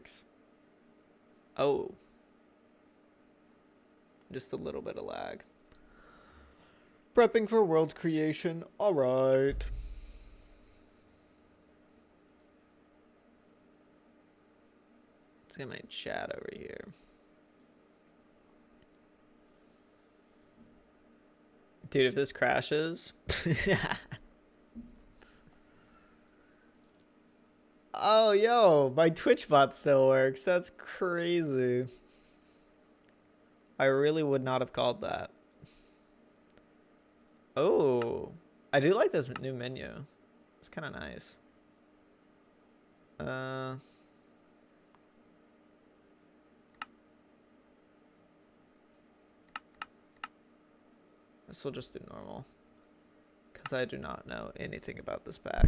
works. Oh. Just a little bit of lag. Prepping for world creation. All right. Let's get my chat over here. Dude, if this crashes. Oh, yo, my Twitch bot still works. That's crazy. I really would not have called that. Oh, I do like this new menu. It's kind of nice. This will just do normal. Because I do not know anything about this pack.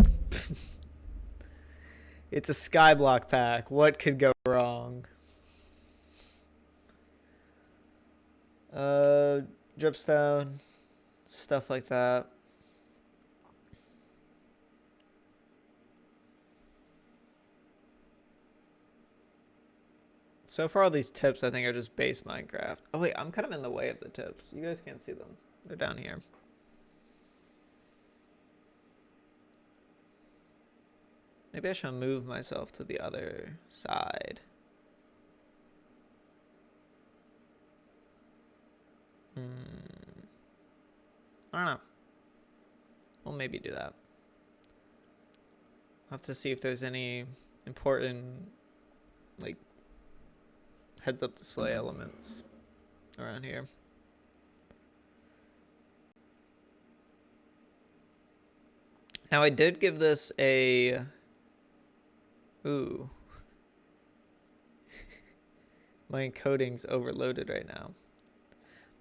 It's a Skyblock pack. What could go wrong? Dripstone. Stuff like that. So far, all these tips I think are just base Minecraft. Oh wait, I'm kind of in the way of the tips. You guys can't see them. They're down here. Maybe I should move myself to the other side. I don't know. We'll maybe do that. I'll have to see if there's any important, like, heads-up display elements around here. Now, I did give this a... Ooh. My encoding's overloaded right now.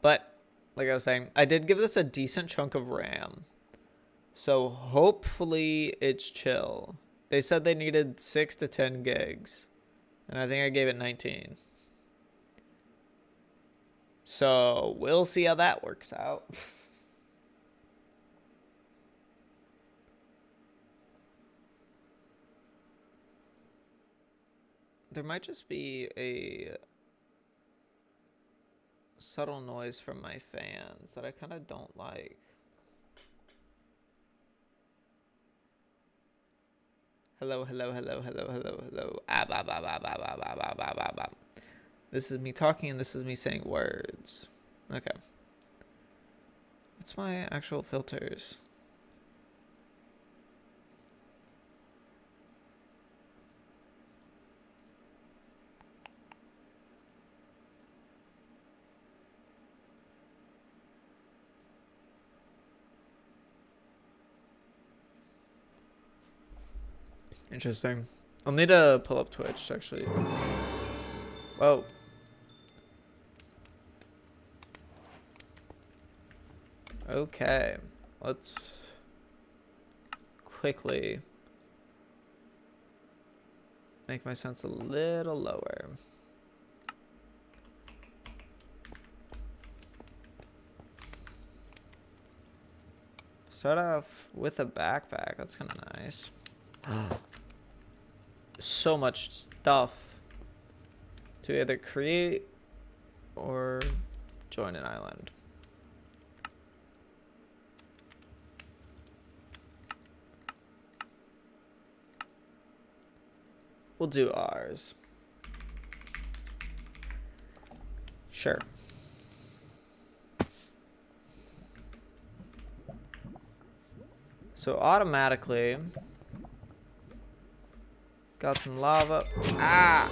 But, like I was saying, I did give this a decent chunk of RAM. So, hopefully, it's chill. They said they needed 6 to 10 gigs. And I think I gave it 19. So, we'll see how that works out. There might just be a subtle noise from my fans that I kind of don't like. Hello, hello, hello, hello, hello, hello. This is me talking and this is me saying words. Okay. What's my actual filters? Interesting. I'll need to pull up Twitch, actually. Whoa. Okay. Let's quickly make my sense a little lower. Start off with a backpack. That's kind of nice. So much stuff to either create or join an island. We'll do ours. Sure. So automatically got some lava. Ah!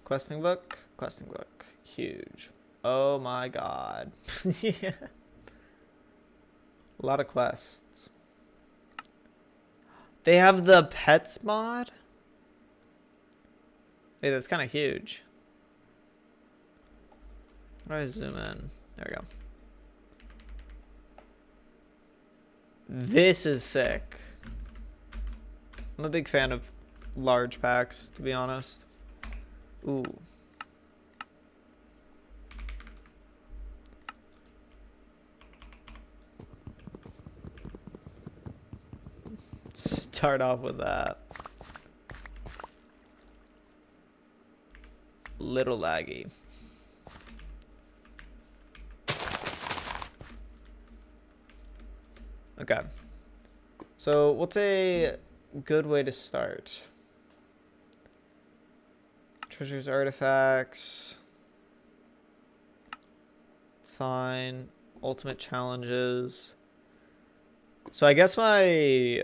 Questing book? Questing book. Huge. Oh my god. Yeah. A lot of quests. They have the pets mod? Hey, that's kind of huge. How do I zoom in? There we go. This is sick. I'm a big fan of large packs, to be honest. Ooh. It's start off with that. Little laggy. Okay. So what's a good way to start? Treasures, artifacts. It's fine. Ultimate challenges. So I guess my...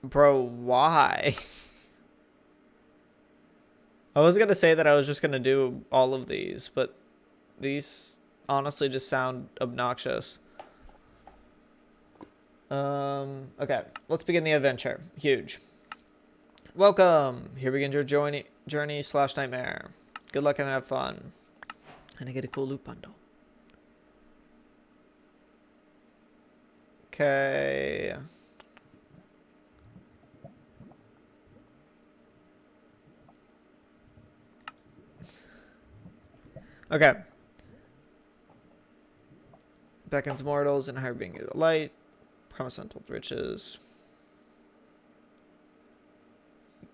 Bro, why? I was gonna say that I was just gonna do all of these, but these honestly just sound obnoxious. Okay, let's begin the adventure. Huge. Welcome. Here begins your journey slash nightmare. Good luck and have fun. And I get a cool loot bundle. Okay. Okay. Beckons mortals and higher being of the light. Promise untold riches.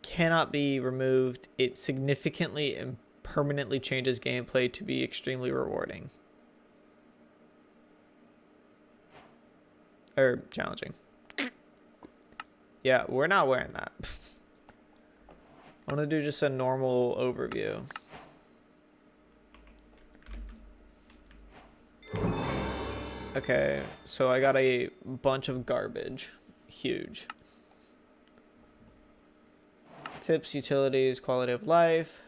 Cannot be removed. It significantly and permanently changes gameplay to be extremely rewarding. Or challenging. Yeah, we're not wearing that. I want to do just a normal overview. Okay, so I got a bunch of garbage. Huge. Tips, utilities, quality of life.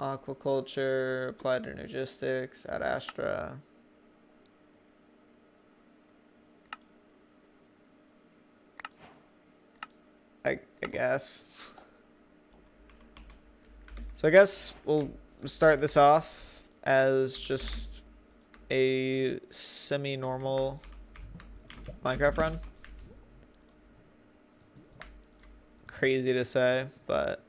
Aquaculture, applied energistics, Ad Astra. I guess. So I guess we'll start this off as just a semi-normal Minecraft run. Crazy to say, but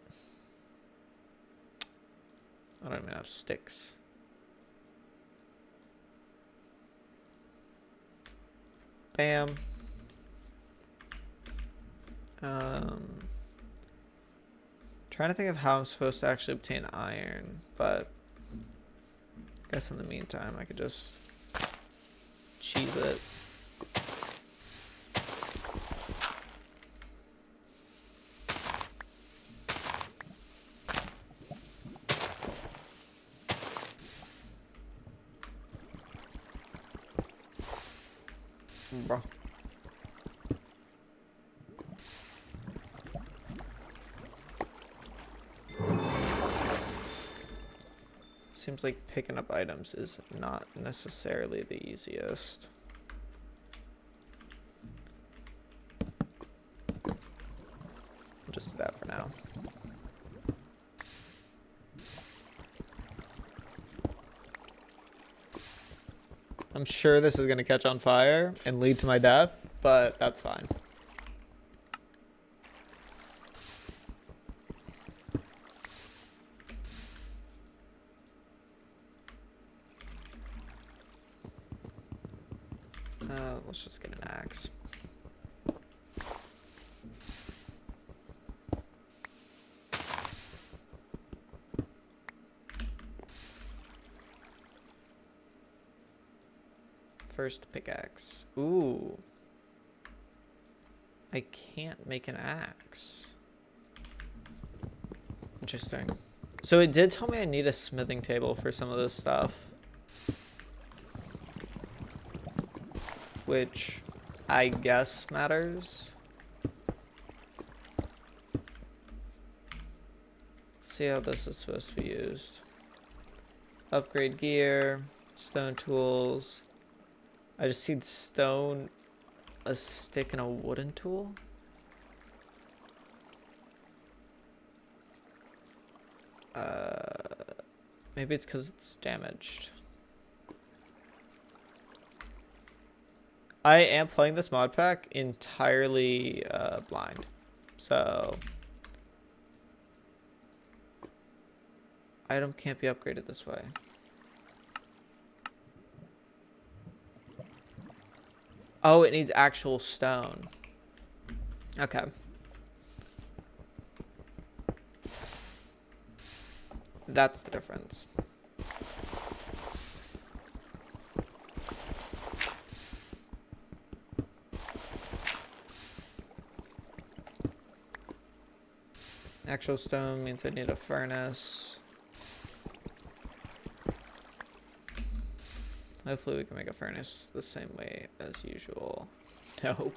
I don't even have sticks. Bam. Trying to think of how I'm supposed to actually obtain iron, but I guess in the meantime I could just cheese it. Bro. Seems like picking up items is not necessarily the easiest. I'll just do that for now. I'm sure this is going to catch on fire and lead to my death, but that's fine. Let's just get an axe. First pickaxe. Ooh. I can't make an axe. Interesting. So it did tell me I need a smithing table for some of this stuff. Which I guess matters. Let's see how this is supposed to be used. Upgrade gear, stone tools. I just need stone, a stick, and a wooden tool. Maybe it's because it's damaged. I am playing this mod pack entirely blind, so item can't be upgraded this way. Oh, it needs actual stone. Okay. That's the difference. Actual stone means I need a furnace. Hopefully we can make a furnace the same way as usual. Nope.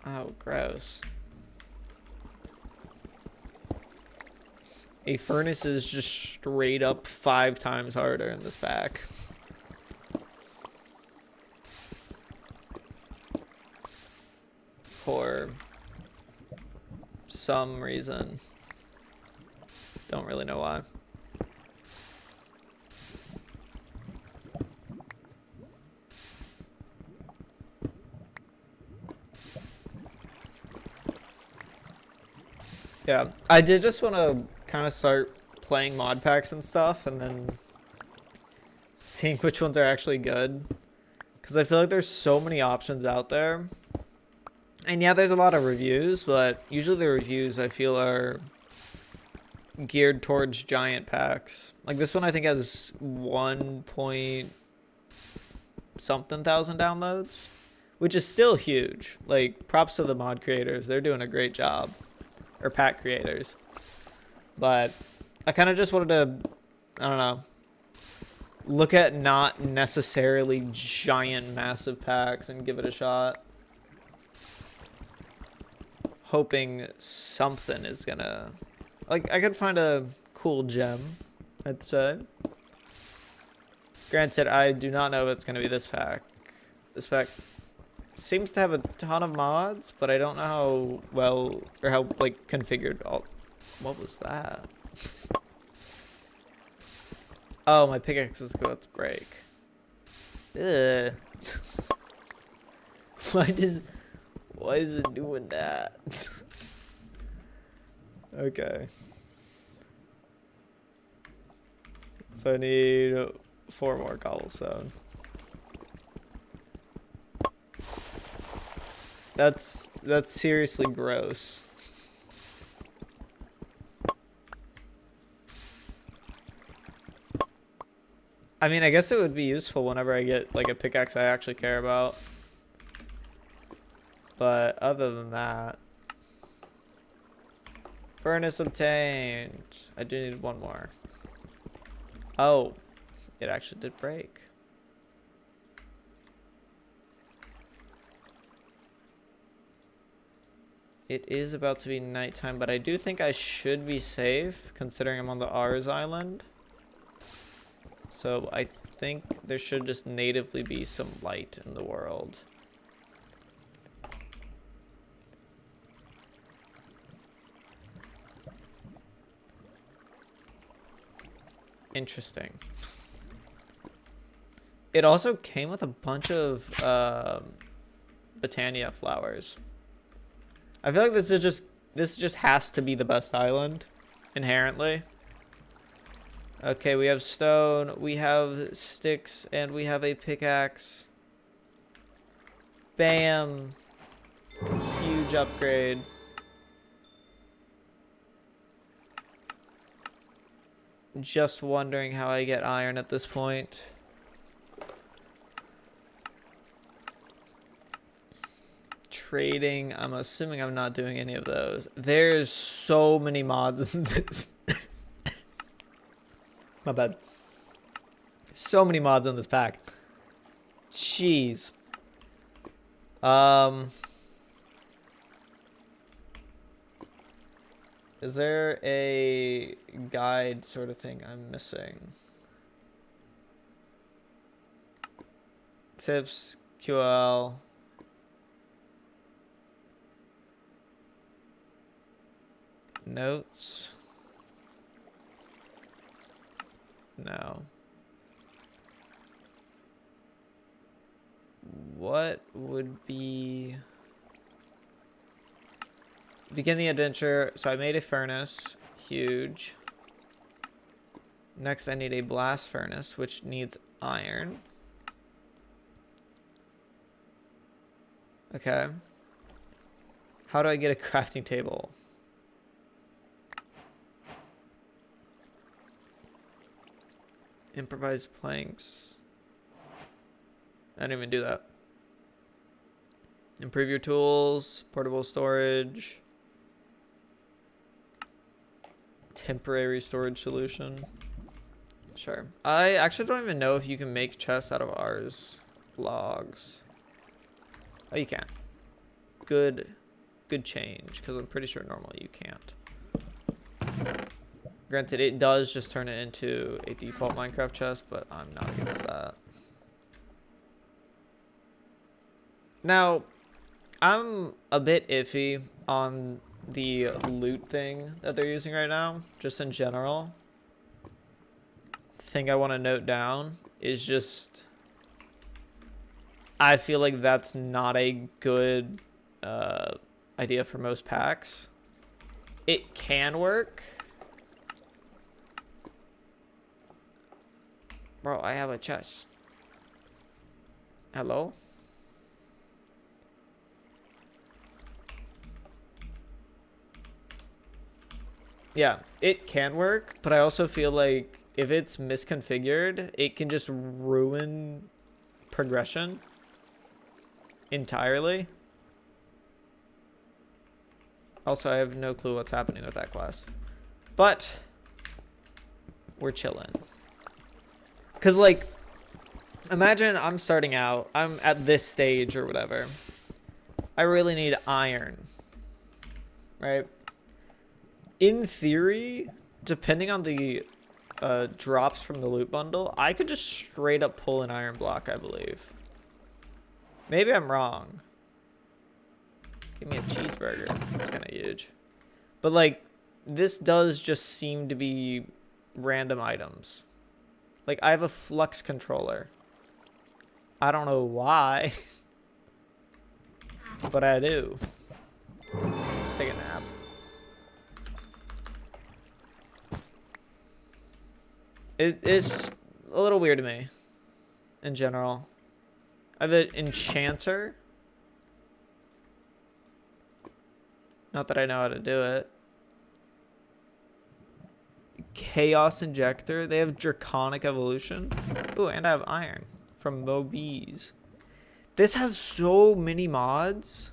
Oh, gross. A furnace is just straight up 5 times harder in this pack. For some reason. Don't really know why. Yeah, I did just want to kind of start playing mod packs and stuff and then seeing which ones are actually good. Because I feel like there's so many options out there. And yeah, there's a lot of reviews, but usually the reviews I feel are geared towards giant packs. Like this one I think has 1 point something thousand downloads, which is still huge. Like props to the mod creators. They're doing a great job. Or pack creators. But I kind of just wanted to, I don't know, look at not necessarily giant massive packs and give it a shot. Hoping something is gonna, like, I could find a cool gem, I'd say. Granted, I do not know if it's gonna be this pack. This pack seems to have a ton of mods, but I don't know how well, or how, like, configured all. What was that? Oh, my pickaxe is about to break. Ugh. Why is it doing that? Okay. So I need 4 more cobblestone. That's seriously gross. I mean, I guess it would be useful whenever I get like a pickaxe I actually care about. But other than that, furnace obtained. I do need 1 more. Oh, it actually did break. It is about to be nighttime, but I do think I should be safe considering I'm on the Ars Island. So I think there should just natively be some light in the world. Interesting. It also came with a bunch of Botania flowers. I feel like this just has to be the best island inherently. Okay, we have stone, we have sticks, and we have a pickaxe. Bam. Huge upgrade. Just wondering how I get iron at this point. Trading, I'm assuming I'm not doing any of those. There's so many mods in this. My bad. So many mods on this pack. Jeez. Is there a guide sort of thing I'm missing? Tips, QL. Notes. No. What would be... Begin the adventure. So I made a furnace. Huge. Next, I need a blast furnace, which needs iron. Okay. How do I get a crafting table? Improvised planks. I didn't even do that. Improve your tools. Portable storage. Temporary storage solution. Sure. I actually don't even know if you can make chests out of ours. Logs. Oh, you can. Good change, because I'm pretty sure normally you can't. Granted, it does just turn it into a default Minecraft chest, but I'm not against that. Now, I'm a bit iffy on the loot thing that they're using right now, just in general. Thing I want to note down is just I feel like that's not a good idea for most packs. It can work. Bro, I have a chest. Hello? Yeah, it can work, but I also feel like if it's misconfigured, it can just ruin progression entirely. Also, I have no clue what's happening with that quest. But we're chilling. Because, like, imagine I'm starting out. I'm at this stage or whatever. I really need iron. Right? In theory, depending on the drops from the loot bundle, I could just straight up pull an iron block, I believe. Maybe I'm wrong. Give me a cheeseburger. That's kind of huge. But, like, this does just seem to be random items. Like, I have a flux controller. I don't know why. But I do. Let's take a nap. It's a little weird to me. In general. I have an enchanter. Not that I know how to do it. Chaos injector. They have draconic evolution. Ooh, and I have iron from Mobies. This has so many mods.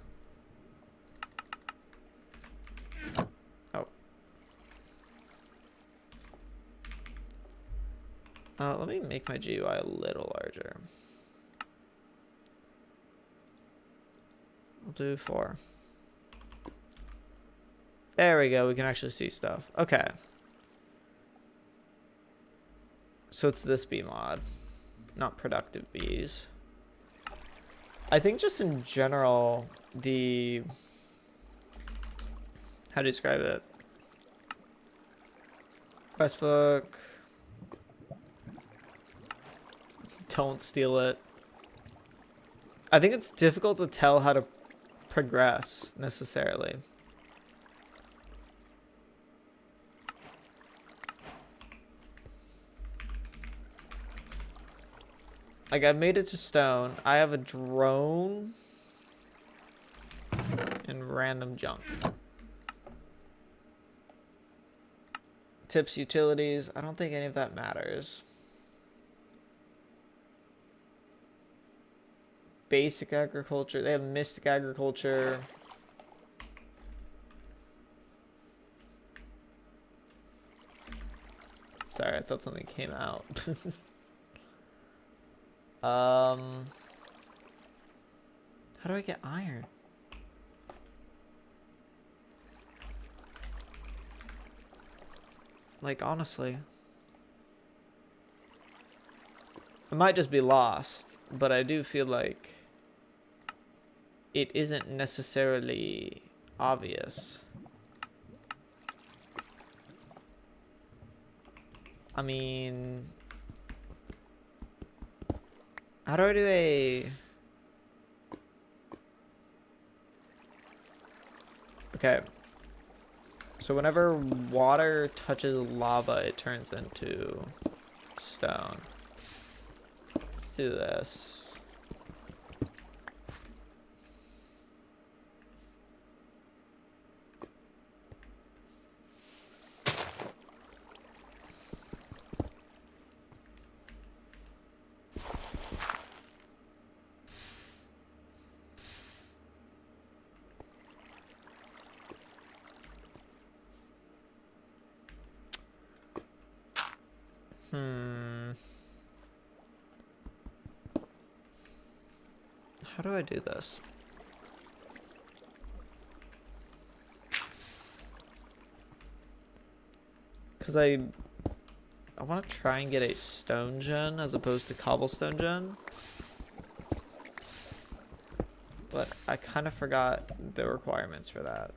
Oh. Let me make my GUI a little larger. I'll do 4. There we go. We can actually see stuff. Okay. So it's this bee mod, not productive bees. I think just in general, the... How do you describe it? Quest book. Don't steal it. I think it's difficult to tell how to progress, necessarily. Like, I've made it to stone. I have a drone. And random junk. Tips, utilities. I don't think any of that matters. Basic agriculture. They have mystic agriculture. Sorry, I thought something came out. How do I get iron? Like, honestly. I might just be lost, but I do feel like it isn't necessarily obvious. I mean... How do I do a... Okay, So whenever water touches lava, it turns into stone. Let's do this. How do I do this? Because I want to try and get a stone gen as opposed to cobblestone gen. But I kind of forgot the requirements for that.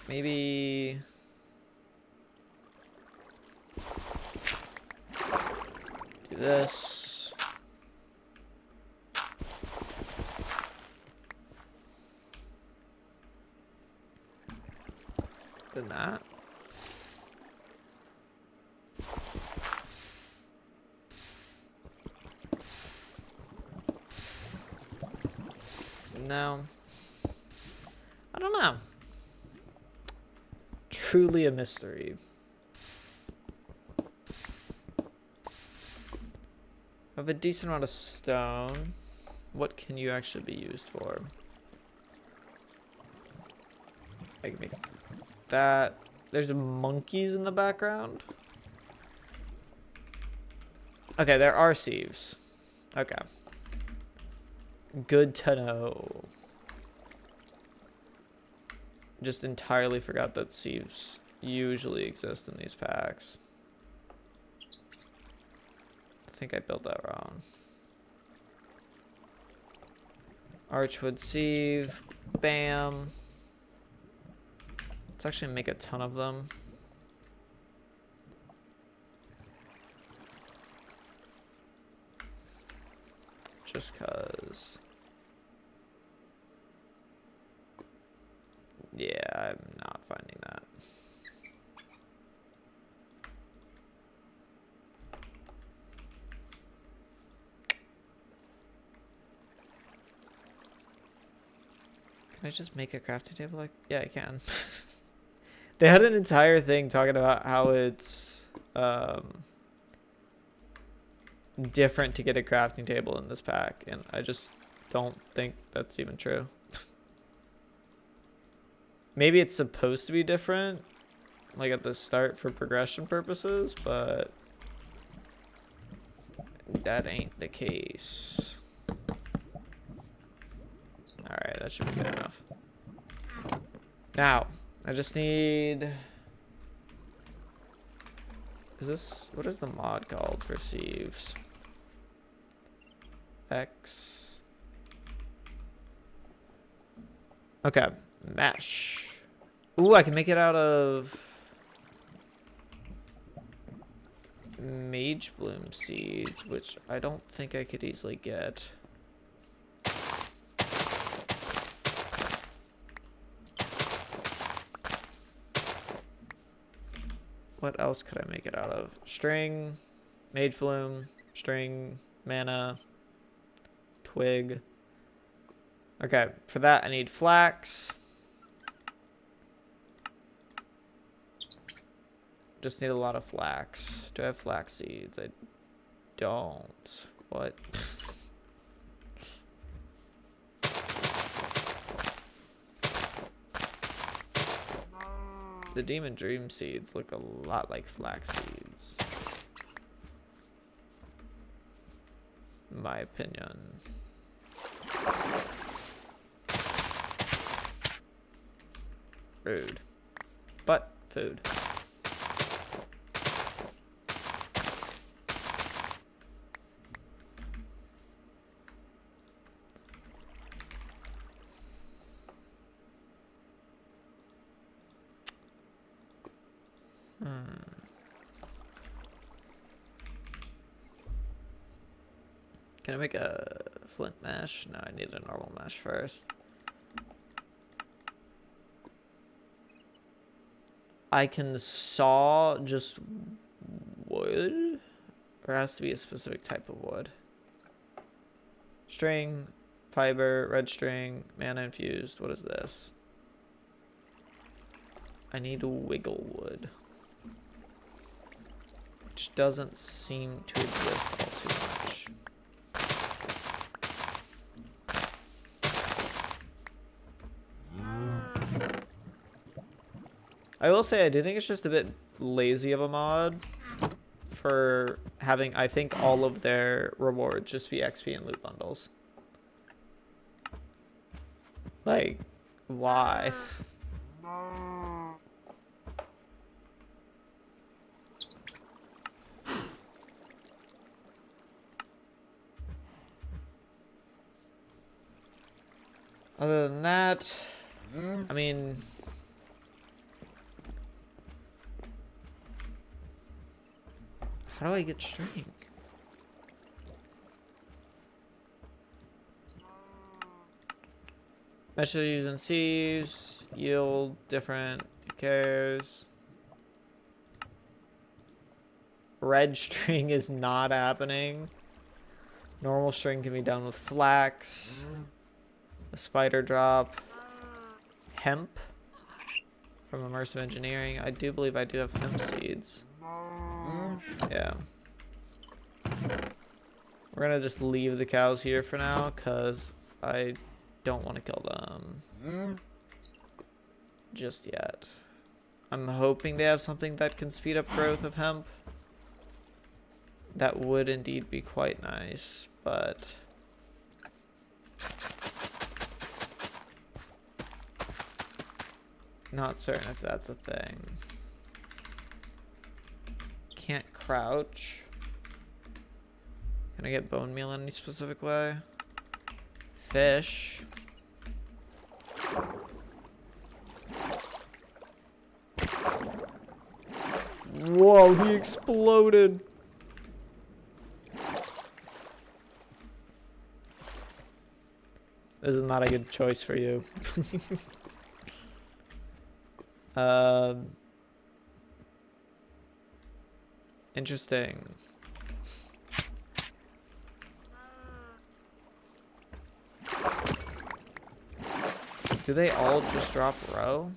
Maybe... do this. Then that. No. I don't know. Truly a mystery. I have a decent amount of stone. What can you actually be used for? I can make that. There's monkeys in the background. Okay, there are sieves. Okay. Good to know. Just entirely forgot that sieves usually exist in these packs. I think I built that wrong. Archwood sieve. Bam. Let's actually make a ton of them. Just cause. Yeah, I'm not finding that. Can I just make a crafting table like? Yeah, I can. They had an entire thing talking about how it's different to get a crafting table in this pack, and I just don't think that's even true. Maybe it's supposed to be different, like at the start for progression purposes, but that ain't the case. Alright, that should be good enough. Now, I just need... Is this... What is the mod called for sieves? X... Okay, mesh. Ooh, I can make it out of mage bloom seeds, which I don't think I could easily get. What else could I make it out of? String, mage bloom, string, mana, twig. Okay, for that I need flax. Just need a lot of flax. Do I have flax seeds? I don't. What? The demon dream seeds look a lot like flax seeds. In my opinion. Rude. But food. Can I make a flint mesh? No, I need a normal mesh first. I can saw just wood? Or it has to be a specific type of wood. String, fiber, red string, mana infused. What is this? I need wiggle wood. Which doesn't seem to exist all too much. I will say I do think it's just a bit lazy of a mod for having, I think, all of their rewards just be XP and loot bundles. Like, why? Other than that, I mean, how do I get string? Measure using sieves, yield different, who cares? Red string is not happening. Normal string can be done with flax. A spider drop. Hemp from immersive engineering. I do believe I do have hemp seeds. Yeah. We're gonna just leave the cows here for now because I don't want to kill them just yet. I'm hoping they have something that can speed up growth of hemp. That would indeed be quite nice, but not certain if that's a thing. Can't crouch. Can I get bone meal in any specific way? Fish. Whoa, he exploded. This is not a good choice for you. Interesting. Do they all just drop row?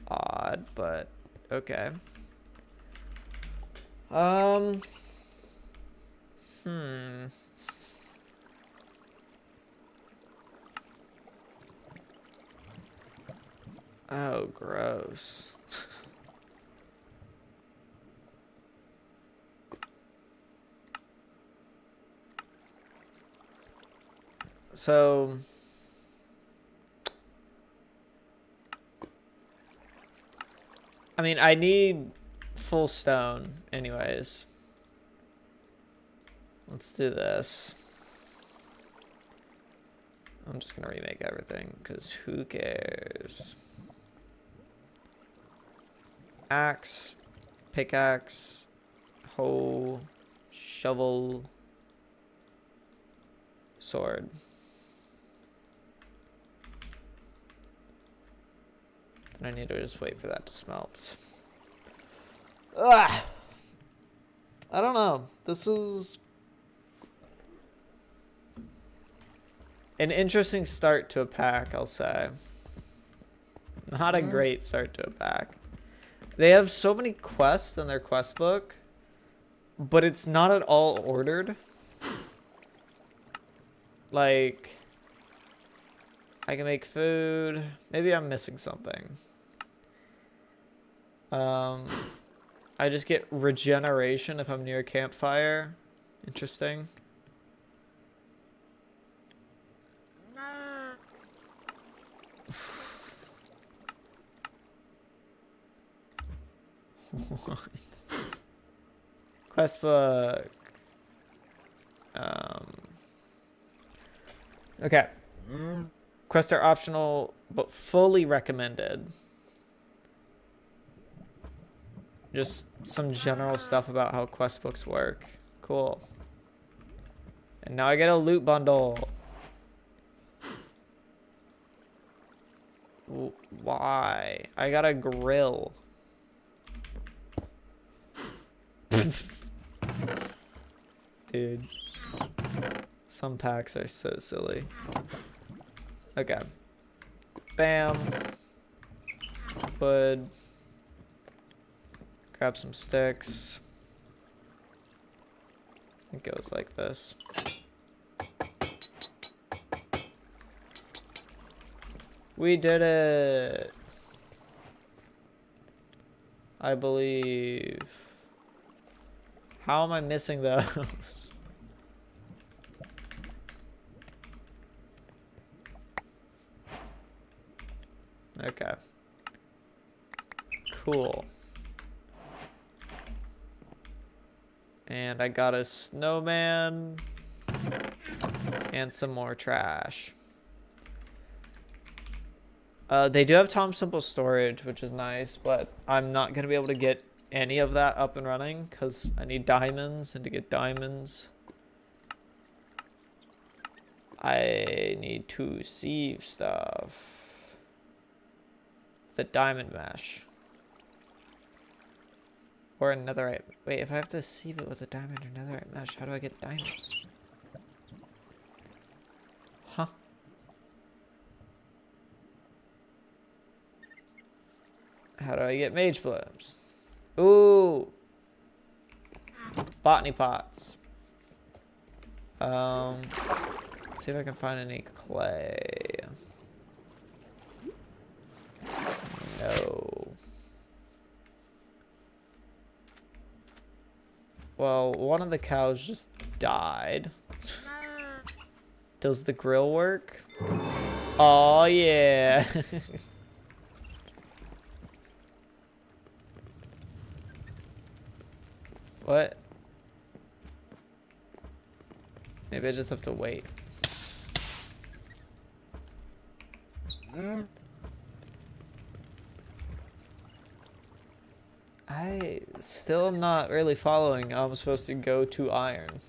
Odd, but okay. Oh, gross. So I mean, I need full stone anyways. Let's do this. I'm just gonna remake everything because who cares? Axe, pickaxe, hoe, shovel, sword. Then I need to just wait for that to smelt. Ugh! I don't know. This is an interesting start to a pack, I'll say. Not a great start to a pack. They have so many quests in their quest book, but it's not at all ordered. Like, I can make food. Maybe I'm missing something. I just get regeneration if I'm near a campfire. Interesting. What? Quest book. Okay. Quests are optional, but fully recommended. Just some general stuff about how quest books work. Cool. And now I get a loot bundle. I got a grill. Dude. Some packs are so silly. Okay. Bam. Wood. Grab some sticks. I think it was like this. We did it! I believe. How am I missing those? Okay. Cool. And I got a snowman and some more trash. They do have Tom Simple storage, which is nice, but I'm not going to be able to get any of that up and running because I need diamonds, and to get diamonds, I need to sieve stuff. The diamond mesh. Or a netherite. Wait, if I have to sieve it with a diamond or netherite mesh, how do I get diamonds? Huh? How do I get mage blooms? Ooh! Botany pots. Let's see if I can find any clay. No. Well, one of the cows just died. Does the grill work? Oh yeah. What? Maybe I just have to wait. I still am not really following how I'm supposed to go to iron.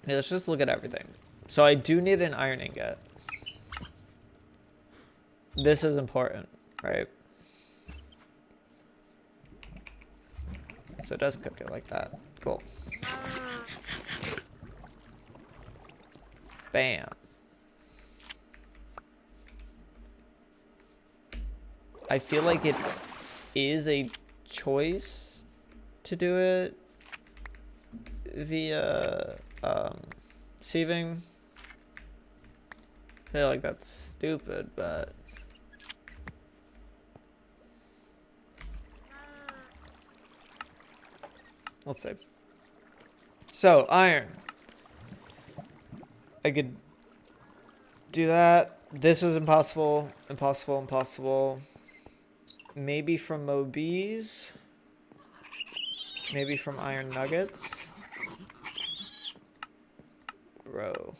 Yeah, let's just look at everything. So I do need an iron ingot. This is important, right? So it does cook it like that. Cool. Bam. I feel like it is a choice to do it via sieving. I feel like that's stupid, but let's see. So iron, I could do that. This is impossible, impossible, impossible. Maybe from Mobies. Maybe from iron nuggets. Bro.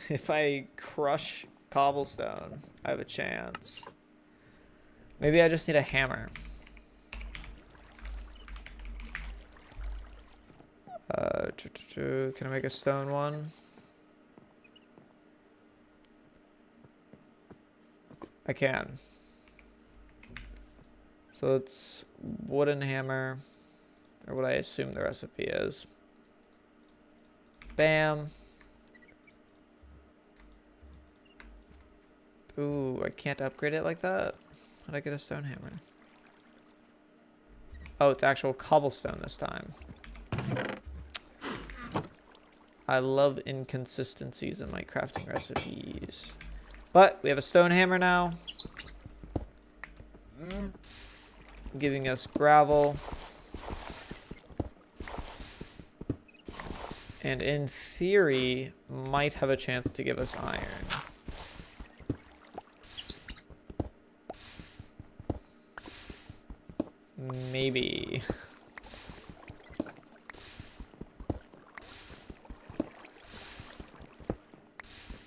If I crush cobblestone, I have a chance. Maybe I just need a hammer. Can I make a stone one? I can. So it's wooden hammer, or what I assume the recipe is. Bam. Ooh, I can't upgrade it like that? How'd I get a stone hammer? Oh, it's actual cobblestone this time. I love inconsistencies in my crafting recipes. But we have a stone hammer now. Giving us gravel. And in theory, might have a chance to give us iron. Maybe.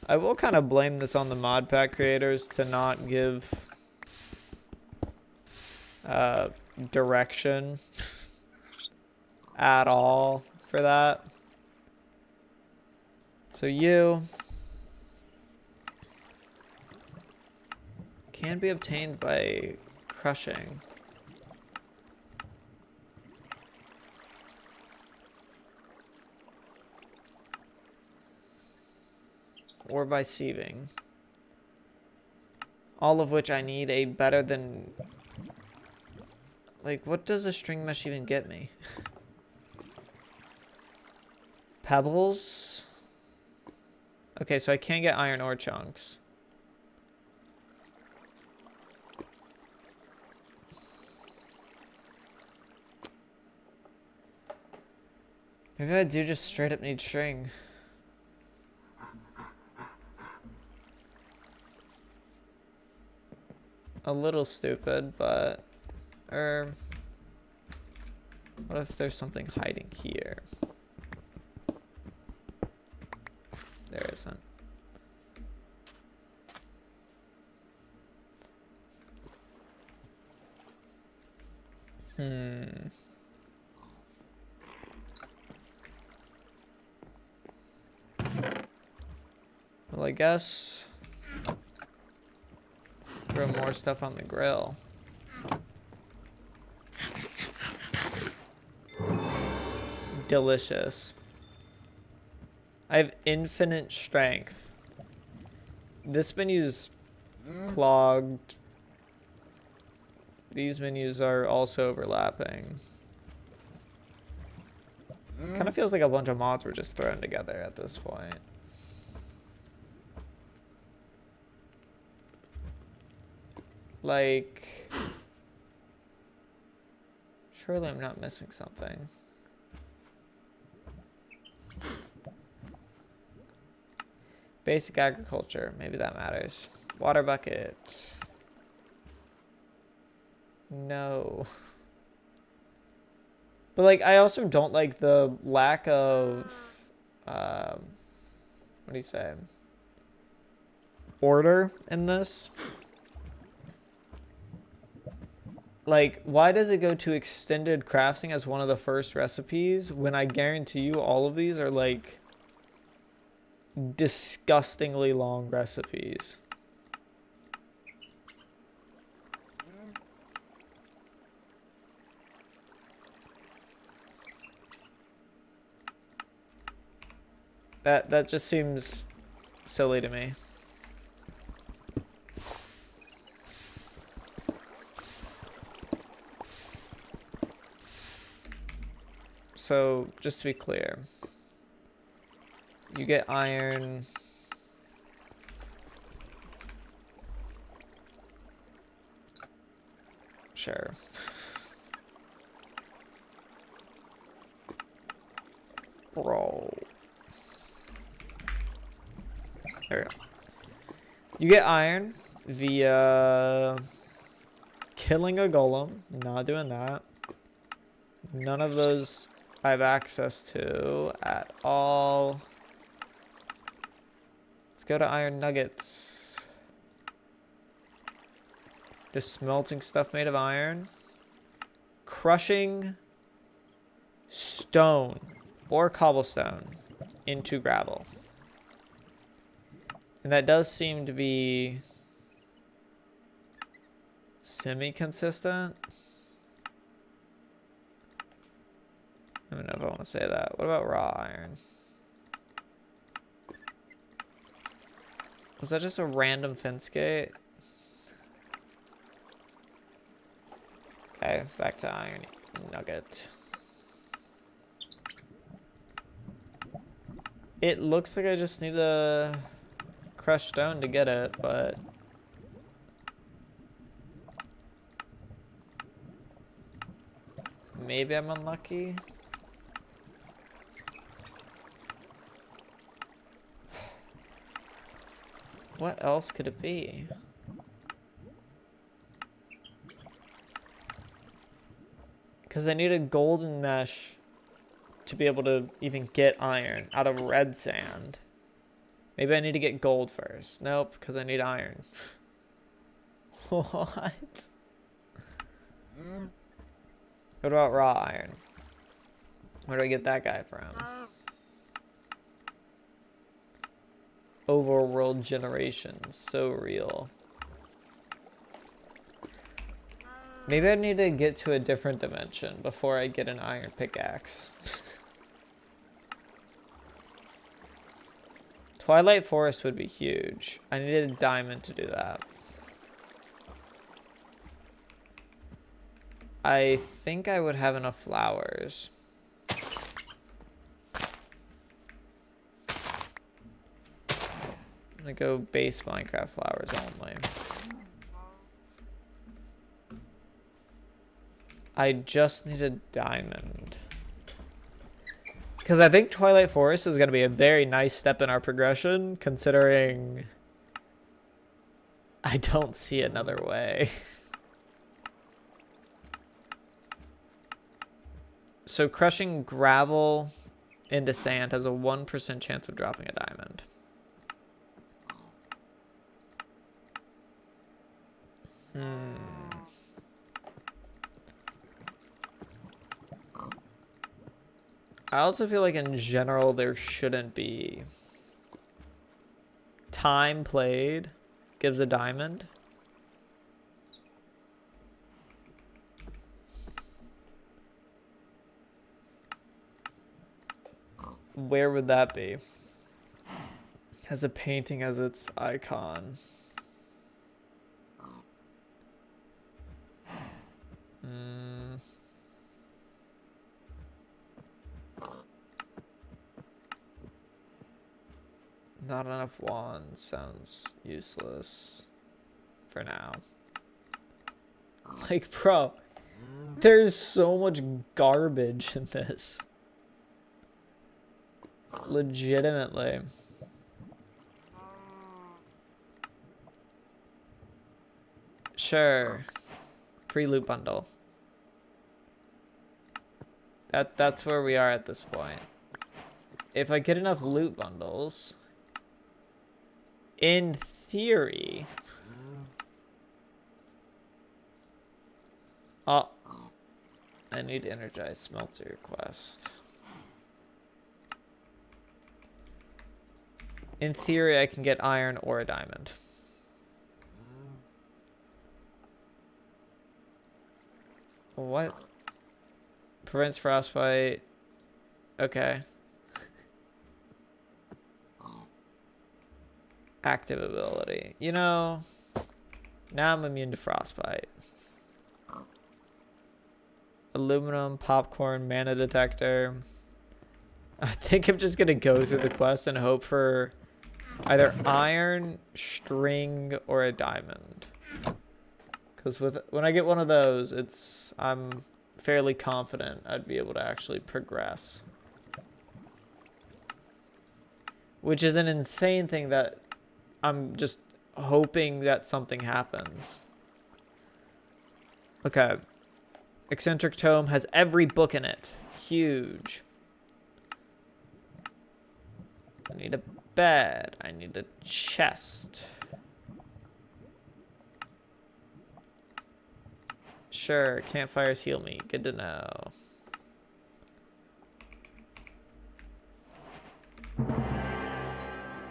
I will kind of blame this on the mod pack creators to not give direction at all for that. So you can be obtained by crushing. Or by sieving. All of which I need a better than... Like, what does a string mesh even get me? Pebbles? Okay, so I can't get iron ore chunks. Maybe I do just straight up need string. A little stupid, but... what if there's something hiding here? There isn't. Well, I guess... throw more stuff on the grill. Delicious. I have infinite strength. This menu's clogged. These menus are also overlapping. Kind of feels like a bunch of mods were just thrown together at this point. Like, surely I'm not missing something. Basic agriculture, maybe that matters. Water bucket. No. But like, I also don't like the lack of, what do you say? Order in this. Like, why does it go to extended crafting as one of the first recipes when I guarantee you all of these are like disgustingly long recipes? That just seems silly to me. So, just to be clear, you get iron. Sure. Bro. There we go. You get iron via killing a golem. Not doing that. None of those I have access to at all. Let's go to iron nuggets. Just smelting stuff made of iron. Crushing stone or cobblestone into gravel. And that does seem to be semi-consistent. I don't know if I want to say that. What about raw iron? Was that just a random fence gate? Okay, back to iron nugget. It looks like I just need to crush stone to get it, but maybe I'm unlucky. What else could it be? Because I need a golden mesh to be able to even get iron out of red sand. Maybe I need to get gold first. Nope, because I need iron. What? What about raw iron? Where do I get that guy from? Overworld generations. So real. Maybe I need to get to a different dimension before I get an iron pickaxe. Twilight Forest would be huge. I needed a diamond to do that. I think I would have enough flowers. I'm gonna go base Minecraft flowers only. I just need a diamond. Because I think Twilight Forest is going to be a very nice step in our progression, considering I don't see another way. So crushing gravel into sand has a 1% chance of dropping a diamond. I also feel like in general there shouldn't be. Time played gives a diamond. Where would that be? Has a painting as its icon. Not enough wands sounds useless for now. Like, bro, there's so much garbage in this. Legitimately. Sure. Free loot bundle. That's where we are at this point. If I get enough loot bundles, in theory... Oh. I need to energize smelter quest. In theory, I can get iron or a diamond. What? Prevents frostbite. Okay. Active ability. You know, now I'm immune to frostbite. Aluminum, popcorn, mana detector. I think I'm just gonna go through the quest and hope for either iron, string, or a diamond. Because when I get one of those, I'm fairly confident I'd be able to actually progress. Which is an insane thing that I'm just hoping that something happens. Okay. Eccentric Tome has every book in it. Huge. I need a bed. I need a chest. Sure, campfires heal me. Good to know.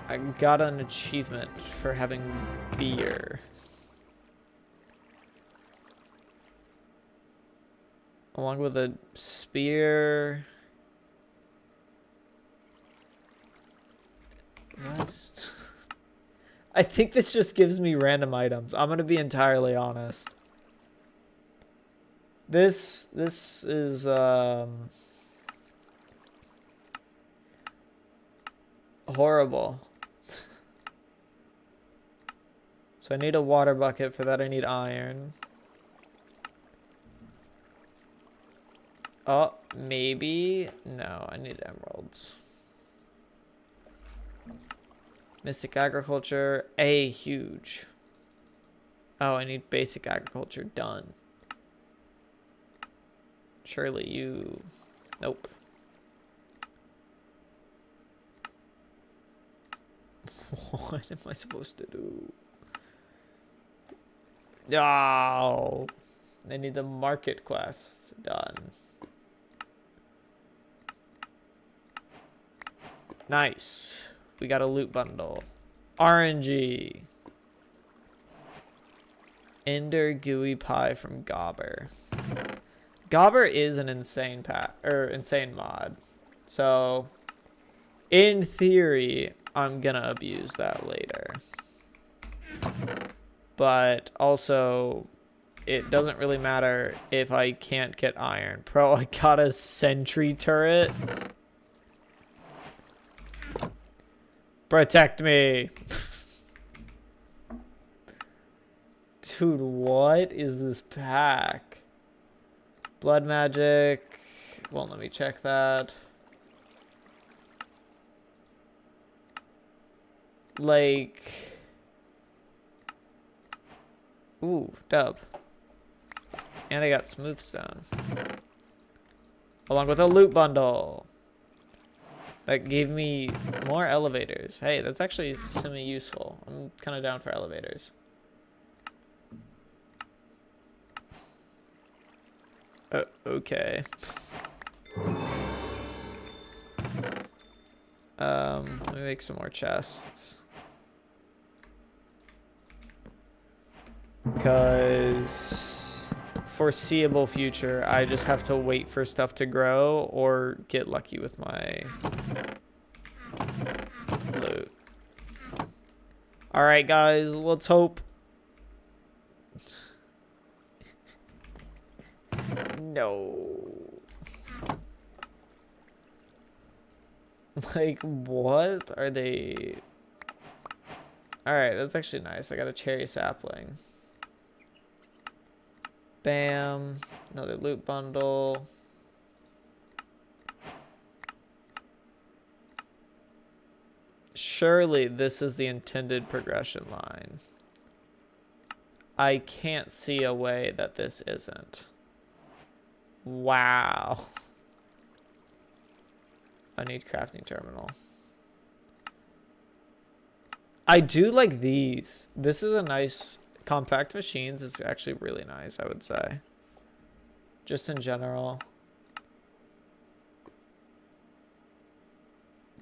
I got an achievement for having beer. Along with a spear. What? I think this just gives me random items. I'm gonna be entirely honest. This is horrible. So I need a water bucket. For that I need iron. Oh, maybe. No, I need emeralds. Mystic agriculture. A huge. Oh, I need basic agriculture done. Surely you... Nope. What am I supposed to do? No. I need the market quest done. Nice. We got a loot bundle. RNG. Ender gooey pie from Gobber. Gobber is an insane insane mod. So in theory, I'm gonna abuse that later. But also, it doesn't really matter if I can't get iron. Bro, I got a sentry turret. Protect me. Dude, what is this pack? Blood magic. Well, let me check that. Like... Ooh, dub. And I got smooth stone. Along with a loot bundle. That gave me more elevators. Hey, that's actually semi-useful. I'm kind of down for elevators. Okay. Let me make some more chests. Because foreseeable future, I just have to wait for stuff to grow or get lucky with my loot. All right, guys, let's hope. No. Like, what are they? All right, that's actually nice. I got a cherry sapling. Bam. Another loot bundle. Surely this is the intended progression line. I can't see a way that this isn't. Wow. I need crafting terminal. I do like these. This is a nice compact machines. It's actually really nice, I would say. Just in general.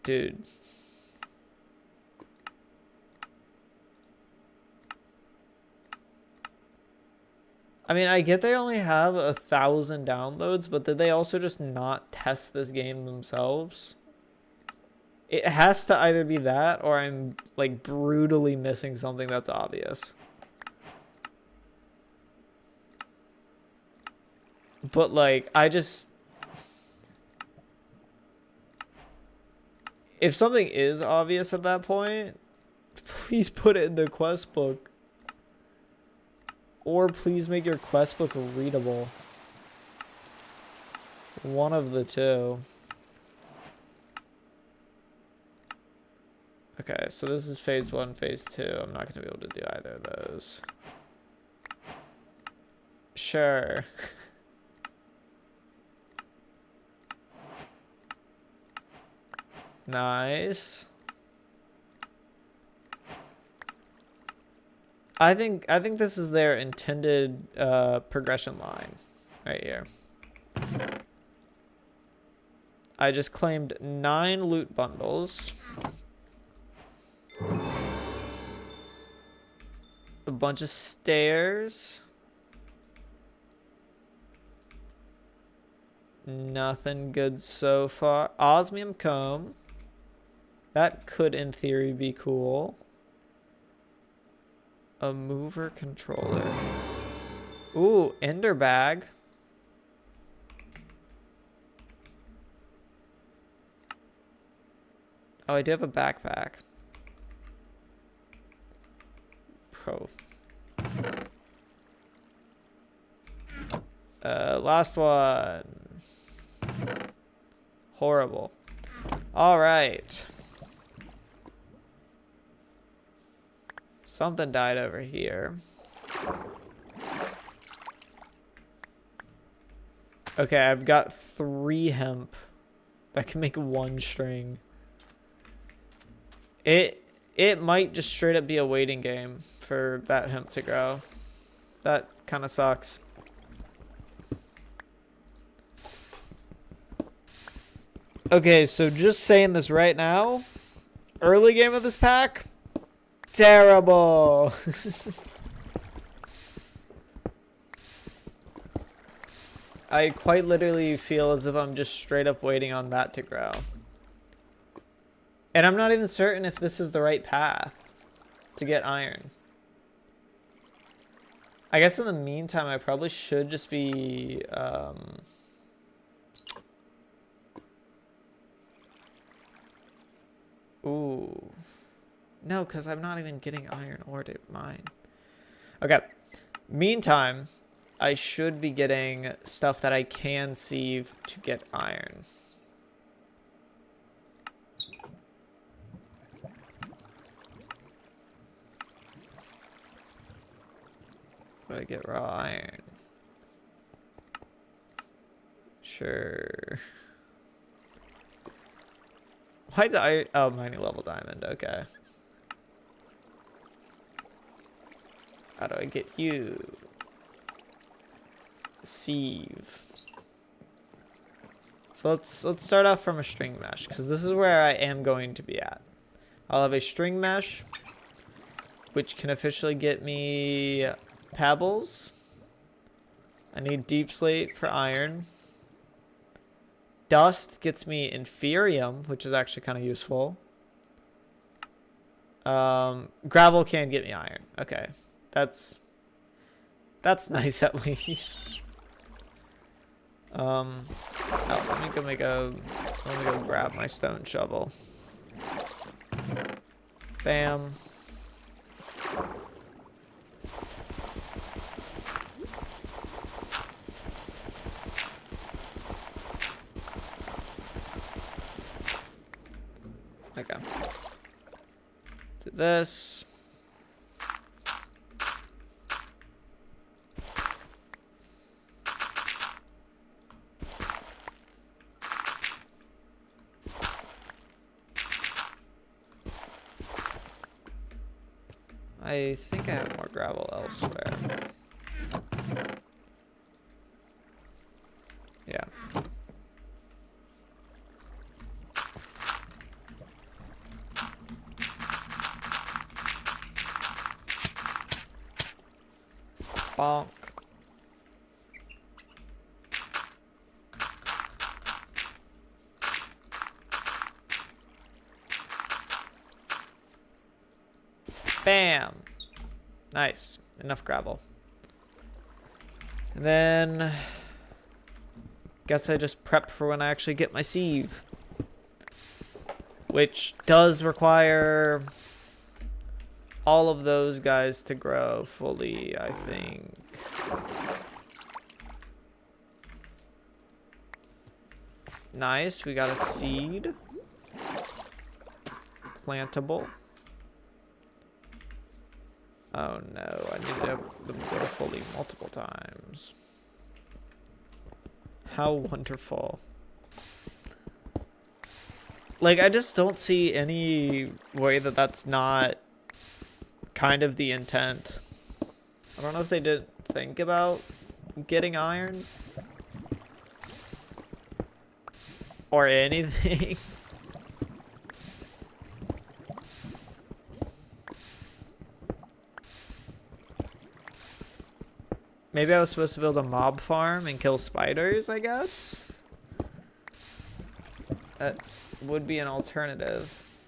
Dude. I mean, I get they only have 1,000 downloads, but did they also just not test this game themselves? It has to either be that or I'm like brutally missing something that's obvious. But like, if something is obvious at that point, please put it in the quest book. Or please make your quest book readable. One of the two. Okay, so this is phase 1, phase 2. I'm not going to be able to do either of those. Sure. Nice. I think this is their intended progression line right here. I just claimed 9 loot bundles. A bunch of stairs. Nothing good so far. Osmium comb. That could in theory be cool. A mover controller. Ooh, ender bag. Oh, I do have a backpack. Pro. Last one. Horrible. All right. Something died over here. Okay, I've got 3 hemp that can make 1 string. It might just straight up be a waiting game for that hemp to grow. That kind of sucks. Okay, so just saying this right now, early game of this pack, terrible. I quite literally feel as if I'm just straight up waiting on that to grow. And I'm not even certain if this is the right path to get iron. I guess in the meantime, I probably should just be... Ooh. No, because I'm not even getting iron ore to mine. Okay. Meantime, I should be getting stuff that I can sieve to get iron. Do I get raw iron? Sure. Why is I? Oh, mining level diamond. Okay. How do I get you? Sieve. So let's start off from a string mesh, because this is where I am going to be at. I'll have a string mesh, which can officially get me pebbles. I need deep slate for iron. Dust gets me inferium, which is actually kind of useful. Gravel can get me iron. Okay, that's nice at least. Oh, let me go grab my stone shovel. Bam. Okay. Do this. I think I have more gravel elsewhere. Yeah. Bonk. Bam. Nice. Enough gravel. And then guess I just prep for when I actually get my sieve, which does require all of those guys to grow fully, I think. Nice. We got a seed. Plantable. Oh no, I need to have them grow fully multiple times. How wonderful. Like, I just don't see any way that that's not kind of the intent. I don't know if they didn't think about getting iron or anything. Maybe I was supposed to build a mob farm and kill spiders, I guess? That would be an alternative.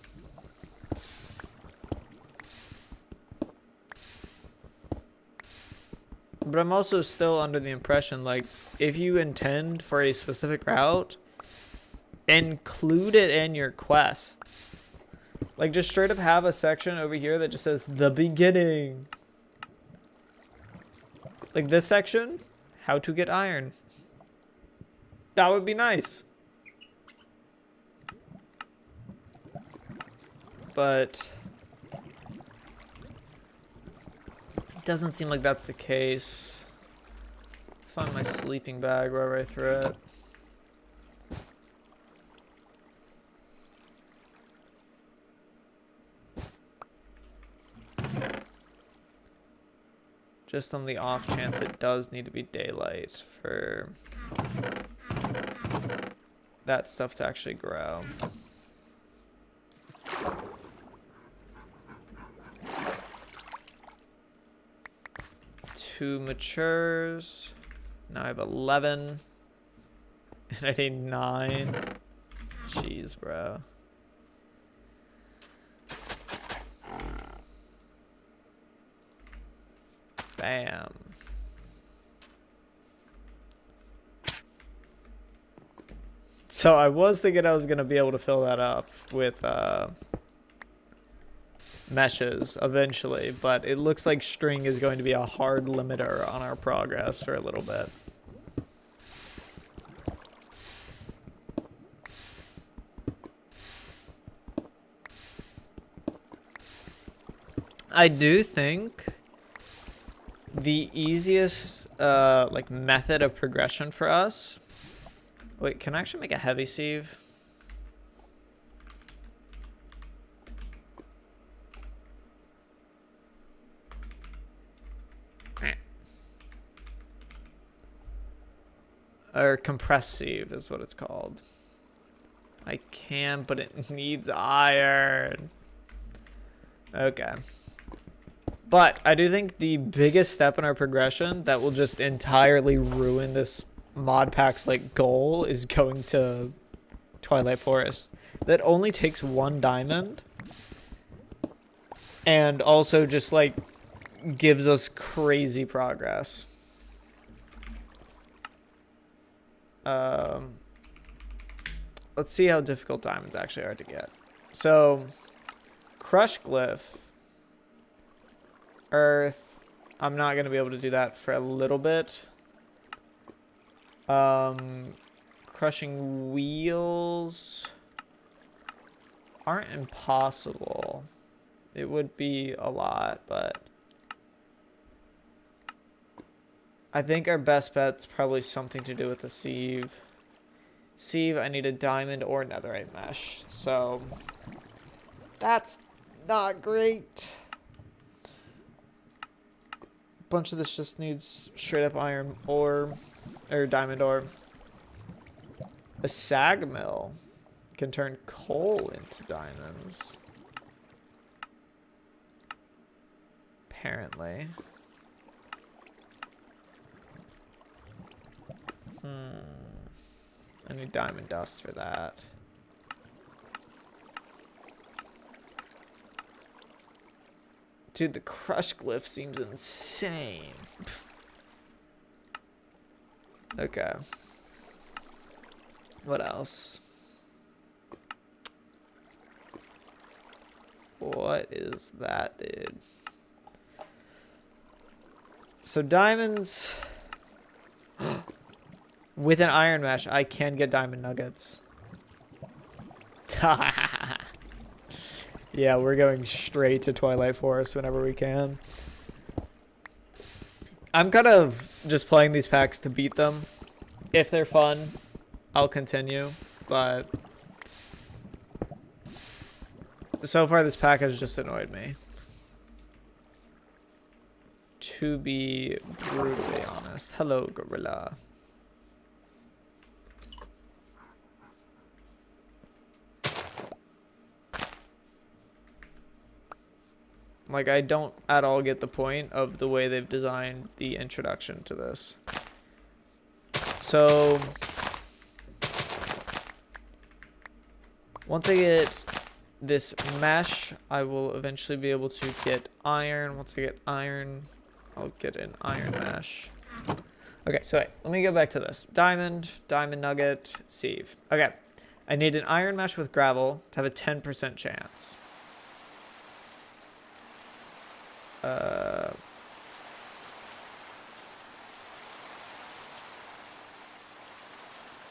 But I'm also still under the impression, like, if you intend for a specific route, include it in your quests. Like, just straight up have a section over here that just says, the beginning. Like this section, how to get iron. That would be nice. But it doesn't seem like that's the case. Let's find my sleeping bag wherever I threw it. Just on the off chance it does need to be daylight for that stuff to actually grow. 2 matures. Now I have 11. And I need 9. Jeez, bro. Bam. So I was thinking I was going to be able to fill that up with meshes eventually, but it looks like string is going to be a hard limiter on our progress for a little bit. I do think the easiest like method of progression for us. Wait, can I actually make a heavy sieve? Or compressed sieve is what it's called. I can, but it needs iron. Okay. But I do think the biggest step in our progression that will just entirely ruin this mod pack's like goal is going to Twilight Forest. That only takes 1 diamond. And also just like gives us crazy progress. Let's see how difficult diamonds actually are to get. So, Crush Glyph, Earth. I'm not going to be able to do that for a little bit. Crushing Wheels aren't impossible. It would be a lot, but I think our best bet's probably something to do with the sieve. Sieve, I need a diamond or netherite mesh. So, that's not great. Bunch of this just needs straight up iron ore, or diamond ore. A sag mill can turn coal into diamonds. Apparently. I need diamond dust for that. Dude, the crush glyph seems insane. Okay. What else? What is that, dude? So diamonds... With an iron mesh, I can get diamond nuggets. Yeah, we're going straight to Twilight Forest whenever we can. I'm kind of just playing these packs to beat them. If they're fun, I'll continue. But so far, this pack has just annoyed me. To be brutally honest. Hello, Gorilla. Like, I don't at all get the point of the way they've designed the introduction to this. So, once I get this mesh, I will eventually be able to get iron. Once I get iron, I'll get an iron mesh. Okay, so wait, let me go back to this. Diamond, diamond nugget, sieve. Okay, I need an iron mesh with gravel to have a 10% chance.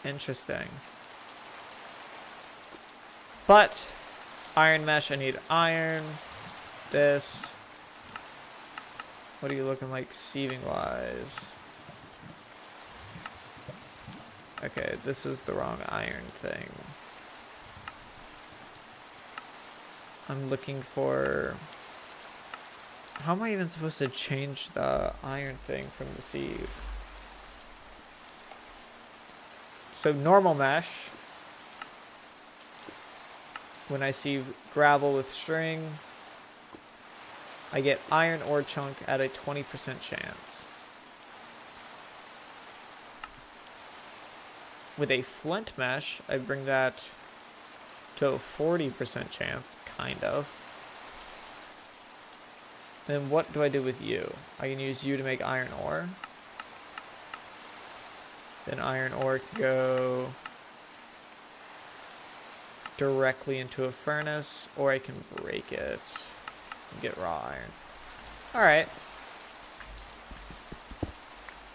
Interesting. But iron mesh, I need iron. This. What are you looking like sieving wise? Okay, this is the wrong iron thing. I'm looking for... How am I even supposed to change the iron thing from the sieve? So normal mesh. When I sieve gravel with string, I get iron ore chunk at a 20% chance. with a flint mesh, I bring that to a 40% chance, kind of. Then what do I do with you? I can use you to make iron ore. Then iron ore can go directly into a furnace, or I can break it and get raw iron. Alright.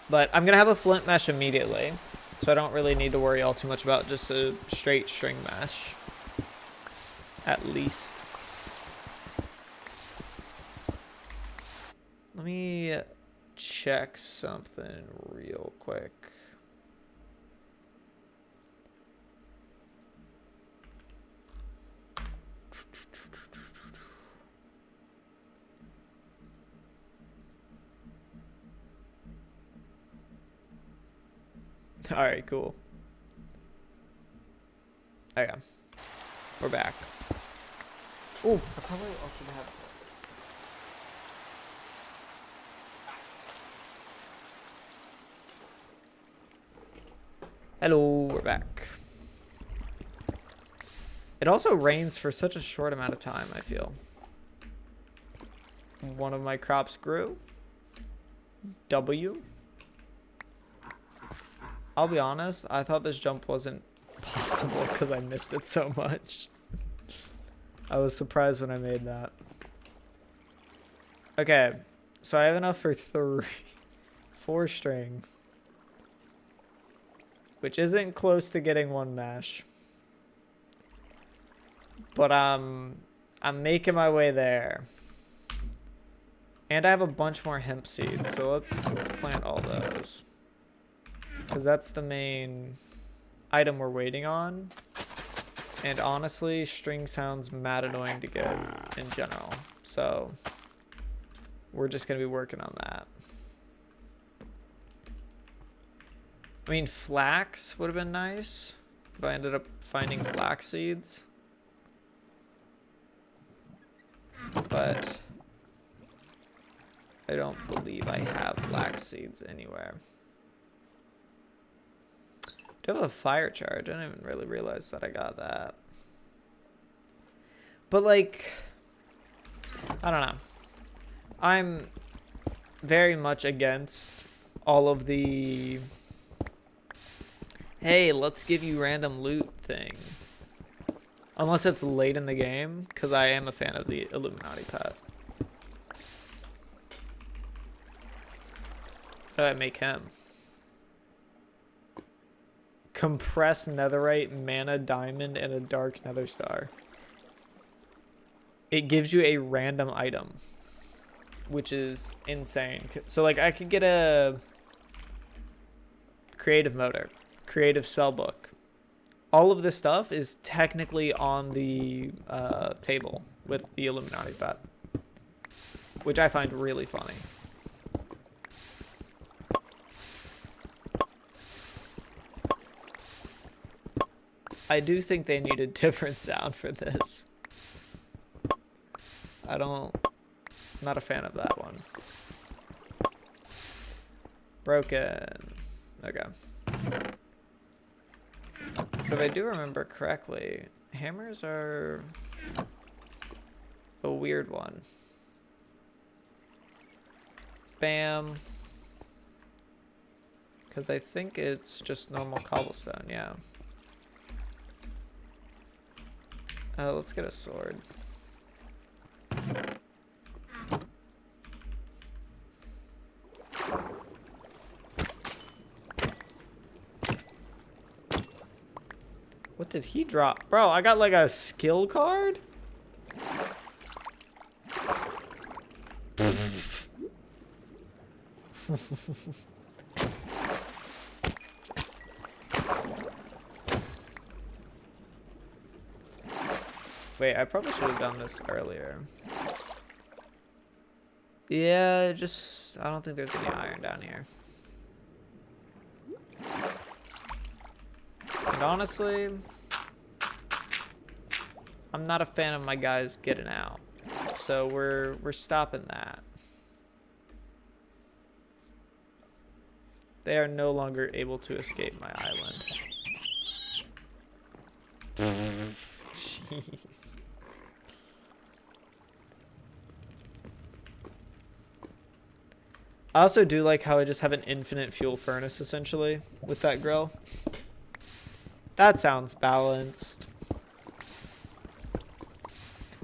But I'm going to have a flint mesh immediately, so I don't really need to worry all too much about just a straight string mesh. At least. Let me check something real quick. All right, cool. Okay, we're back. Oh, I probably also have this. Hello, we're back. It also rains for such a short amount of time, I feel. One of my crops grew. W. I'll be honest, I thought this jump wasn't possible because I missed it so much. I was surprised when I made that. Okay, so I have enough for 4 string. Which isn't close to getting 1 mesh. But I'm making my way there. And I have a bunch more hemp seeds, so let's plant all those. Because that's the main item we're waiting on. And honestly, string sounds mad annoying to get in general. So we're just going to be working on that. I mean, flax would have been nice if I ended up finding flax seeds. But I don't believe I have flax seeds anywhere. I have a fire charge. I didn't even really realize that I got that. But like, I don't know. I'm very much against all of the, hey, let's give you random loot thing. Unless it's late in the game, because I am a fan of the Illuminati pet. How do I make him? Compressed netherite, mana diamond, and a dark nether star. It gives you a random item, which is insane. So like I could get a creative motor, creative spellbook. All of this stuff is technically on the table with the Illuminati pet, which I find really funny. I do think they need a different sound for this. I'm not a fan of that one. Broken. Okay. But if I do remember correctly, hammers are a weird one. Bam. Because I think it's just normal cobblestone, yeah. Let's get a sword. What did he drop? Bro, I got like a skill card? Wait, I probably should have done this earlier. Yeah, just, I don't think there's any iron down here. And honestly, I'm not a fan of my guys getting out. So we're stopping that. They are no longer able to escape my island. Jeez. I also do like how I just have an infinite fuel furnace, essentially, with that grill. That sounds balanced.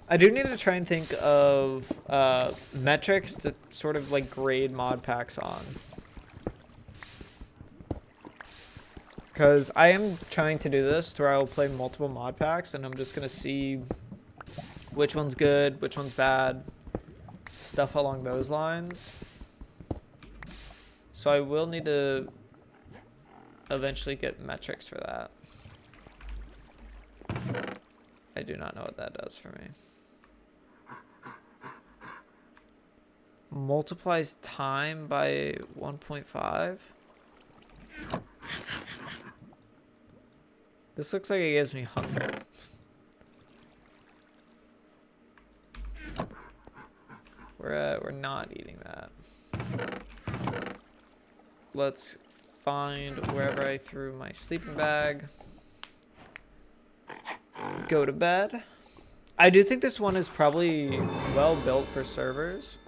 I do need to try and think of metrics to sort of like grade mod packs on. Because I am trying to do this to where I will play multiple mod packs and I'm just going to see which one's good, which one's bad, stuff along those lines. So I will need to eventually get metrics for that. I do not know what that does for me. Multiplies time by 1.5. This looks like it gives me hunger. We're not eating that. Let's find wherever I threw my sleeping bag. Go to bed. I do think this one is probably well built for servers.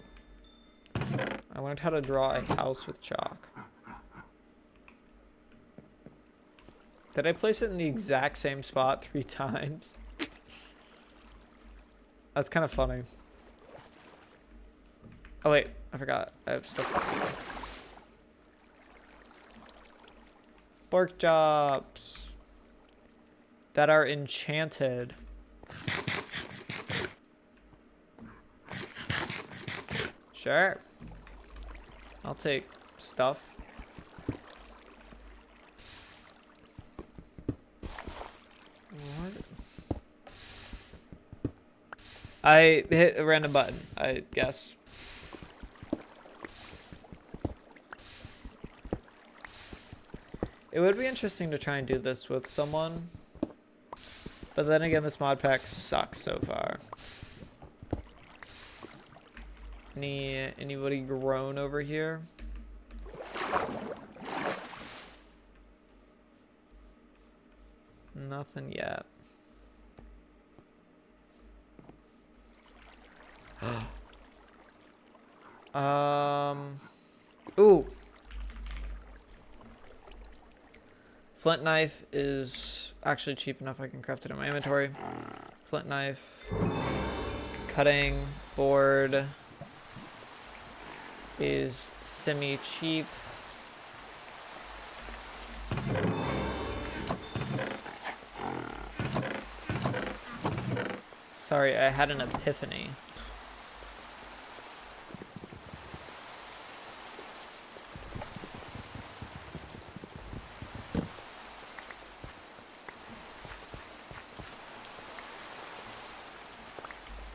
I learned how to draw a house with chalk. Did I place it in the exact same spot 3 times? That's kind of funny. Oh wait, I forgot. I have stuff. Pork chops that are enchanted. Sure. I'll take stuff. What? I hit a random button, I guess. It would be interesting to try and do this with someone. But then again, this mod pack sucks so far. Anybody groan over here? Nothing yet. Ooh. Flint knife is actually cheap enough I can craft it in my inventory. Flint knife. Cutting board is semi-cheap. Sorry, I had an epiphany.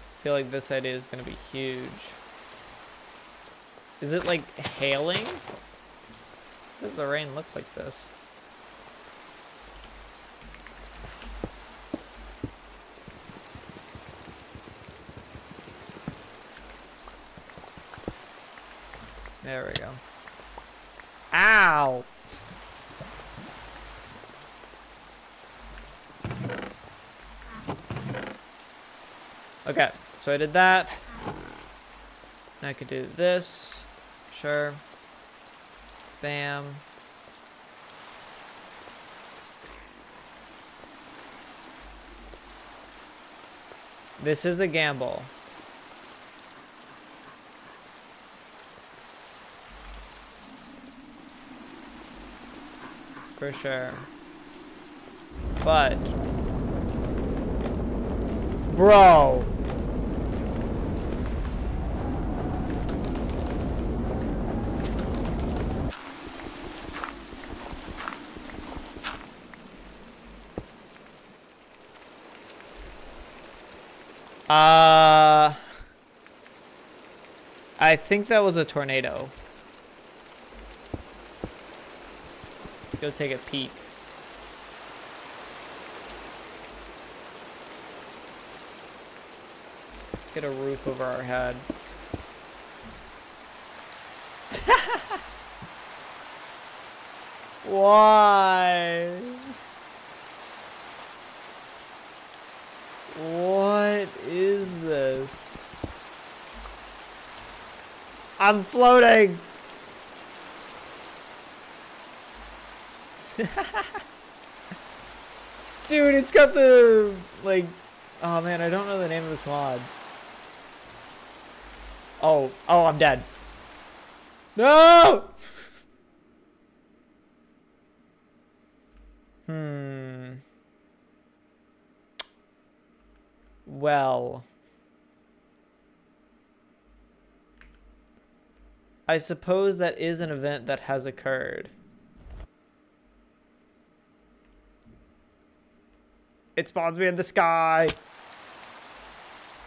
I feel like this idea is going to be huge. Is it like hailing? Why does the rain look like this? There we go. Ow! Okay, so I did that. Now I could do this. Sure. Bam. This is a gamble. For sure. But bro. I think that was a tornado. Let's go take a peek. Let's get a roof over our head. Why? I'm floating. Dude, it's got the, like, oh man, I don't know the name of this mod. Oh, I'm dead. No! Well, I suppose that is an event that has occurred. It spawns me in the sky.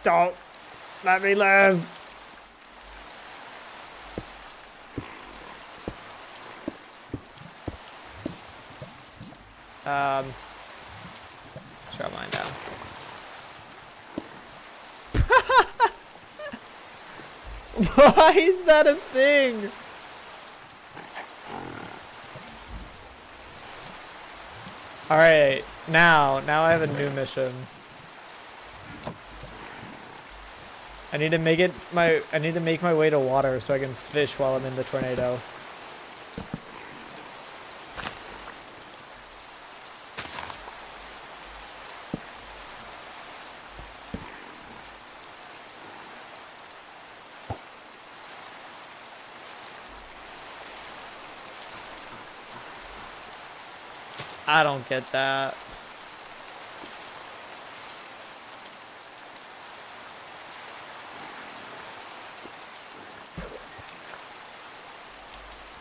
Don't let me live. Shut mine down. Why is that a thing? All right, now I have a new mission. I need to make my way to water so I can fish while I'm in the tornado. I don't get that.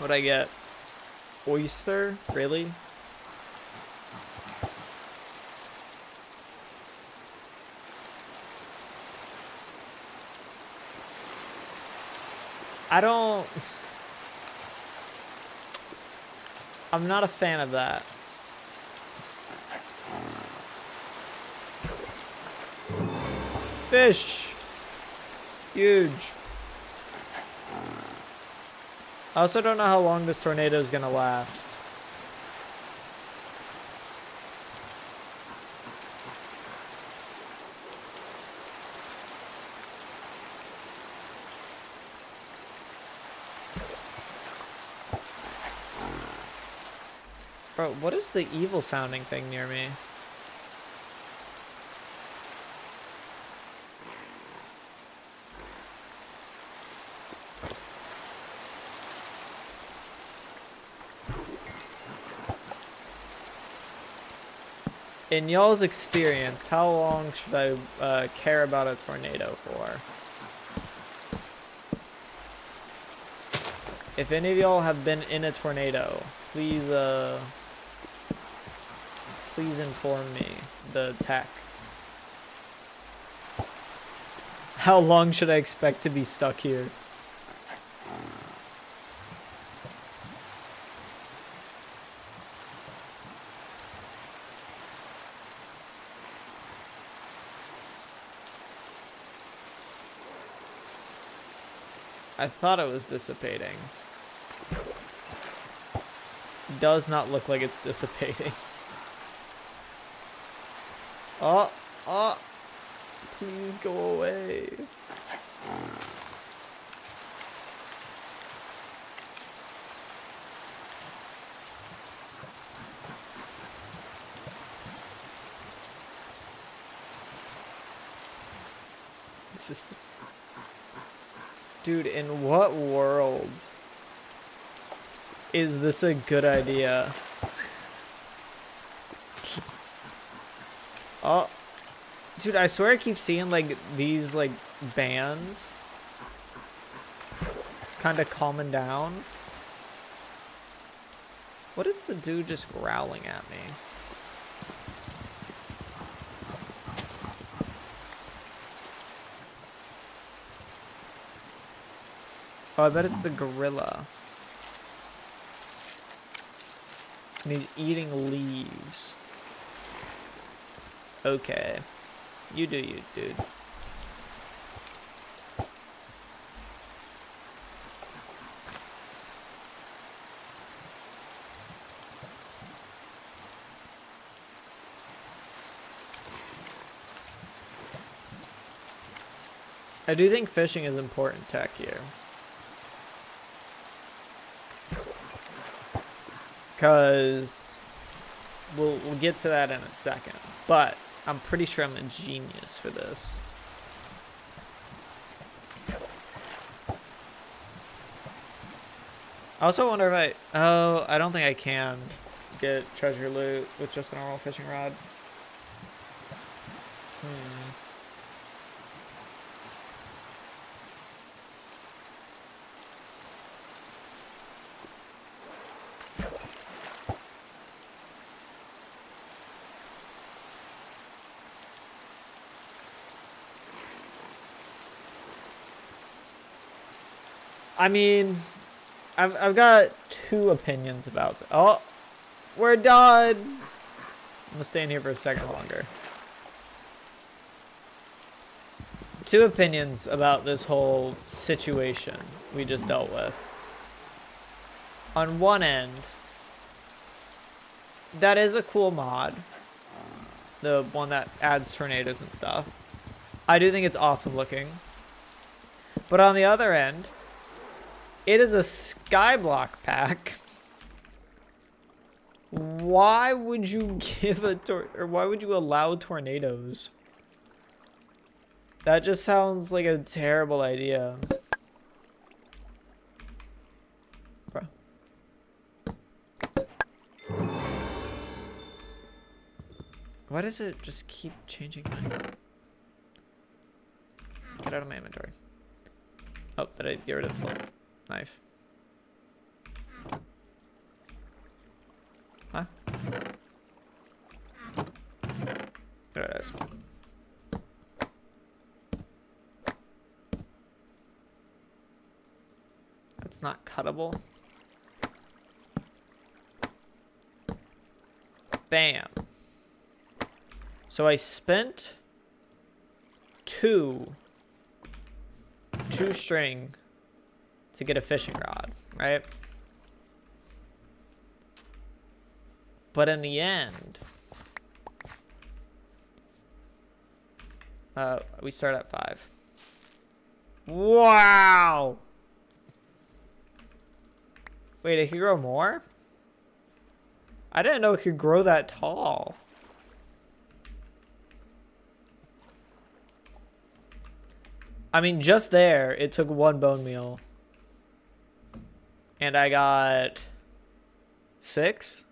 What'd I get? Oyster? Really? I'm not a fan of that. Fish! Huge. I also don't know how long this tornado is gonna last. Bro, what is the evil sounding thing near me? In y'all's experience, how long should I care about a tornado for? If any of y'all have been in a tornado, please inform me the tech. How long should I expect to be stuck here? I thought it was dissipating. Does not look like it's dissipating. Oh, please go away. This is... Dude, in what world is this a good idea? Oh, dude, I swear I keep seeing like these like bands kind of calming down. What is the dude just growling at me? Oh, I bet it's the gorilla. And he's eating leaves. Okay. You do you, dude. I do think fishing is important tech here. Because we'll get to that in a second. But I'm pretty sure I'm a genius for this. I also wonder if I don't think I can get treasure loot with just a normal fishing rod. I mean, I've got two opinions about this. Oh, we're done. I'm gonna stay in here for a second longer. Two opinions about this whole situation we just dealt with. On one end, that is a cool mod. The one that adds tornadoes and stuff. I do think it's awesome looking. But on the other end, it is a skyblock pack. Why would you give why would you allow tornadoes? That just sounds like a terrible idea. Bro. Why does it just keep changing my... Get out of my inventory. Oh, did I get rid of the flint knife? Huh? There it is. That's not cuttable. Bam. So I spent two string to get a fishing rod, right? But in the end, we start at 5. Wow. Wait, it could grow more? I didn't know it could grow that tall. I mean, just there, it took 1 bone meal. And I got 6?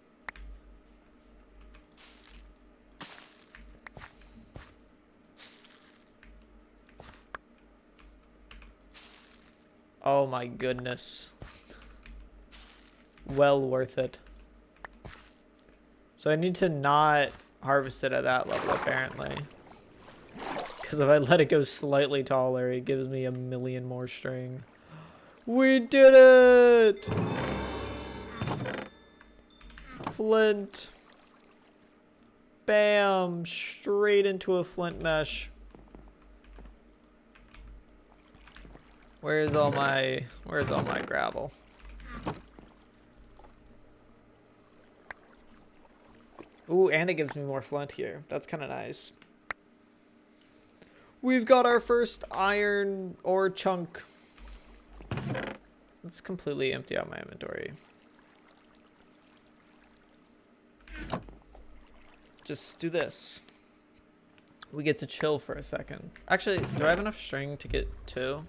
Oh my goodness. Well worth it. So I need to not harvest it at that level, apparently. Because if I let it go slightly taller, it gives me 1,000,000 more string. We did it! Flint. Bam! Straight into a flint mesh. Where's all my gravel? Ooh, and it gives me more flint here. That's kind of nice. We've got our first iron ore chunk. Let's completely empty out my inventory. Just do this. We get to chill for a second. Actually, do I have enough string to get 2?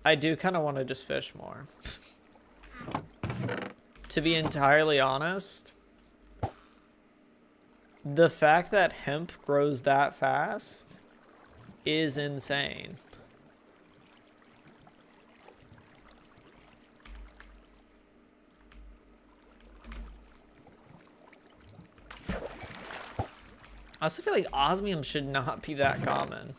I do kind of want to just fish more. To be entirely honest, the fact that hemp grows that fast is insane. I also feel like osmium should not be that common.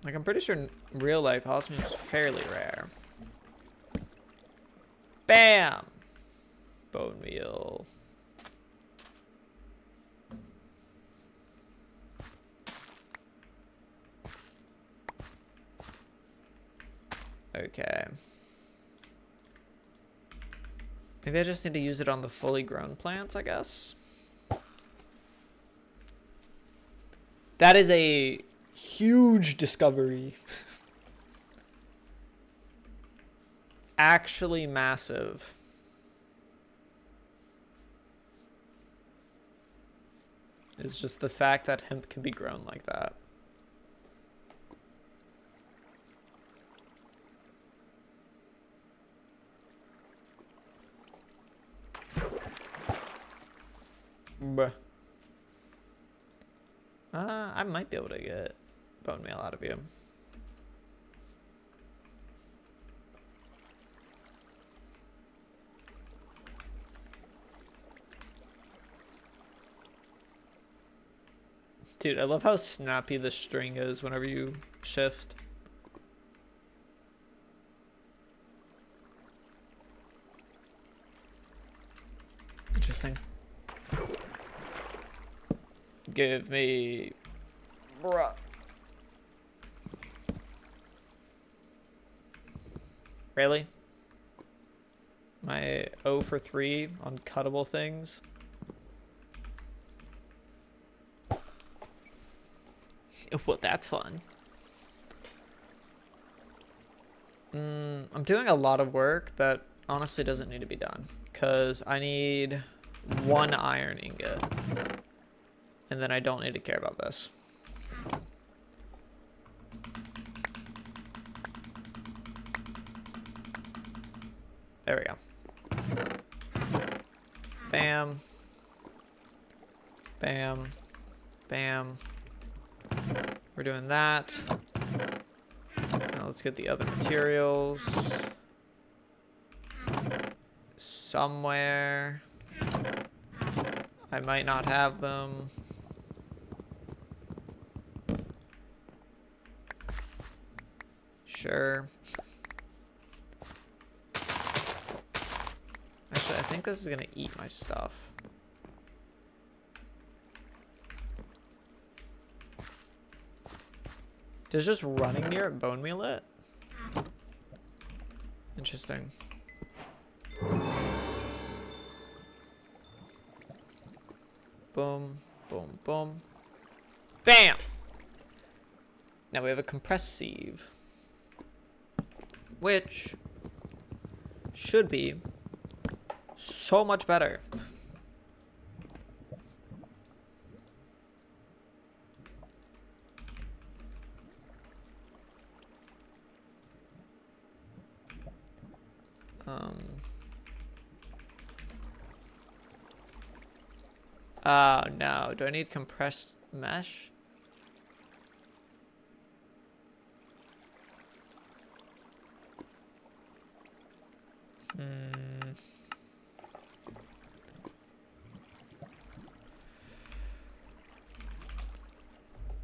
Like, I'm pretty sure in real life, osmium is fairly rare. Bam! Bone meal. Okay. Maybe I just need to use it on the fully grown plants, I guess. That is a huge discovery. Actually massive. It's just the fact that hemp can be grown like that. Bruh. I might be able to get bone meal out of you. Dude, I love how snappy the string is whenever you shift. Interesting. Give me... Bruh. Really? My 0 for 3 on cuttable things? Well, that's fun. I'm doing a lot of work that honestly doesn't need to be done. Because I need 1 iron ingot. And then I don't need to care about this. There we go. Bam. Bam. Bam. We're doing that. Now let's get the other materials. Somewhere. I might not have them. Sure. Actually, I think this is gonna eat my stuff. Does just running near it bone meal it? Interesting. Boom, boom, boom. Bam! Now we have a compressed sieve. Which should be so much better. Oh no, do I need compressed mesh?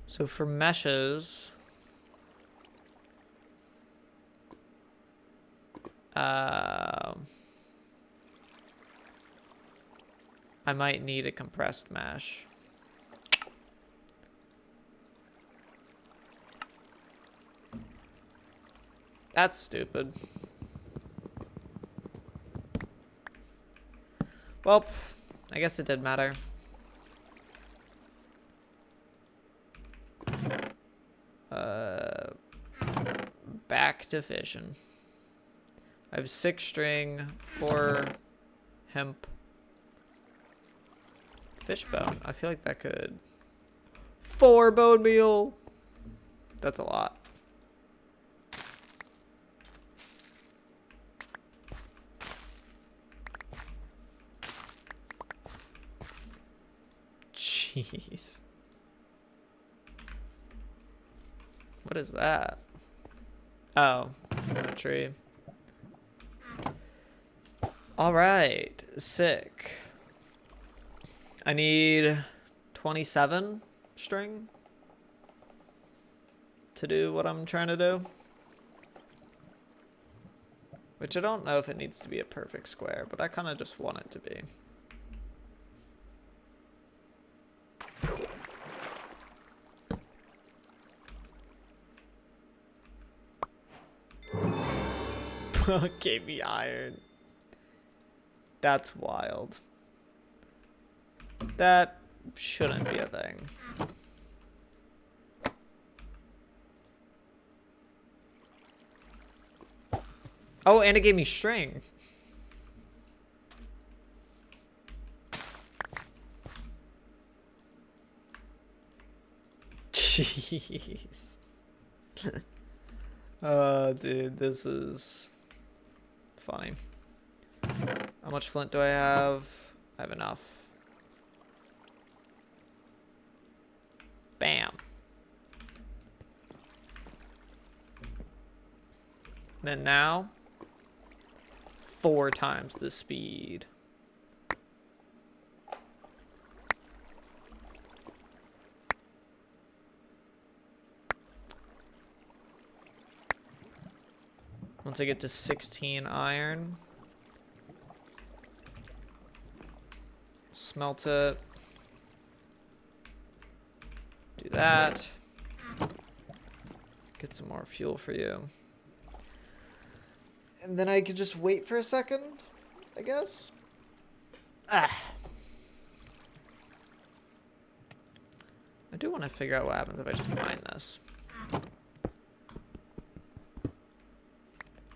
So for meshes, I might need a compressed mesh. That's stupid. Well, I guess it did matter. Back to fishing. I have 6 string, 4 hemp. Fish bone. I feel like that could... 4 bone meal! That's a lot. Jeez. What is that? Oh, a tree. All right, sick. I need 27 string to do what I'm trying to do. Which I don't know if it needs to be a perfect square, but I kind of just want it to be. Gave me iron. That's wild. That shouldn't be a thing. Oh, and it gave me string. Jeez. Oh, dude, this is funny. How much flint do I have? I have enough. Bam. Then now, 4 times the speed. Once I get to 16 iron, smelt it. Do that. Get some more fuel for you. And then I could just wait for a second, I guess. Ah. I do want to figure out what happens if I just mine this.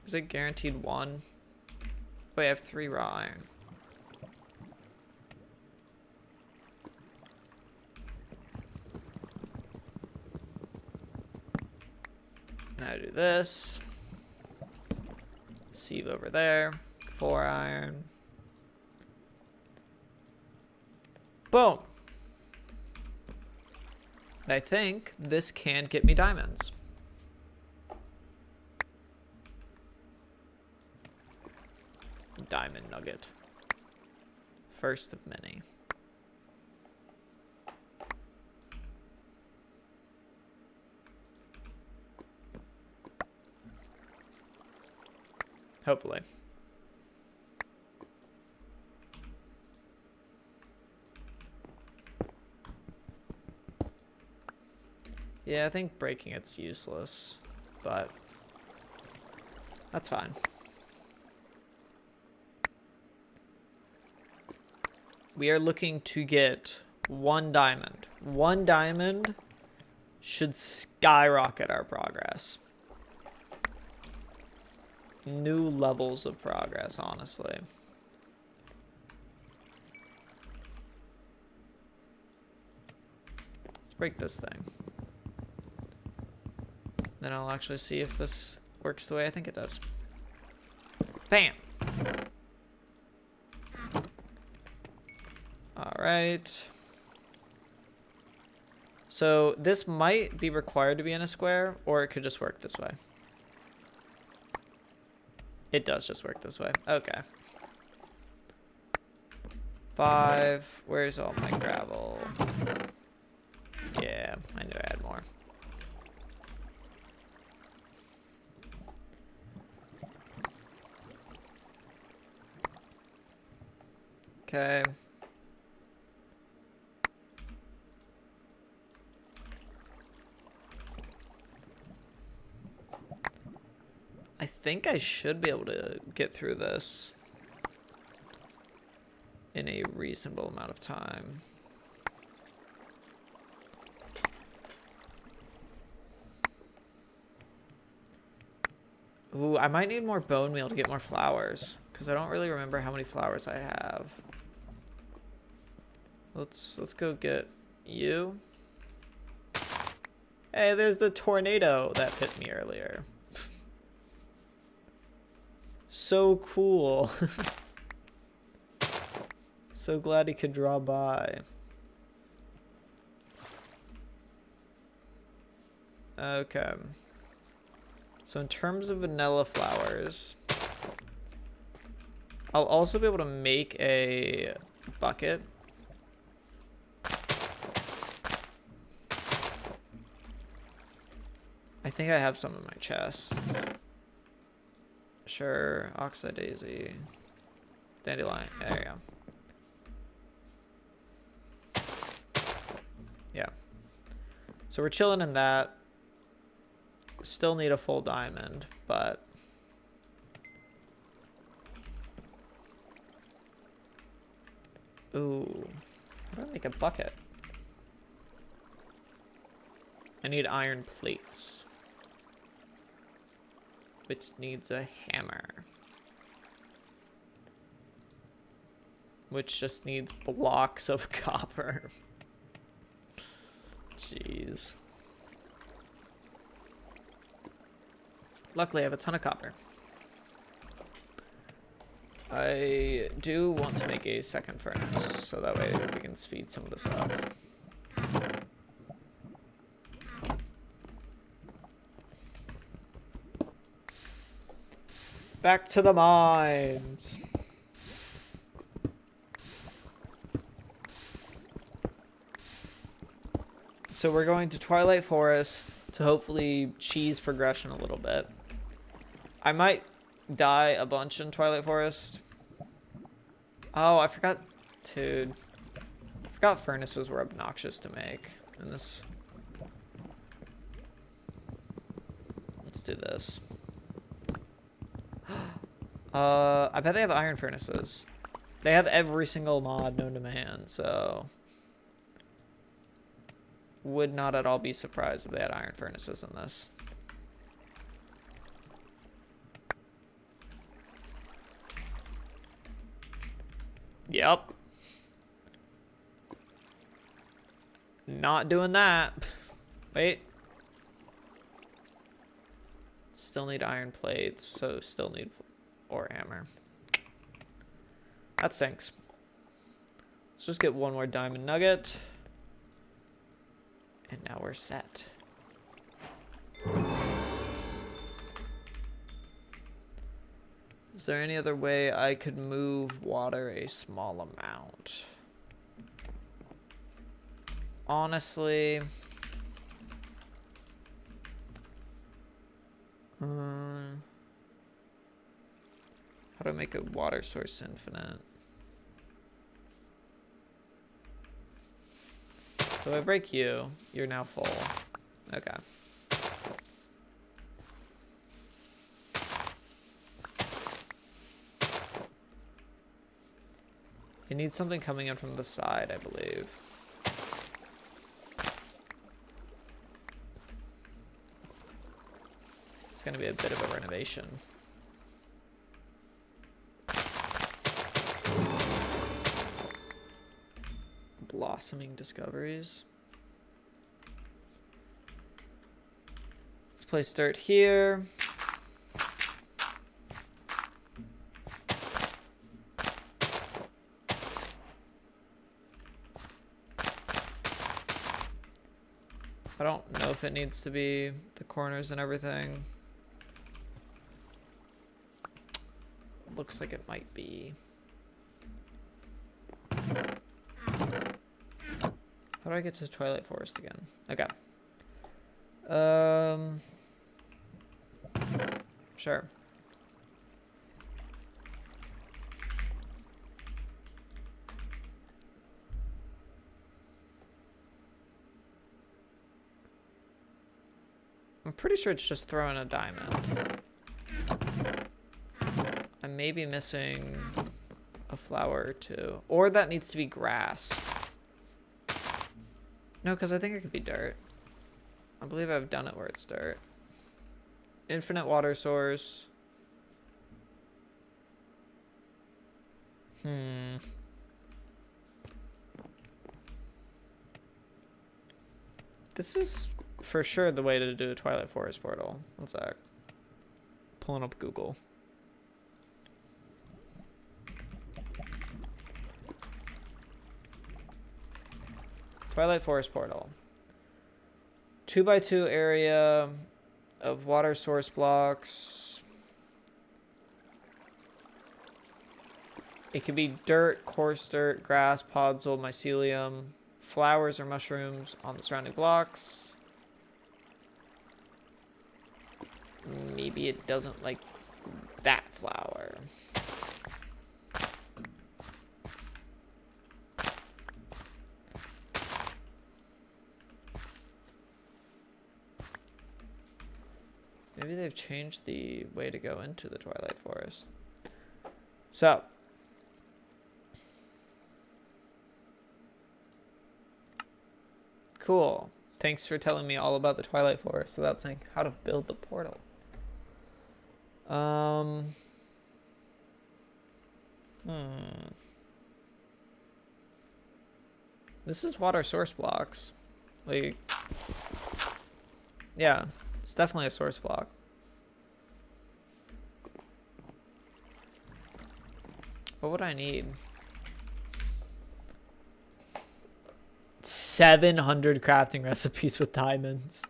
Is it guaranteed 1? Wait, I have 3 raw iron. Now do this. Sieve over there. 4 iron. Boom. And I think this can get me diamonds. Diamond nugget. First of many. Hopefully. Yeah, I think breaking it's useless, but that's fine. We are looking to get 1 diamond. 1 diamond should skyrocket our progress. New levels of progress, honestly. Let's break this thing. Then I'll actually see if this works the way I think it does. Bam! Alright. So this might be required to be in a square, or it could just work this way. It does just work this way. Okay. 5. Where's all my gravel? Yeah, I knew I had more. Okay. I think I should be able to get through this in a reasonable amount of time. Ooh, I might need more bone meal to get more flowers, because I don't really remember how many flowers I have. Let's go get you. Hey, there's the tornado that hit me earlier. So cool. So glad he could draw by. Okay. So in terms of vanilla flowers, I'll also be able to make a bucket. I think I have some in my chest. Sure, oxide daisy, dandelion, there you go. Yeah. So we're chilling in that. Still need a full diamond, but Ooh. How do I make a bucket? I need iron plates. Which needs a hammer. Which just needs blocks of copper. Jeez. Luckily, I have a ton of copper. I do want to make a second furnace, so that way we can speed some of this up. Back to the mines. So we're going to Twilight Forest to hopefully cheese progression a little bit. I might die a bunch in Twilight Forest. Oh, I forgot, dude. I forgot furnaces were obnoxious to make in this. Let's do this. I bet they have iron furnaces. They have every single mod known to man, so would not at all be surprised if they had iron furnaces in this. Yep. Not doing that. Wait. Still need iron plates, so still need ore hammer. That sinks. Let's just get one more diamond nugget. And now we're set. Is there any other way I could move water a small amount? Honestly, how do I make a water source infinite? So if I break you, you're now full. Okay. You need something coming in from the side, I believe. It's gonna be a bit of a renovation. Blossoming discoveries. Let's place dirt here. I don't know if it needs to be the corners and everything. Looks like it might be. How do I get to Twilight Forest again? Okay. Sure. I'm pretty sure it's just throwing a diamond. I may be missing a flower or two. Or that needs to be grass. No, because I think it could be dirt. I believe I've done it where it's dirt. Infinite water source. This is for sure the way to do a Twilight Forest portal. One sec. Pulling up Google. Twilight Forest portal. 2x2 area of water source blocks. It could be dirt, coarse dirt, grass, podzol, mycelium, flowers or mushrooms on the surrounding blocks. Maybe it doesn't like that flower. Maybe they've changed the way to go into the Twilight Forest. So, Cool. Thanks for telling me all about the Twilight Forest without saying how to build the portal. This is water source blocks. Like, yeah, it's definitely a source block. What would I need? 700 crafting recipes with diamonds.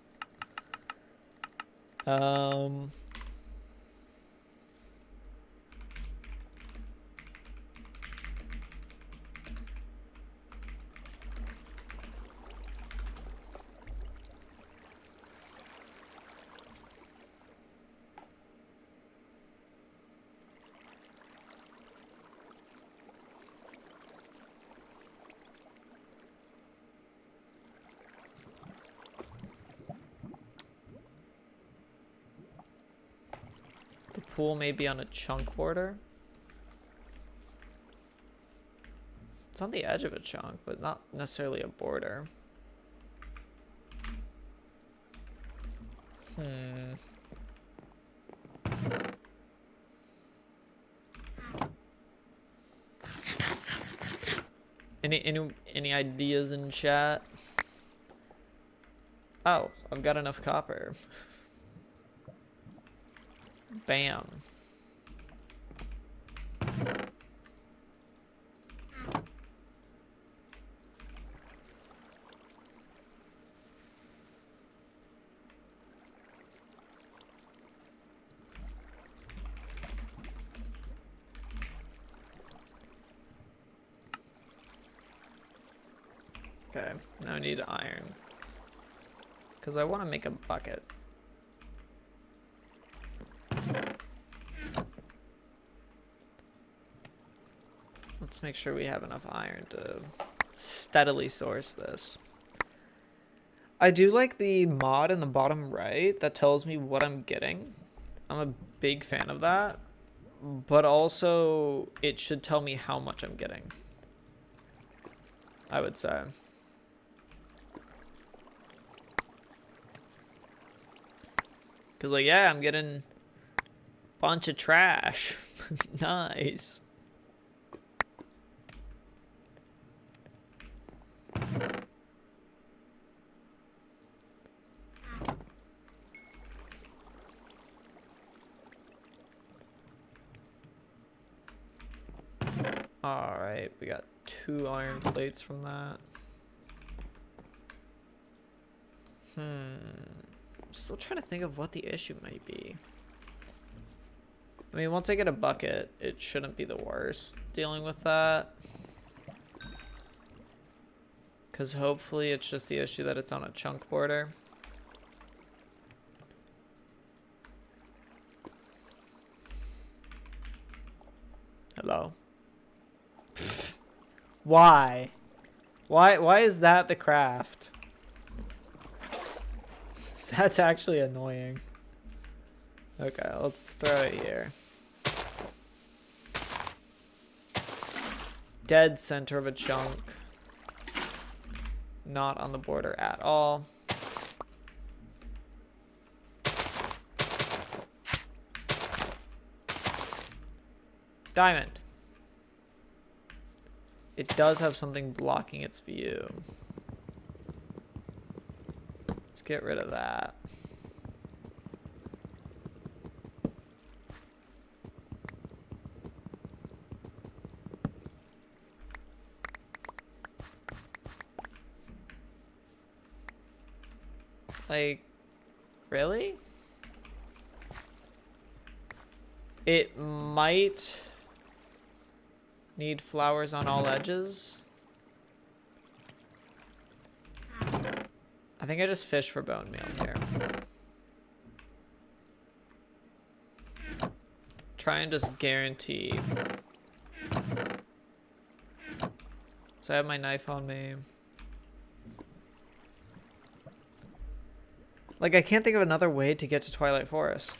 The pool may be on a chunk border. It's on the edge of a chunk, but not necessarily a border. Any ideas in chat? Oh, I've got enough copper. Bam. Okay, now I need iron. Because I want to make a bucket. Let's make sure we have enough iron to steadily source this. I do like the mod in the bottom right that tells me what I'm getting. I'm a big fan of that. But also, it should tell me how much I'm getting, I would say. Because, like, yeah, I'm getting a bunch of trash. Nice. Alright, we got 2 iron plates from that. I'm still trying to think of what the issue might be. I mean, once I get a bucket, it shouldn't be the worst dealing with that. Because hopefully it's just the issue that it's on a chunk border. Hello? Why? Why is that the craft? That's actually annoying. Okay, let's throw it here. Dead center of a chunk. Not on the border at all. Diamond. It does have something blocking its view. Let's get rid of that. Like, really? It might need flowers on all edges. I think I just fished for bone meal here. Try and just guarantee. So I have my knife on me. Like, I can't think of another way to get to Twilight Forest.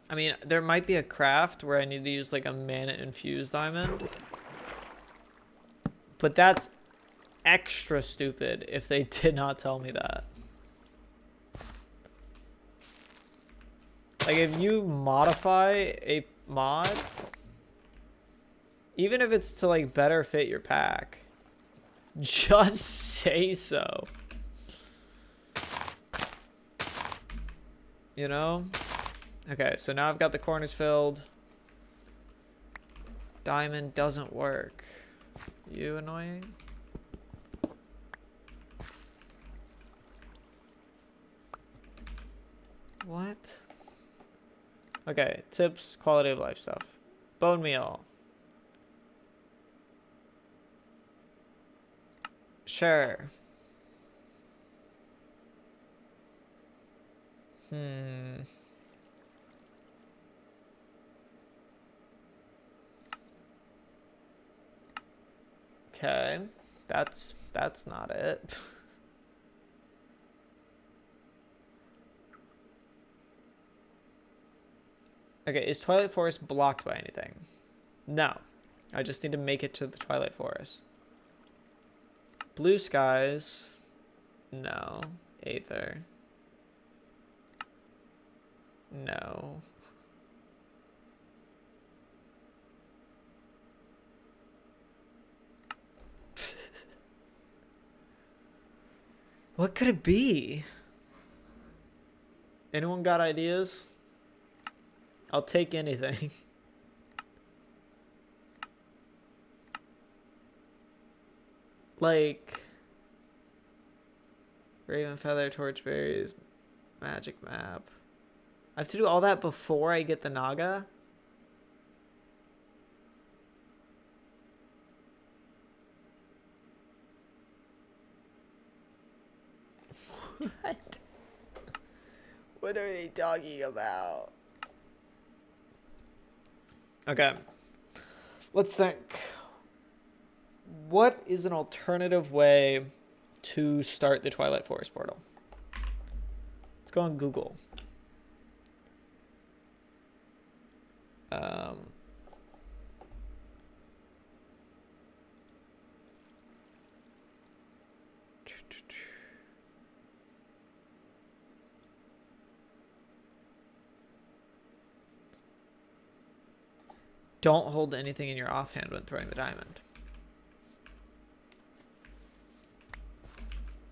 I mean, there might be a craft where I need to use like a mana infused diamond. But that's extra stupid if they did not tell me that. Like if you modify a mod, even if it's to like better fit your pack, just say so. You know? Okay, so now I've got the corners filled. Diamond doesn't work. You annoying? What? Okay, tips, quality of life stuff. Bone meal. Sure. Okay, that's not it. Okay, is Twilight Forest blocked by anything? No. I just need to make it to the Twilight Forest. Blue skies. No. Aether. No. What could it be? Anyone got ideas? I'll take anything. Like Raven Feather, Torchberries, Magic Map. I have to do all that before I get the Naga? What? What are they talking about? Okay. Let's think. What is an alternative way to start the Twilight Forest portal? Let's go on Google. Don't hold anything in your offhand when throwing the diamond.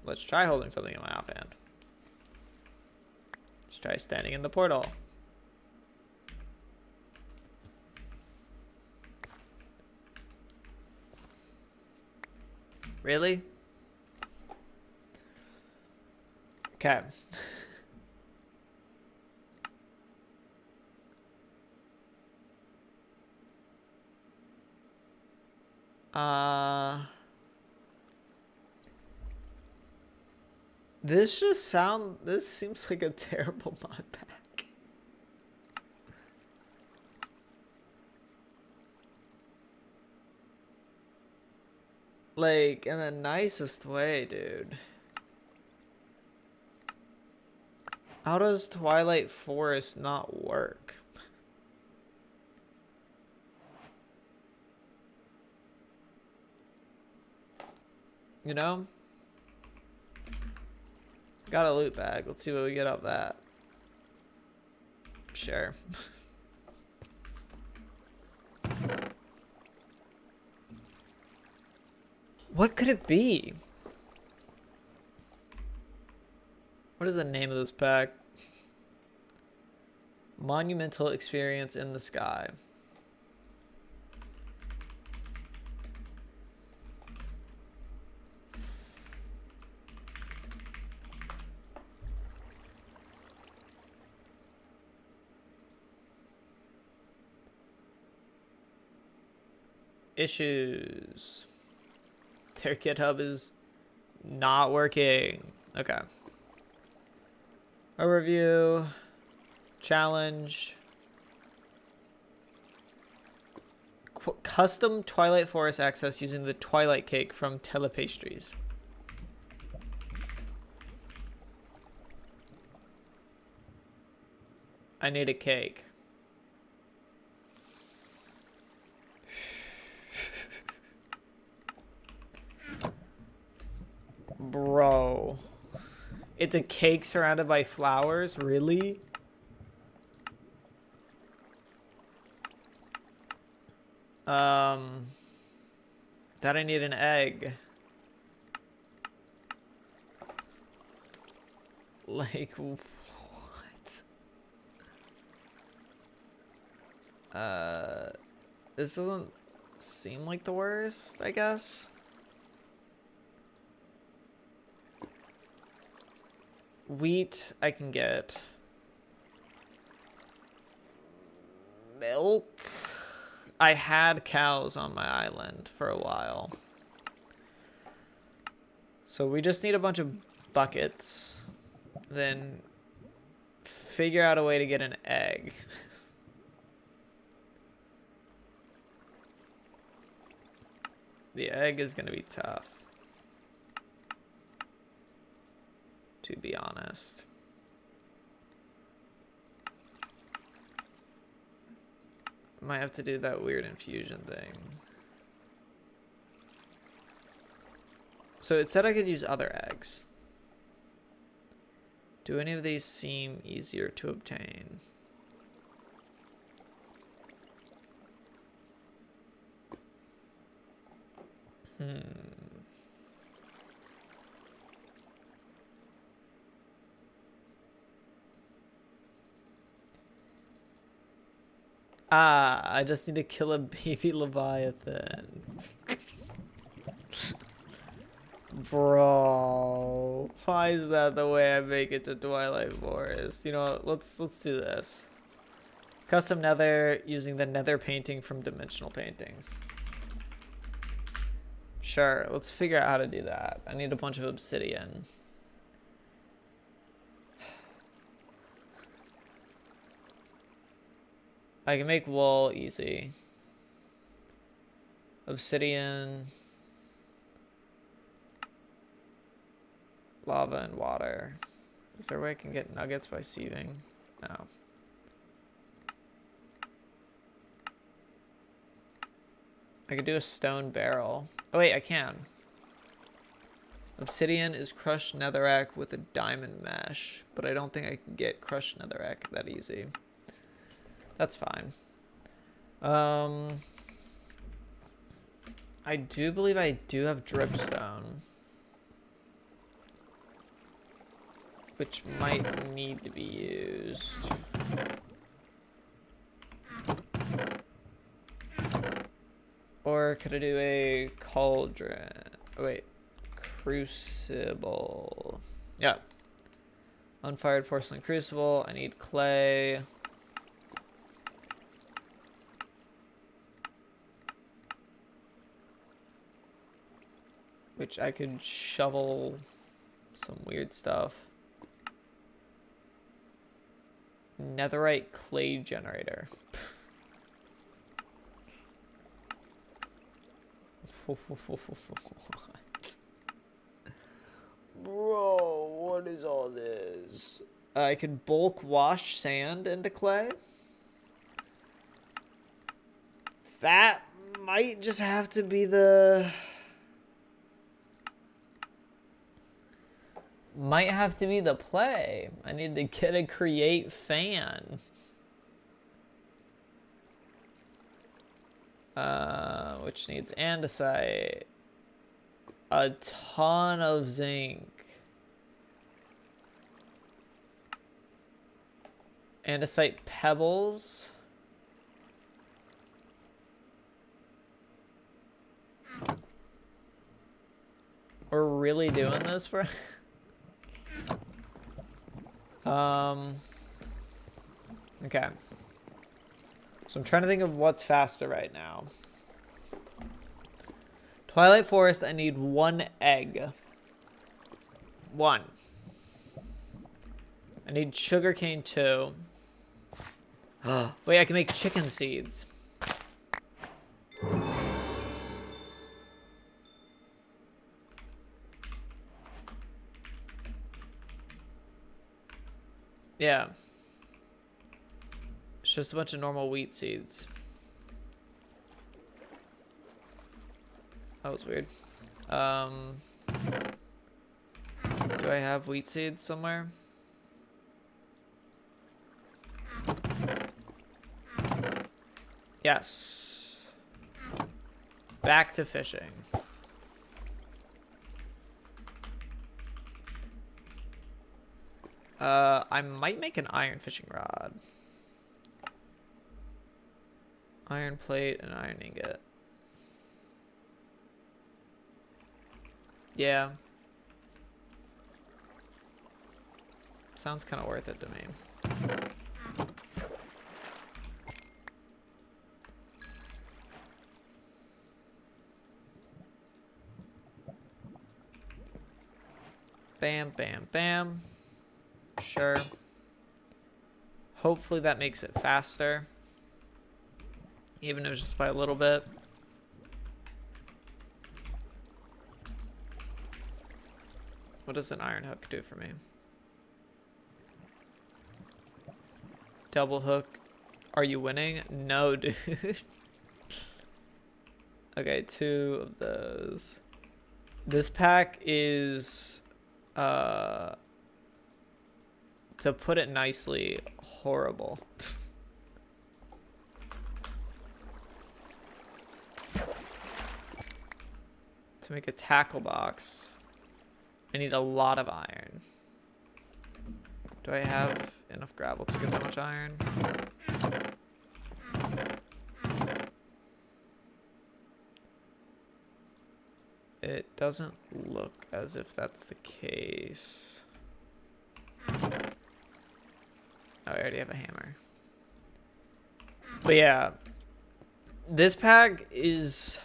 Let's try holding something in my offhand. Let's try standing in the portal. Really? Okay. This seems like a terrible mod pack. Like, in the nicest way, dude. How does Twilight Forest not work? You know? Got a loot bag. Let's see what we get off that. Sure. What could it be? What is the name of this pack? Monumental experience in the sky. Issues. Their GitHub is not working. Okay. Overview. Challenge. Custom Twilight Forest access using the Twilight Cake from Telepastries. I need a cake. Bro. It's a cake surrounded by flowers? Really? That I need an egg. Like, what? This doesn't seem like the worst, I guess. Wheat, I can get. Milk? I had cows on my island for a while. So we just need a bunch of buckets. Then figure out a way to get an egg. The egg is going to be tough, to be honest. Might have to do that weird infusion thing. So it said I could use other eggs. Do any of these seem easier to obtain? I just need to kill a baby Leviathan. Bro, why is that the way I make it to Twilight Forest? You know, let's do this. Custom nether using the nether painting from Dimensional Paintings. Sure, let's figure out how to do that. I need a bunch of obsidian. I can make wool easy. Obsidian. Lava and water. Is there a way I can get nuggets by sieving? No. I could do a stone barrel. Oh wait, I can. Obsidian is crushed netherrack with a diamond mesh, but I don't think I can get crushed netherrack that easy. That's fine. I do believe I do have dripstone, which might need to be used. Or could I do a cauldron? Oh, wait. Crucible. Yeah. Unfired porcelain crucible. I need clay. Which I could shovel some weird stuff. Netherite clay generator. What? Bro, what is all this? I could bulk wash sand into clay. That might just have to be the... Might have to be the play. I need to get a create fan. Which needs andesite. A ton of zinc. Andesite pebbles. We're really doing this for... Okay. So I'm trying to think of what's faster right now. Twilight Forest, I need 1 egg. 1. I need sugarcane 2. Wait, I can make chicken seeds. Yeah. It's just a bunch of normal wheat seeds. That was weird. Do I have wheat seeds somewhere? Yes. Back to fishing. I might make an iron fishing rod. Iron plate and iron ingot. Yeah. Sounds kind of worth it to me. Bam, bam, bam. Sure. Hopefully that makes it faster. Even if it's just by a little bit. What does an iron hook do for me? Double hook. Are you winning? No, dude. Okay, 2 of those. This pack is, to put it nicely, horrible. To make a tackle box, I need a lot of iron. Do I have enough gravel to get that much iron? It doesn't look as if that's the case. Oh, I already have a hammer. But yeah, this pack is...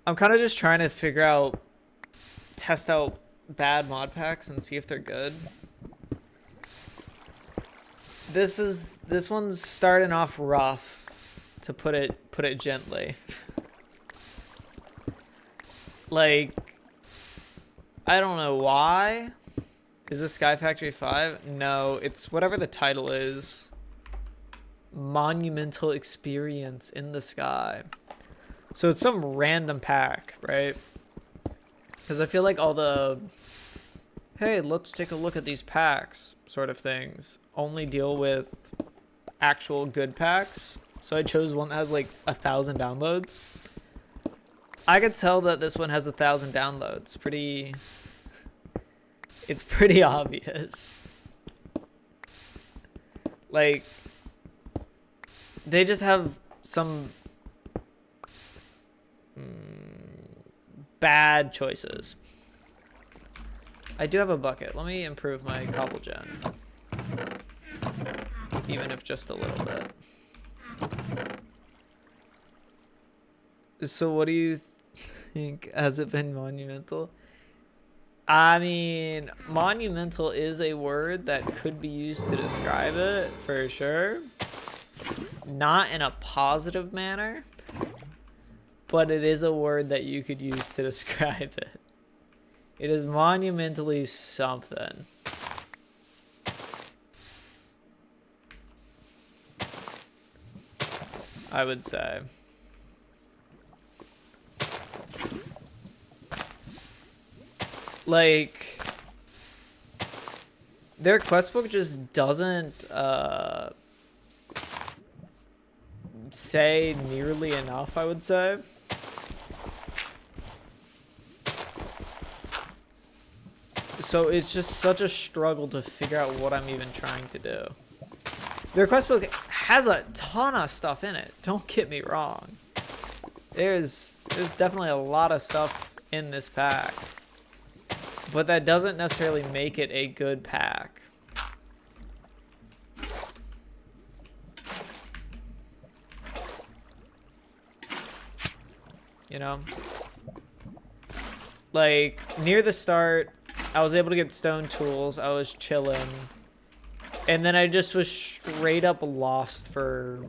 I'm kind of just trying to figure out, test out bad mod packs and see if they're good. This one's starting off rough, to put it gently. Like, I don't know why. Is this Sky Factory 5? No, it's whatever the title is. Monumental experience in the sky. So it's some random pack, right? Because I feel like all the, hey, let's take a look at these packs sort of things only deal with actual good packs. So I chose one that has like 1,000 downloads. I could tell that this one has 1,000 downloads. It's pretty obvious. Like, they just have some bad choices. I do have a bucket. Let me improve my cobble gen. Even if just a little bit. So what do you think? Has it been monumental? I mean, monumental is a word that could be used to describe it, for sure. Not in a positive manner, but it is a word that you could use to describe it. It is monumentally something. I would say. Like, their quest book just doesn't say nearly enough, I would say. So it's just such a struggle to figure out what I'm even trying to do. Their quest book has a ton of stuff in it. Don't get me wrong. There's definitely a lot of stuff in this pack. But that doesn't necessarily make it a good pack. You know? Like, near the start, I was able to get stone tools. I was chilling. And then I just was straight up lost for...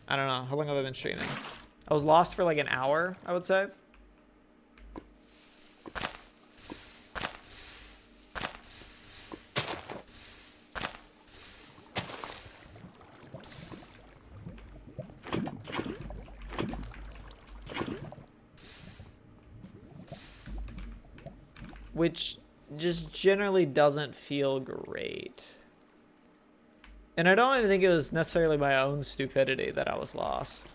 I don't know. How long have I been streaming? I was lost for like an hour, I would say. which just generally doesn't feel great. And I don't even think it was necessarily my own stupidity that I was lost.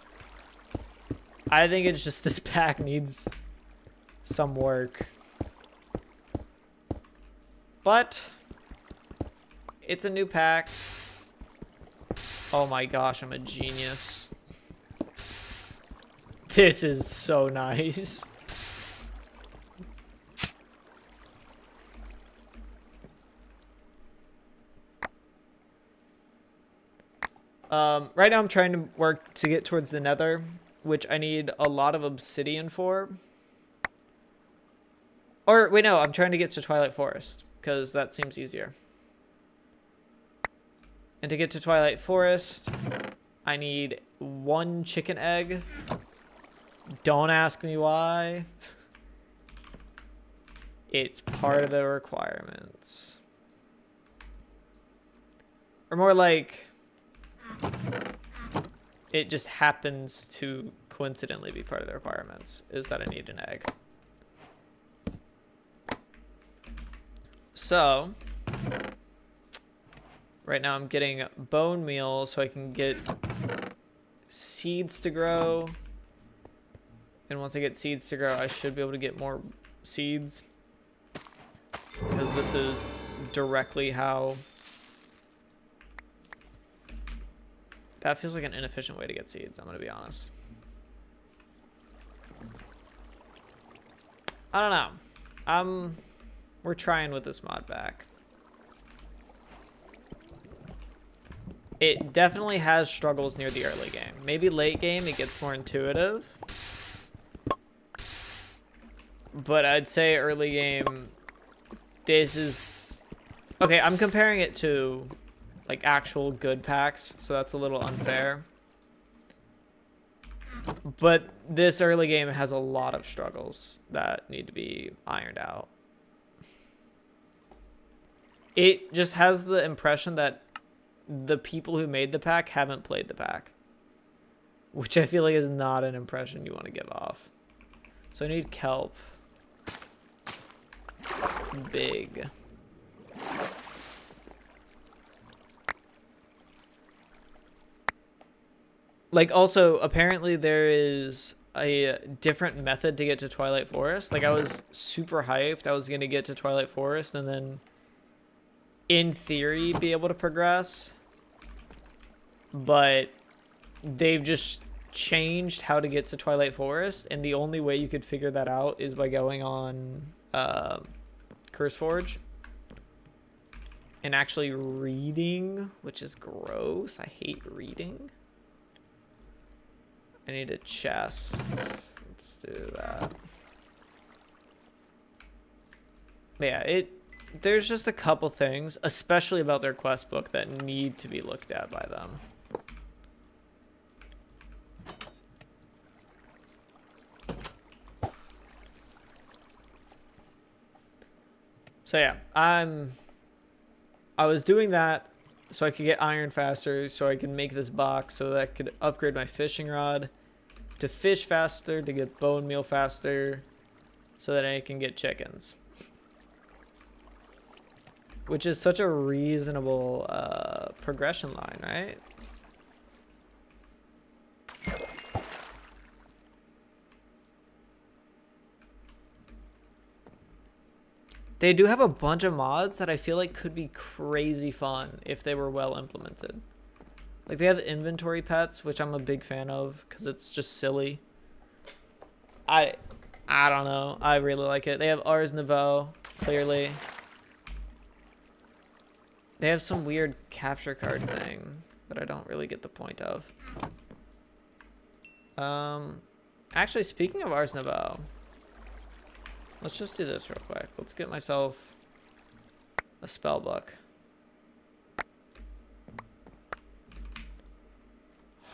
I think it's just this pack needs some work. But it's a new pack. Oh my gosh, I'm a genius. This is so nice. Right now I'm trying to work to get towards the nether, which I need a lot of obsidian for. Or, wait, no, I'm trying to get to Twilight Forest, because that seems easier. And to get to Twilight Forest, I need 1 chicken egg. Don't ask me why. It's part of the requirements. Or more like, it just happens to coincidentally be part of the requirements, is that I need an egg. So, right now I'm getting bone meal so I can get seeds to grow. And once I get seeds to grow, I should be able to get more seeds. Because this is directly how... That feels like an inefficient way to get seeds, I'm going to be honest. I don't know. We're trying with this mod pack. It definitely has struggles near the early game. Maybe late game it gets more intuitive. But I'd say early game, this is... Okay, I'm comparing it to like actual good packs, so that's a little unfair. But this early game has a lot of struggles that need to be ironed out. It just has the impression that the people who made the pack haven't played the pack, which I feel like is not an impression you want to give off. So I need kelp. Big. Like, also, apparently there is a different method to get to Twilight Forest. Like, I was super hyped I was going to get to Twilight Forest and then, in theory, be able to progress. But they've just changed how to get to Twilight Forest, and the only way you could figure that out is by going on CurseForge and actually reading, which is gross. I hate reading. I need a chest. Let's do that. Yeah, there's just a couple things, especially about their quest book, that need to be looked at by them. So yeah, I was doing that so I could get iron faster, so I can make this box so that I could upgrade my fishing rod to fish faster, to get bone meal faster, so that I can get chickens. Which is such a reasonable progression line, right? They do have a bunch of mods that I feel like could be crazy fun if they were well implemented. Like, they have inventory pets, which I'm a big fan of because it's just silly. I don't know. I really like it. They have Ars Nouveau, clearly. They have some weird capture card thing that I don't really get the point of. Actually, speaking of Ars Nouveau, let's just do this real quick. Let's get myself a spell book.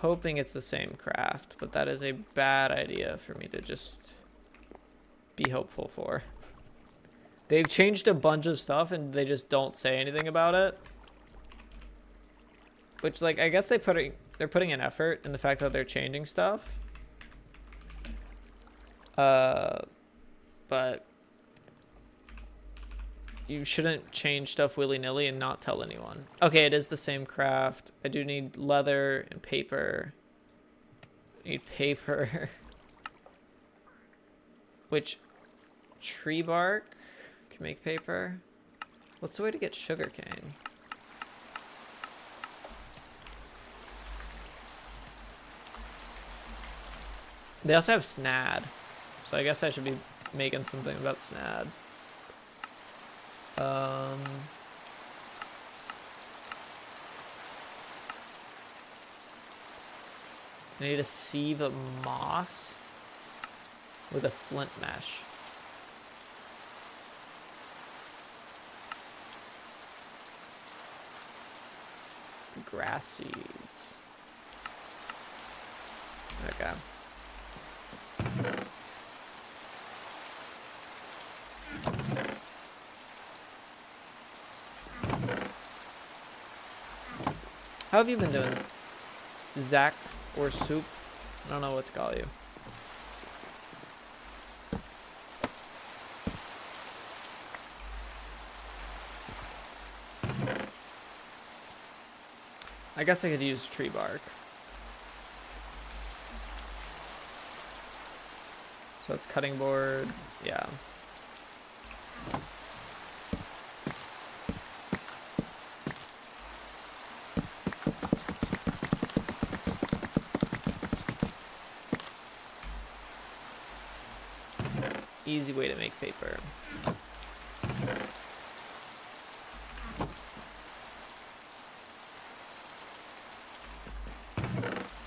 Hoping it's the same craft, but that is a bad idea for me to just be hopeful for. They've changed a bunch of stuff and they just don't say anything about it. Which, like, I guess they're putting an effort in the fact that they're changing stuff. But you shouldn't change stuff willy-nilly and not tell anyone. Okay, it is the same craft. I do need leather and paper. I need paper. Which tree bark can make paper? What's the way to get sugarcane? They also have snad. So I guess I should be making something about snad. I need a sieve of moss with a flint mesh. Grass seeds. Okay. How have you been doing, Zach or Soup? I don't know what to call you. I guess I could use tree bark. So it's cutting board, yeah. Easy way to make paper.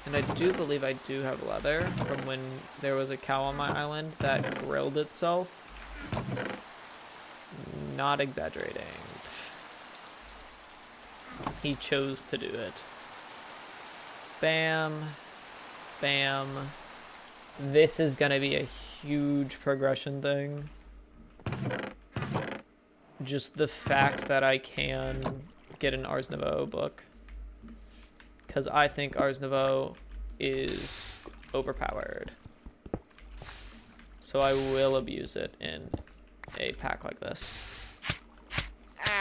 And I do believe I do have leather from when there was a cow on my island that grilled itself. Not exaggerating. He chose to do it. Bam. Bam. This is gonna be a huge progression thing. Just the fact that I can get an Ars Nouveau book. Because I think Ars Nouveau is overpowered. So I will abuse it in a pack like this.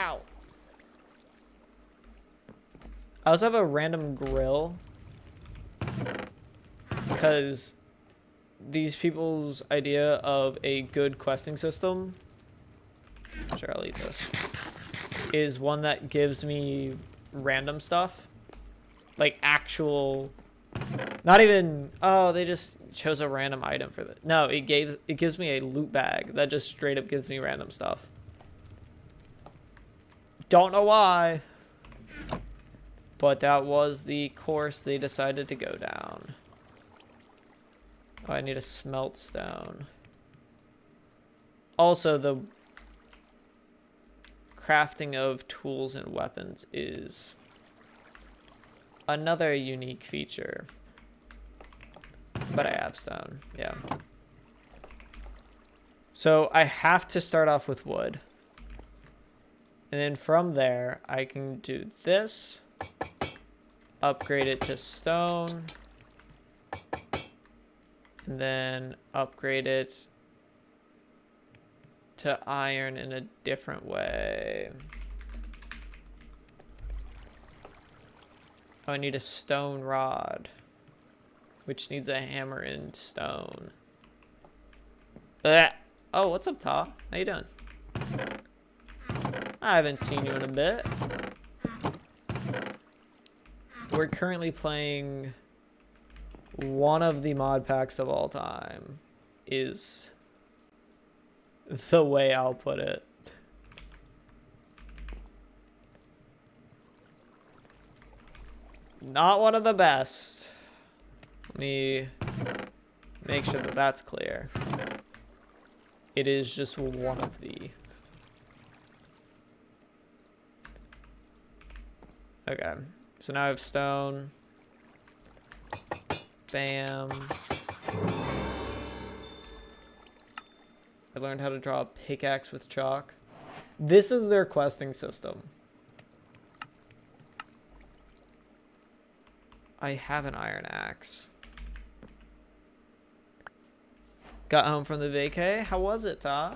Ow! I also have a random grill. Because these people's idea of a good questing system, sure I'll eat this, is one that gives me random stuff. Like actual, not even, oh, they just chose a random item for that. No, it gives me a loot bag that just straight up gives me random stuff. Don't know why, but that was the course they decided to go down. Oh, I need a smelt stone. Also, the crafting of tools and weapons is another unique feature. But I have stone, yeah. So I have to start off with wood. And then from there, I can do this. Upgrade it to stone. And then upgrade it to iron in a different way. Oh, I need a stone rod, which needs a hammer and stone. Ugh. Oh, what's up, Ta? How you doing? I haven't seen you in a bit. We're currently playing one of the mod packs of all time, is the way I'll put it. Not one of the best. Let me make sure that that's clear. It is just one of the. Okay, so now I have stone. Bam. I learned how to draw a pickaxe with chalk. This is their questing system. I have an iron axe. Got home from the vacay. How was it, Ta?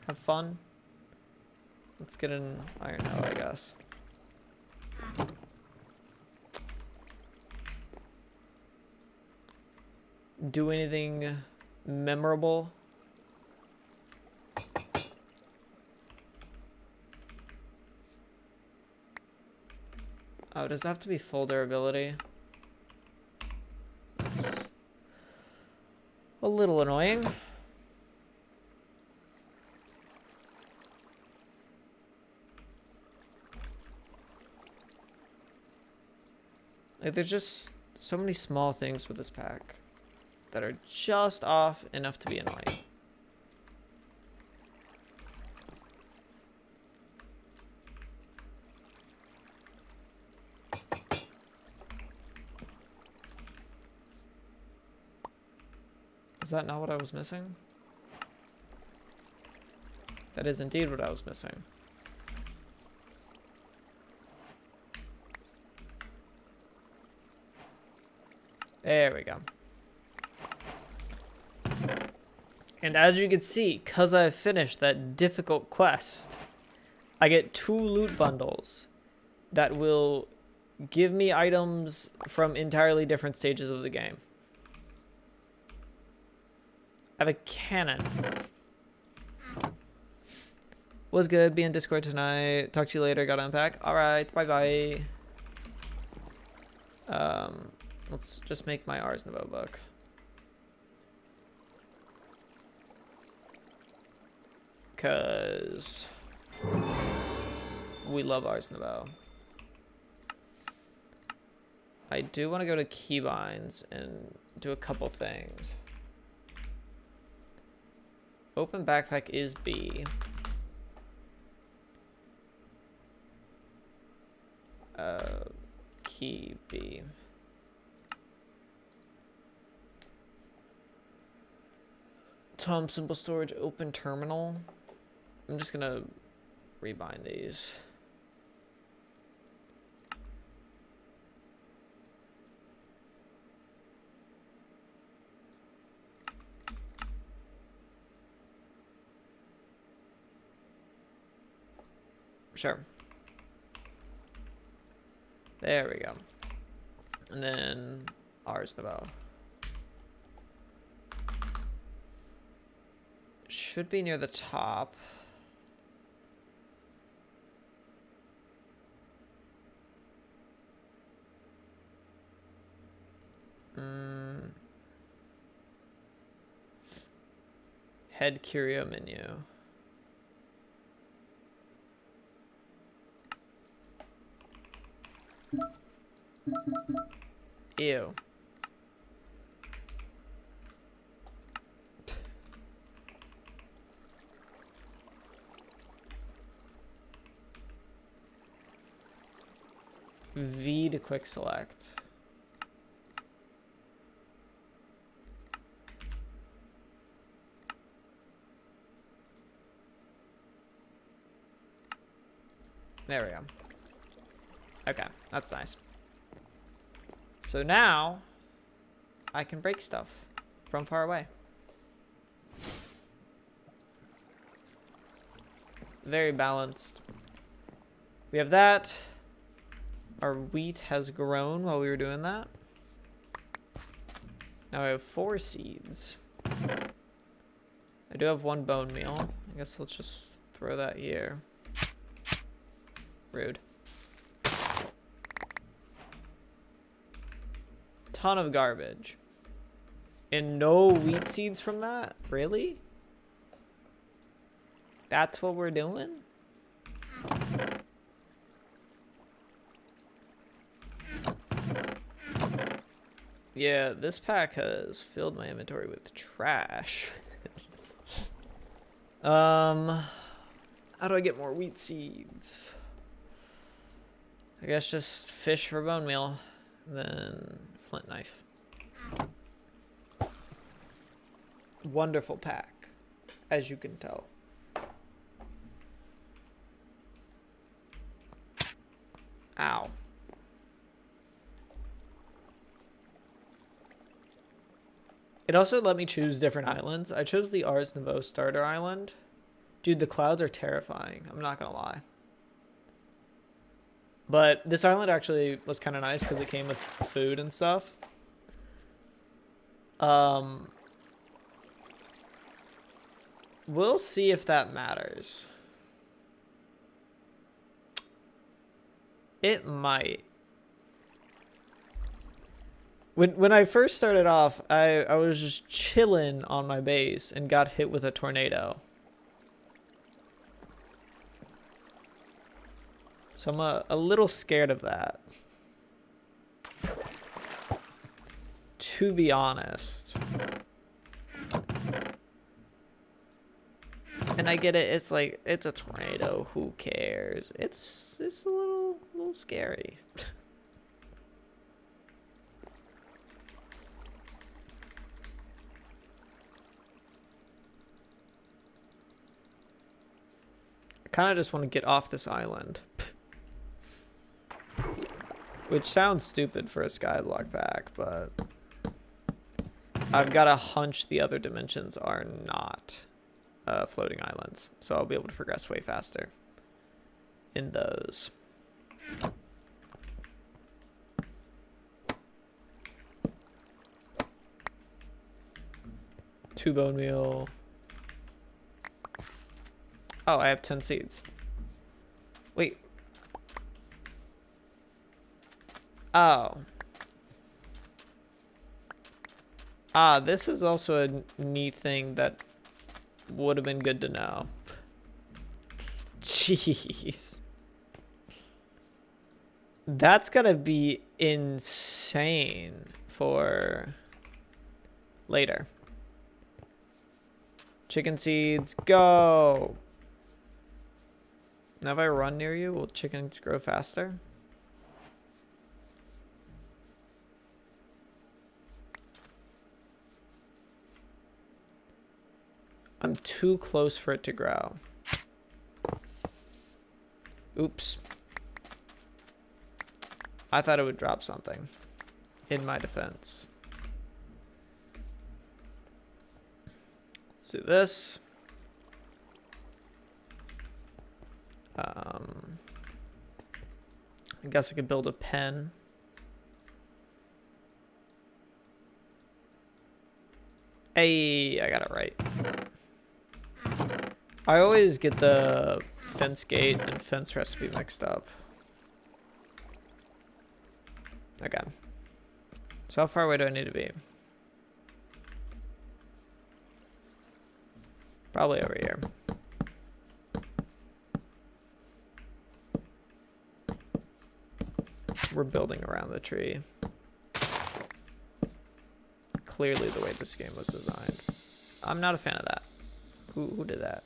Have fun? Let's get an iron hoe, I guess. Do anything memorable? Oh, does it have to be full durability? That's a little annoying. Like, there's just so many small things with this pack that are just off enough to be annoying. Is that not what I was missing? That is indeed what I was missing. There we go. And as you can see, because I've finished that difficult quest, I get 2 loot bundles that will give me items from entirely different stages of the game. I have a cannon. Was good. Be in Discord tonight. Talk to you later. Gotta unpack. Alright. Bye-bye. Let's just make my Ars Nouveau book. Because we love Ars Nouveau. I do want to go to Keybinds and do a couple things. Open backpack is B. Key B. Tom, simple storage, open terminal. I'm just gonna rebind these. Sure. There we go. And then Ars Nouveau. Should be near the top. Head curio menu. Ew. V to quick select. There we go. Okay, that's nice. So now I can break stuff from far away. Very balanced. We have that. Our wheat has grown while we were doing that. Now I have 4 seeds. I do have 1 bone meal. I guess let's just throw that here. Rude. Ton of garbage. And no wheat seeds from that? Really? That's what we're doing? Yeah, this pack has filled my inventory with trash. How do I get more wheat seeds? I guess just fish for bone meal, then flint knife. Wonderful pack, as you can tell. Ow. It also let me choose different islands. I chose the Ars Nouveau starter island Dude, the clouds are terrifying. I'm not gonna lie. But this island actually was kind of nice because it came with food and stuff. We'll see if that matters. It might. When I first started off, I was just chilling on my base and got hit with a tornado. So I'm a little scared of that. To be honest. And I get it, it's like, it's a tornado, who cares? It's a little scary. I kind of just want to get off this island. Which sounds stupid for a skyblock pack, but I've got a hunch the other dimensions are not floating islands. So I'll be able to progress way faster in those. Two bone meal. Oh, I have 10 seeds. Wait. Oh. Ah, this is also a neat thing that would have been good to know. Jeez. That's gonna be insane for later. Chicken seeds, go! Now if I run near you, will chickens grow faster? I'm too close for it to grow. Oops. I thought it would drop something. In my defense. Let's do this. I guess I could build a pen. Hey, I got it right. I always get the fence gate and fence recipe mixed up. Okay. So how far away do I need to be? Probably over here. We're building around the tree. Clearly the way this game was designed. I'm not a fan of that. Who did that?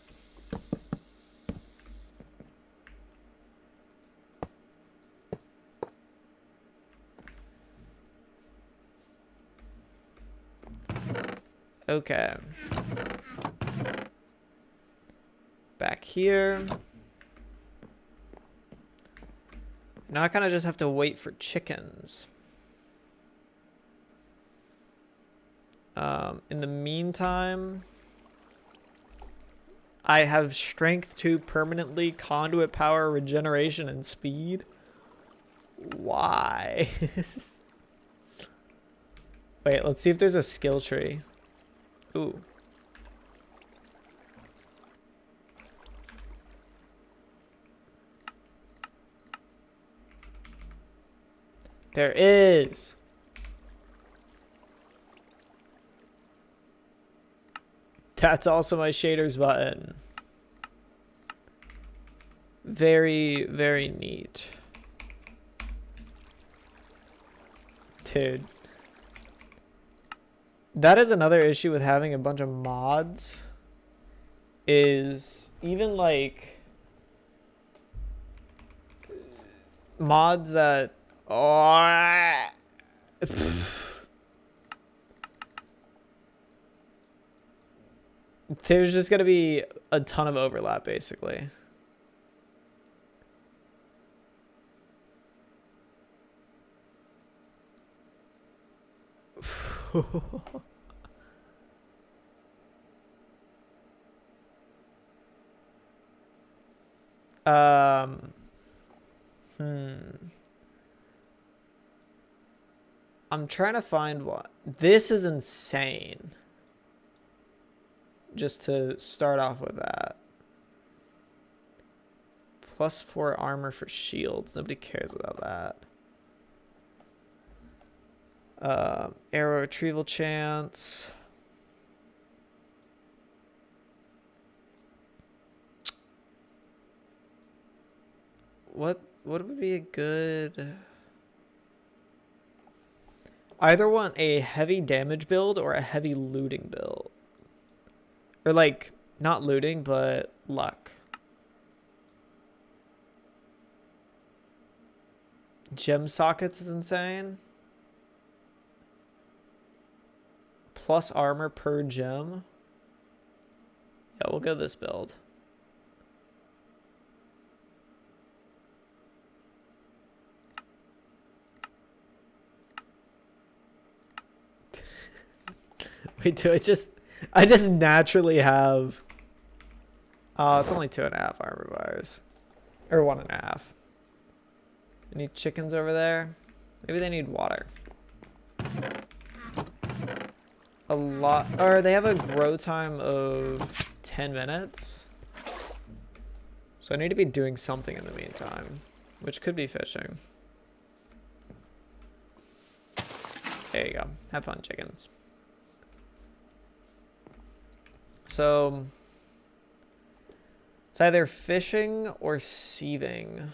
Okay. Back here. Now I kind of just have to wait for chickens. In the meantime, I have strength 2 permanently, conduit power, regeneration, and speed. Why? Wait, let's see if there's a skill tree. Ooh. There is. That's also my shaders button. Very, very neat. Dude. That is another issue with having a bunch of mods. Is even like mods that there's just gonna be a ton of overlap basically. Um, hmm. I'm trying to find what. This is insane. Just to start off with that. +4 armor for shields. Nobody cares about that. Arrow retrieval chance. What would be a good... Either want a heavy damage build or a heavy looting build. Or like, not looting, but luck. Gem sockets is insane. Plus armor per gem. Yeah, we'll go this build. Wait, do I just naturally have... Oh, it's only 2.5 armor bars. Or 1.5. Any chickens over there? Maybe they need water. A lot... Or they have a grow time of 10 minutes. So I need to be doing something in the meantime. Which could be fishing. There you go. Have fun, chickens. So, it's either fishing or sieving.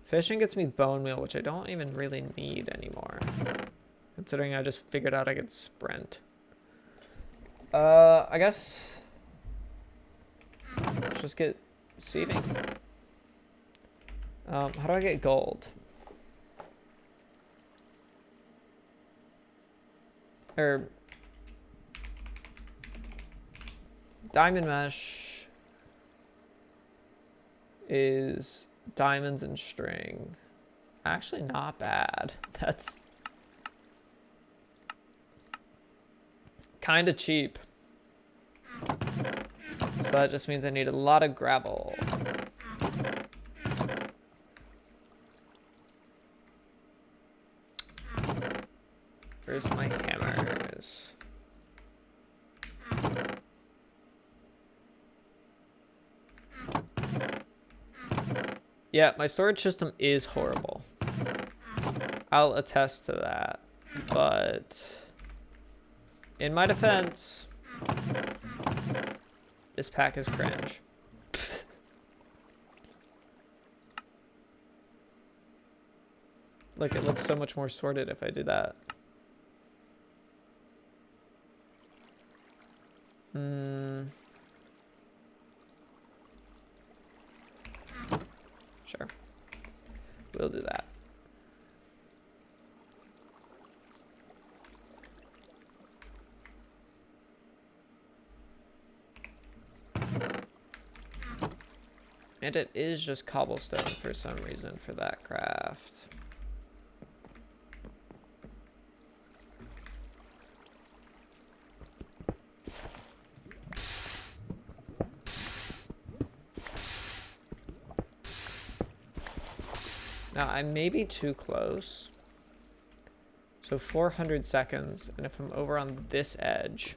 Fishing gets me bone meal, which I don't even really need anymore. Considering I just figured out I could sprint. I guess... Let's just get sieving. How do I get gold? Or... Diamond mesh is diamonds and string. Actually not bad. That's kind of cheap. So that just means I need a lot of gravel. Where's my hammers? Yeah, my storage system is horrible. I'll attest to that. But in my defense, this pack is cringe. Look, it looks so much more sorted if I do that. Sure. We'll do that. And it is just cobblestone for some reason for that craft. Now, I may be too close. So 400 seconds, and if I'm over on this edge...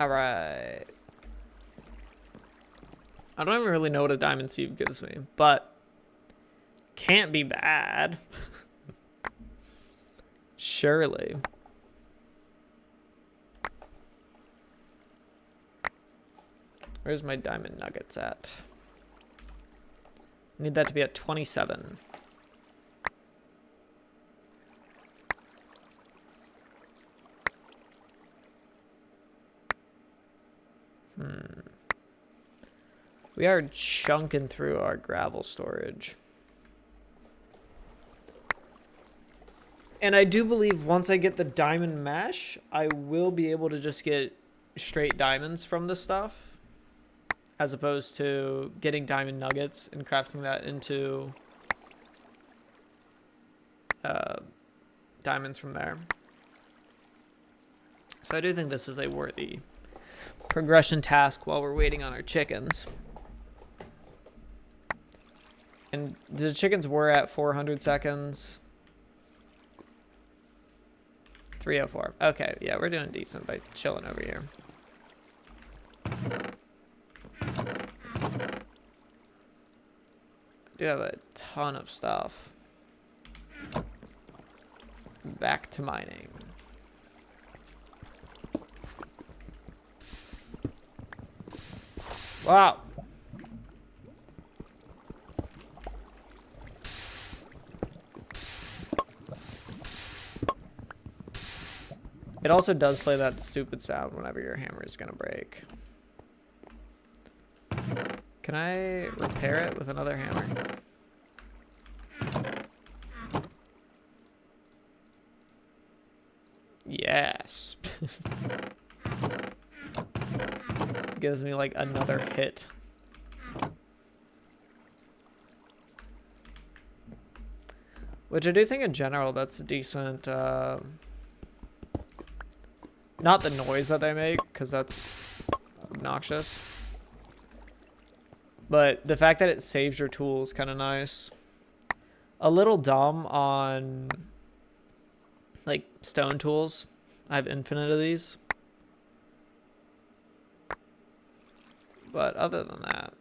Alright. I don't even really know what a diamond sieve gives me, but can't be bad. Surely. Where's my diamond nuggets at? I need that to be at 27. We are chunking through our gravel storage. And I do believe once I get the diamond mesh, I will be able to just get straight diamonds from this stuff, as opposed to getting diamond nuggets and crafting that into diamonds from there. So I do think this is a worthy progression task while we're waiting on our chickens. And the chickens were at 400 seconds. 304. Okay, yeah, we're doing decent by chilling over here. I do have a ton of stuff. Back to mining. Wow. It also does play that stupid sound whenever your hammer is gonna break. Can I repair it with another hammer? Yes. Gives me like another hit. Which I do think in general that's decent. Not the noise that they make, because that's obnoxious. But the fact that it saves your tools is kind of nice. A little dumb on like stone tools. I have infinite of these. But other than that.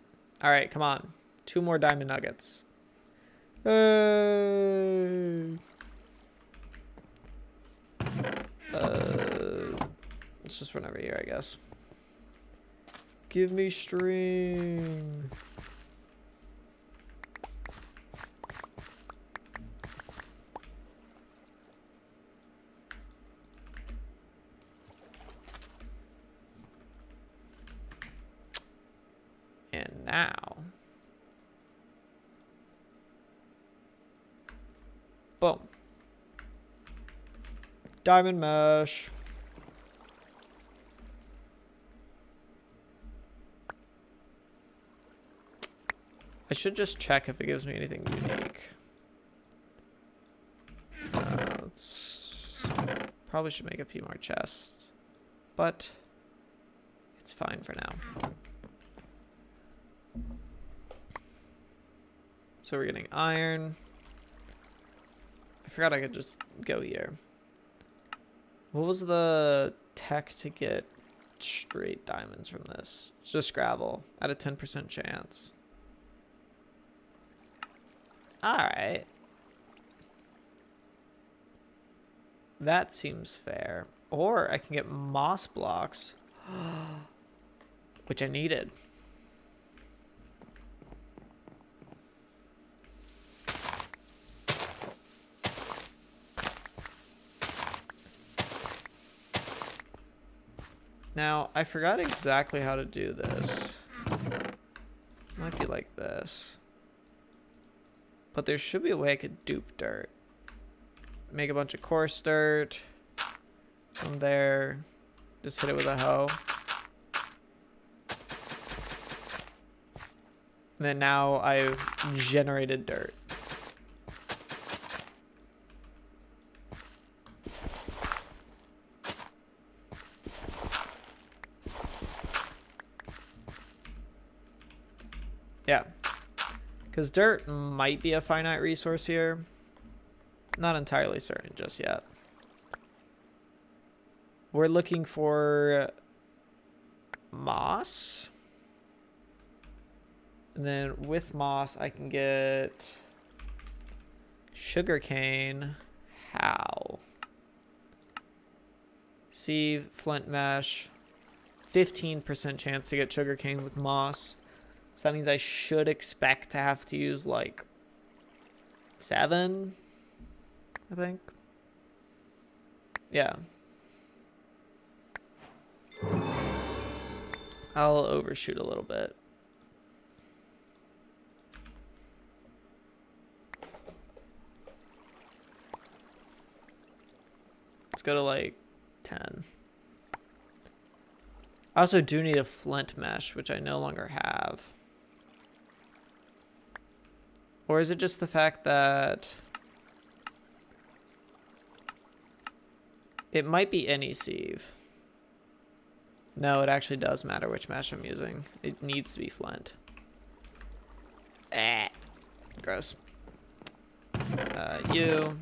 Alright, come on. 2 more diamond nuggets. Let's just run over here, I guess. Give me string. And now. Boom. Diamond mesh. I should just check if it gives me anything unique. Probably should make a few more chests, but it's fine for now. So we're getting iron. I forgot I could just go here. What was the tech to get straight diamonds from this? It's just gravel at a 10% chance. Alright. That seems fair. Or I can get moss blocks. Which I needed. Now, I forgot exactly how to do this. Might be like this. But there should be a way I could dupe dirt. Make a bunch of coarse dirt. From there. Just hit it with a hoe. And then now I've generated dirt. Yeah. Because dirt might be a finite resource here. Not entirely certain just yet. We're looking for moss. And then with moss, I can get sugarcane. How? Sieve, flint mesh. 15% chance to get sugarcane with moss. So that means I should expect to have to use like 7, I think. Yeah. I'll overshoot a little bit. go to like 10. I also do need a flint mesh, which I no longer have. Or is it just the fact that it might be any sieve? No, it actually does matter which mesh I'm using. It needs to be flint. Gross. You.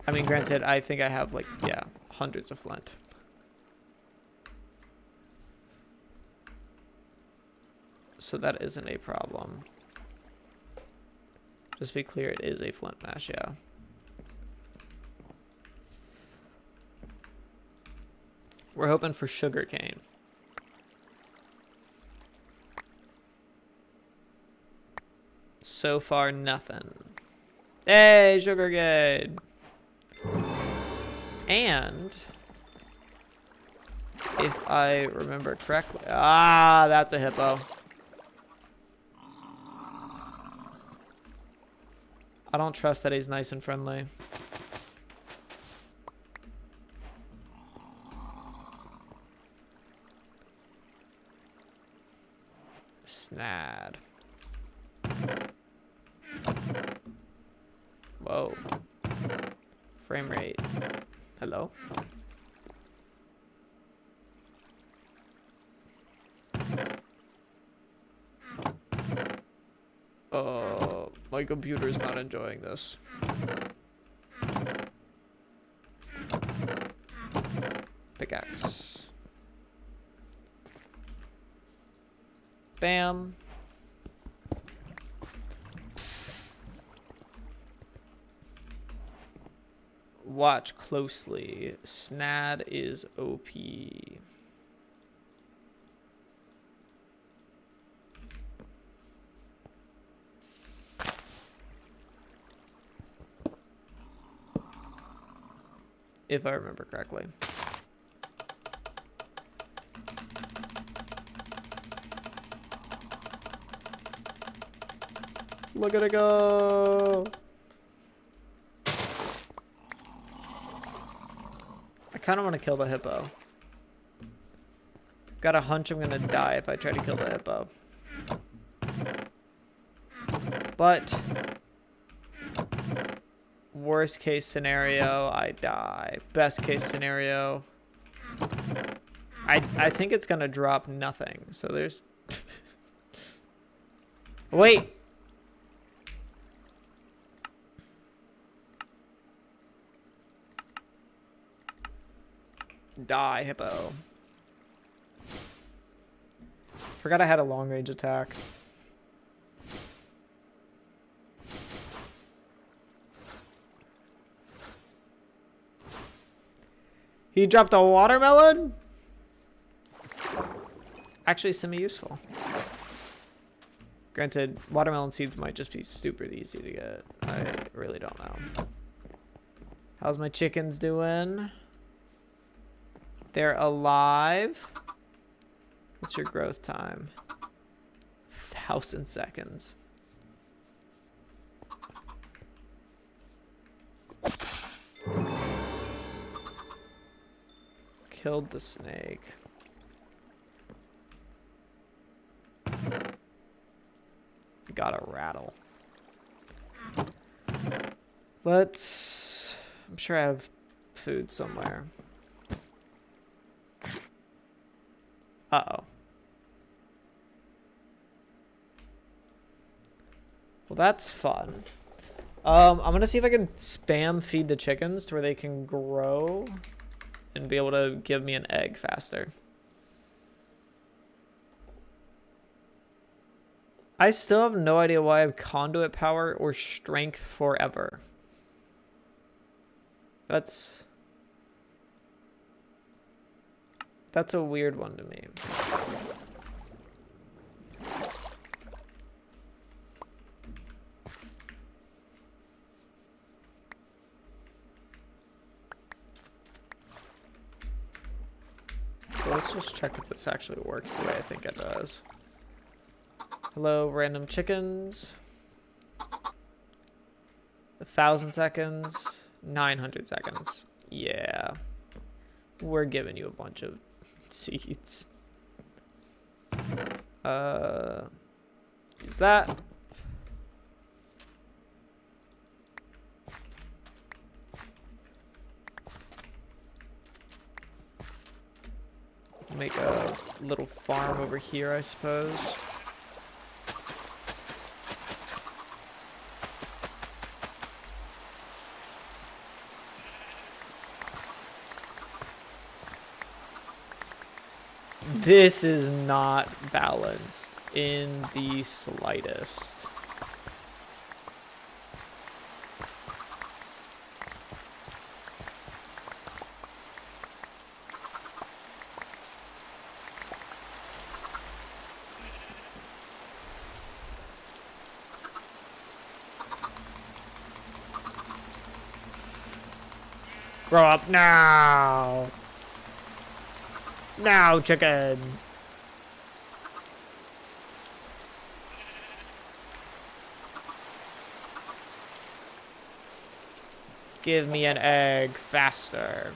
I mean, granted, I think I have like, yeah, hundreds of flint. So that isn't a problem. Just be clear, it is a flint mesh, yeah. We're hoping for sugarcane. So far, nothing. Hey, sugarcane! And if I remember correctly, that's a hippo. I don't trust that he's nice and friendly. Snad. Whoa. Frame rate. Hello? My computer's not enjoying this. Pickaxe. Bam. Watch closely. Snad is OP. If I remember correctly. Look at it go! I kind of want to kill the hippo. Got a hunch I'm gonna die if I try to kill the hippo. But worst case scenario, I die. Best case scenario, I think it's gonna drop nothing. So there's wait. Die, hippo. Forgot I had a long range attack. He dropped a watermelon? Actually semi-useful. Granted, watermelon seeds might just be stupid easy to get. I really don't know. How's my chickens doing? They're alive. What's your growth time? 1,000 seconds. Killed the snake. Got a rattle. Let's... I'm sure I have food somewhere. Uh-oh. Well, that's fun. I'm gonna see if I can spam feed the chickens to where they can grow and be able to give me an egg faster. I still have no idea why I have conduit power or strength forever. That's a weird one to me. So let's just check if this actually works the way I think it does. Hello, random chickens. 1,000 seconds. 900 seconds. Yeah. We're giving you a bunch of seeds. Use that. Make a little farm over here, I suppose. This is not balanced in the slightest. Grow up now! Now, chicken! Give me an egg faster.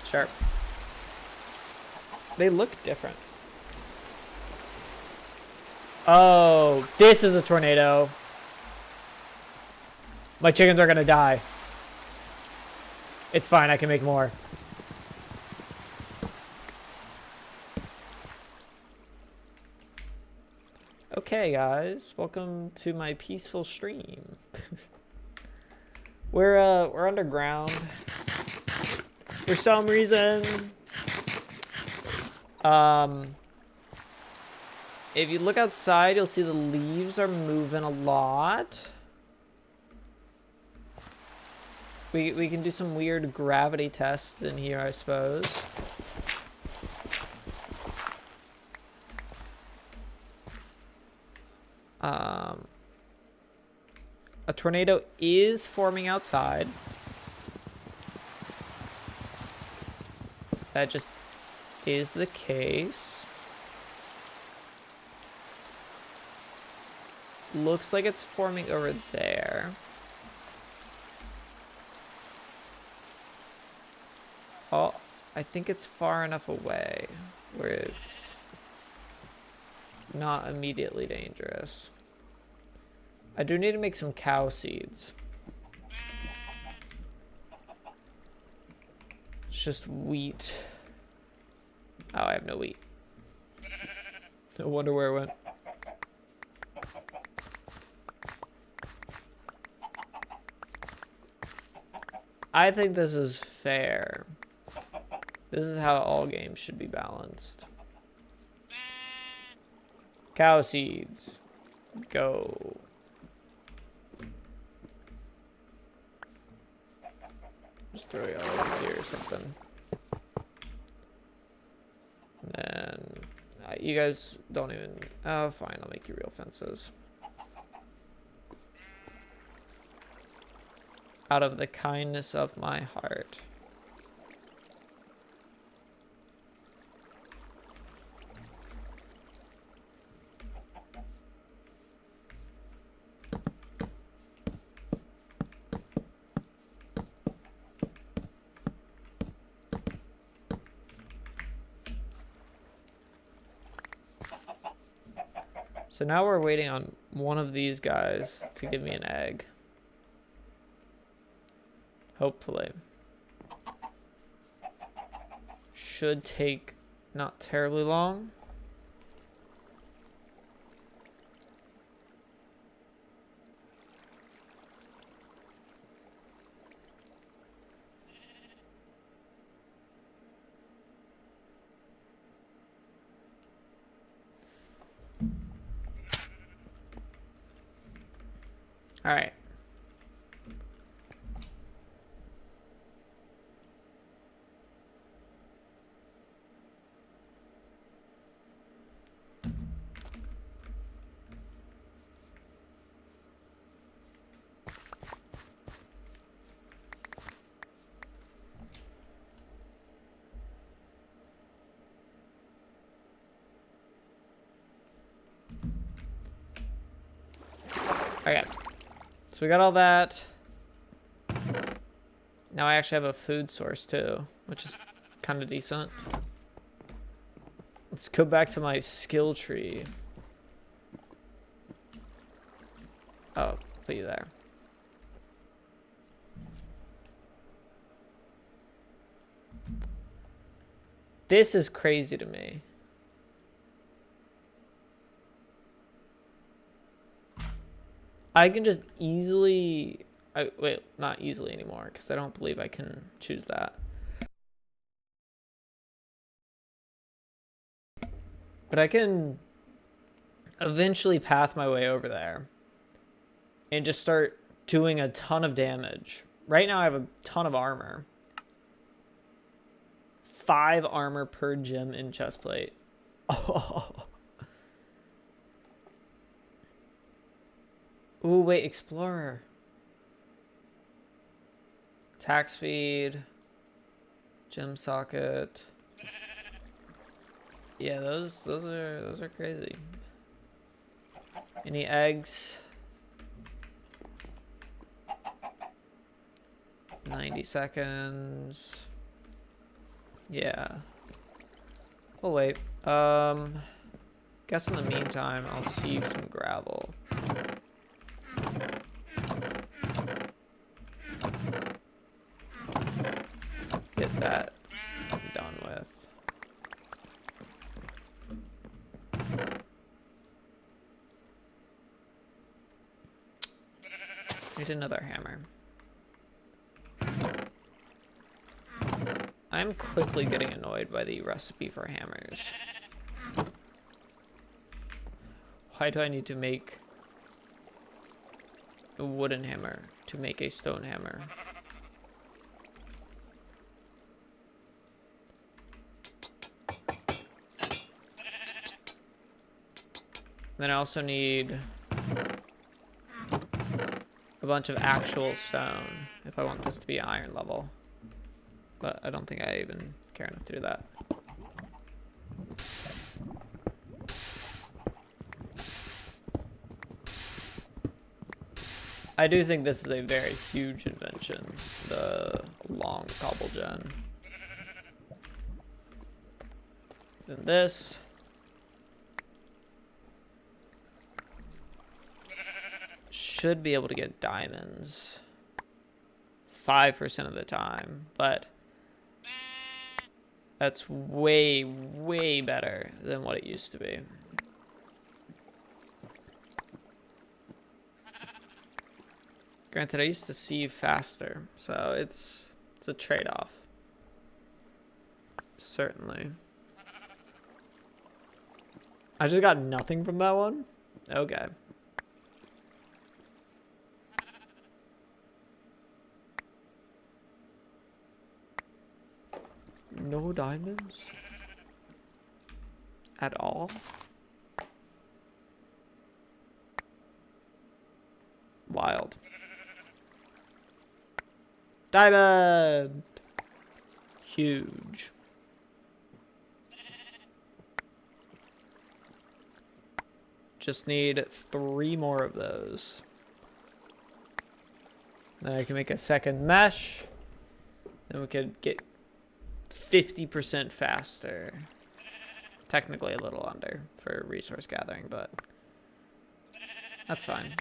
Sure. They look different. Oh, this is a tornado. My chickens are gonna die. It's fine, I can make more. Okay, guys, welcome to my peaceful stream. We're underground for some reason. If you look outside, you'll see the leaves are moving a lot. We can do some weird gravity tests in here, I suppose. A tornado is forming outside. That just is the case. Looks like it's forming over there. Oh, I think it's far enough away where it's not immediately dangerous. I do need to make some cow seeds. It's just wheat. Oh, I have no wheat. No wonder where it went. I think this is fair. This is how all games should be balanced. Cow seeds. Go. Just throw it all over here or something. And then you guys don't even. Oh, fine. I'll make you real fences. Out of the kindness of my heart. So now we're waiting on one of these guys to give me an egg. Hopefully. Should take not terribly long. All right. Okay. So we got all that. Now I actually have a food source too, which is kind of decent. Let's go back to my skill tree. Oh, put you there. This is crazy to me. I can just easily... wait, not easily anymore, because I don't believe I can choose that. But I can eventually path my way over there and just start doing a ton of damage. Right now I have a ton of armor. 5 armor per gem in chestplate. Oh. Ooh, wait, explorer. Attack speed. Gem socket. Yeah, those are crazy. Any eggs? 90 seconds. Yeah. Oh wait. Guess in the meantime I'll sieve some gravel. Get that done with. Need another hammer. I'm quickly getting annoyed by the recipe for hammers. Why do I need to make a wooden hammer to make a stone hammer? Then I also need a bunch of actual stone if I want this to be iron level. But I don't think I even care enough to do that. I do think this is a very huge invention, the long cobble gen. Then this. Should be able to get diamonds 5% of the time, but that's way, way better than what it used to be. Granted, I used to sieve faster, so it's a trade-off. Certainly. I just got nothing from that one? Okay. No diamonds? At all? Wild. Diamond! Huge. Just need 3 more of those. Then I can make a second mesh. Then we could get 50% faster. Technically a little under for resource gathering, but that's fine.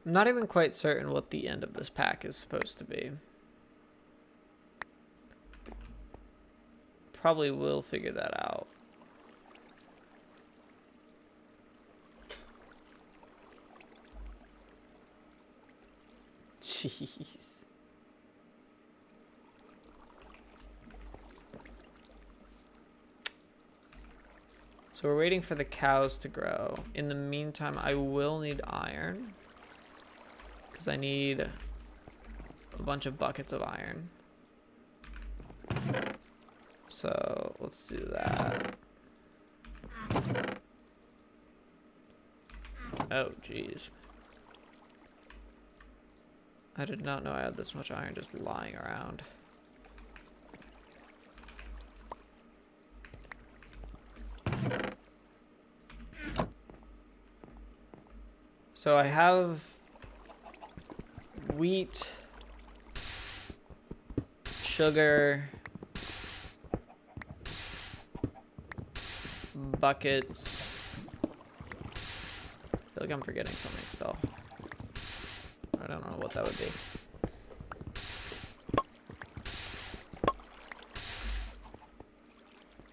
I'm not even quite certain what the end of this pack is supposed to be. Probably will figure that out. Jeez. So we're waiting for the cows to grow. In the meantime, I will need iron. Because I need a bunch of buckets of iron. So let's do that. Oh, geez. I did not know I had this much iron just lying around. So I have wheat, sugar, buckets. I feel like I'm forgetting something still. I don't know what that would be.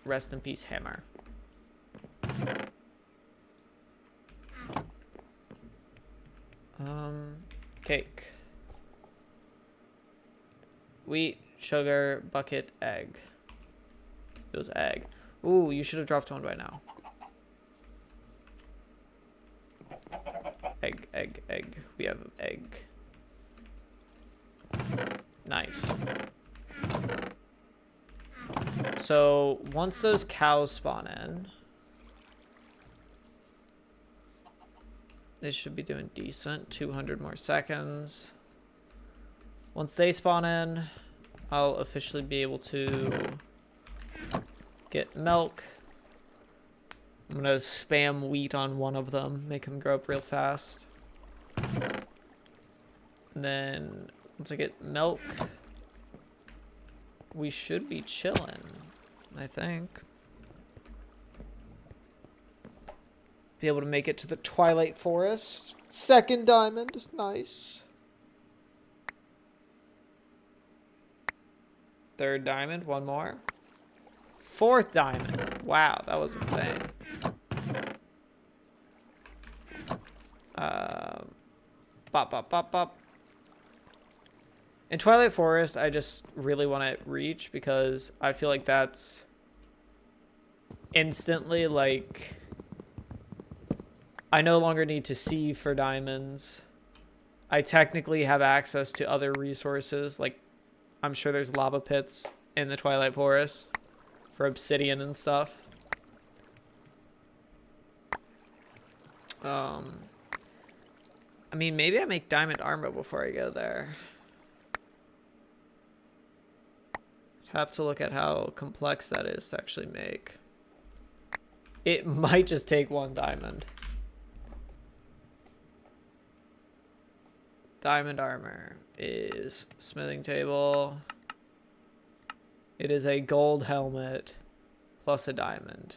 Rest in peace, hammer. Cake. Wheat, sugar, bucket, egg. It was egg. Ooh, you should have dropped one by now. Egg, egg, egg. We have egg. Nice. So once those cows spawn in, they should be doing decent. 200 more seconds. Once they spawn in, I'll officially be able to get milk. I'm gonna spam wheat on one of them, make them grow up real fast. And then once I get milk, we should be chilling, I think. Be able to make it to the Twilight Forest. Second diamond, nice. Third diamond, one more. Fourth diamond. Wow, that was insane. Bop, bop, bop, bop. In Twilight Forest, I just really want to reach because I feel like that's instantly like I no longer need to see for diamonds. I technically have access to other resources. Like I'm sure there's lava pits in the Twilight Forest for obsidian and stuff. I mean, maybe I make diamond armor before I go there. Have to look at how complex that is to actually make. It might just take one diamond. Diamond armor is smithing table. It is a gold helmet plus a diamond.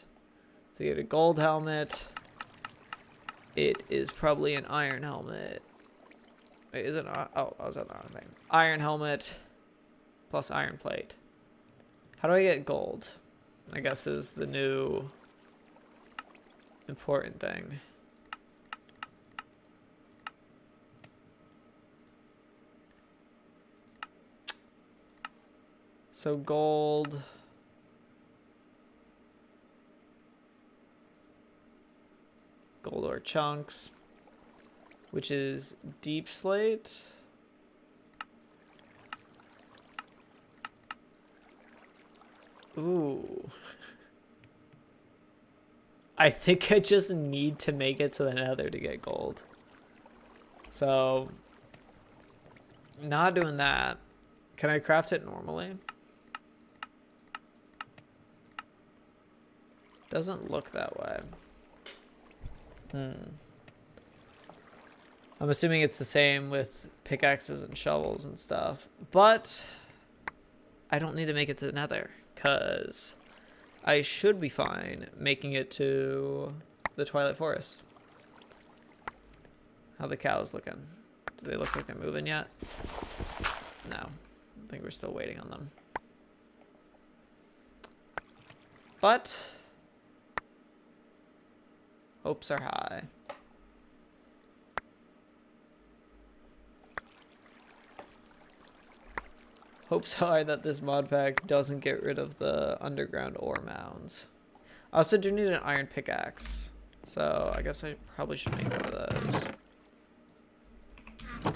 To get a gold helmet, it is probably an iron helmet. Wait, is it not? Oh, I was on the wrong thing. Iron helmet plus iron plate. How do I get gold? I guess is the new important thing. So gold. Gold ore chunks, which is deep slate. Ooh. I think I just need to make it to the nether to get gold. So, not doing that. Can I craft it normally? Doesn't look that way. I'm assuming it's the same with pickaxes and shovels and stuff. But I don't need to make it to the nether, because I should be fine making it to the Twilight Forest. How the cows looking? Do they look like they're moving yet? No. I think we're still waiting on them. But hopes are high. Hopes are that this mod pack doesn't get rid of the underground ore mounds. I also do need an iron pickaxe, so I guess I probably should make one of those.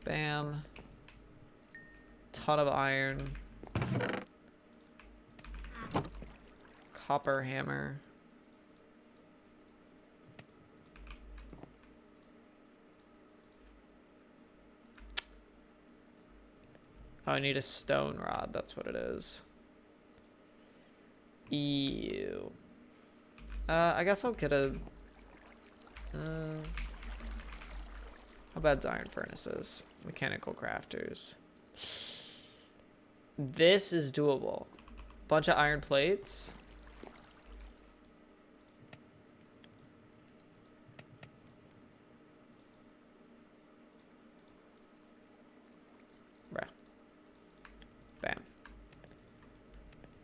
Bam. Ton of iron. Copper hammer. Oh, I need a stone rod. That's what it is. Ew. I guess I'll get a How about iron furnaces? Mechanical crafters. This is doable. Bunch of iron plates. Bruh. Bam.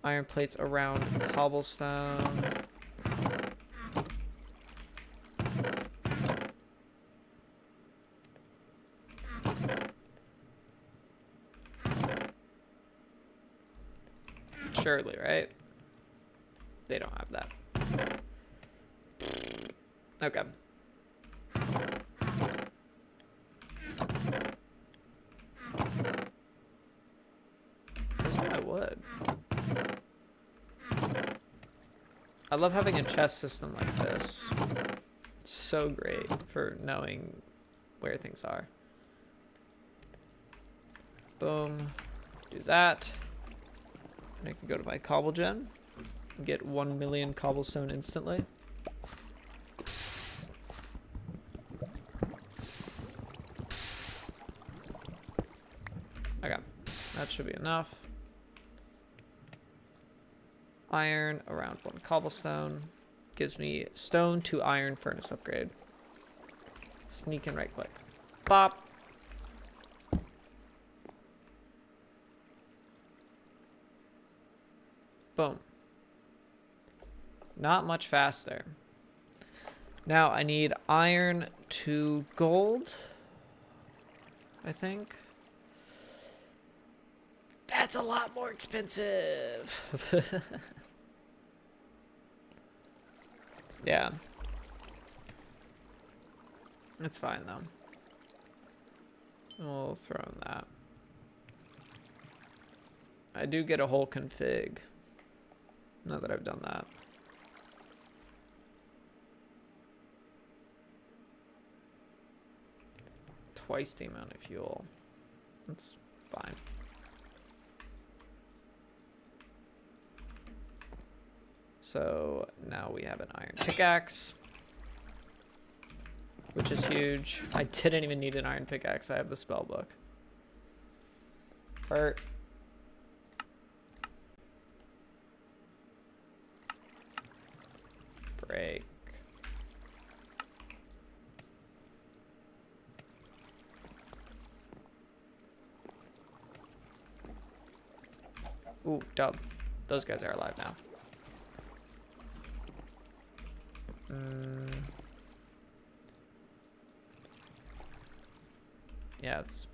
Iron plates around cobblestone. Surely, right? They don't have that. Okay. Where's my wood? I love having a chest system like this. It's so great for knowing where things are. Boom. Do that. And I can go to my cobble gen and get 1 million cobblestone instantly. Okay, that should be enough. Iron around 1 cobblestone gives me stone to iron furnace upgrade. Sneak and right click. Bop. Boom. Not much faster. Now I need iron to gold, I think. That's a lot more expensive. Yeah. It's fine though. We'll throw in that. I do get a whole config. Now that I've done that. Twice the amount of fuel. That's fine. So now we have an iron pickaxe, which is huge. I didn't even need an iron pickaxe. I have the spell book. Hurt. Break. Ooh, dub. Those guys are alive now. Yeah, it's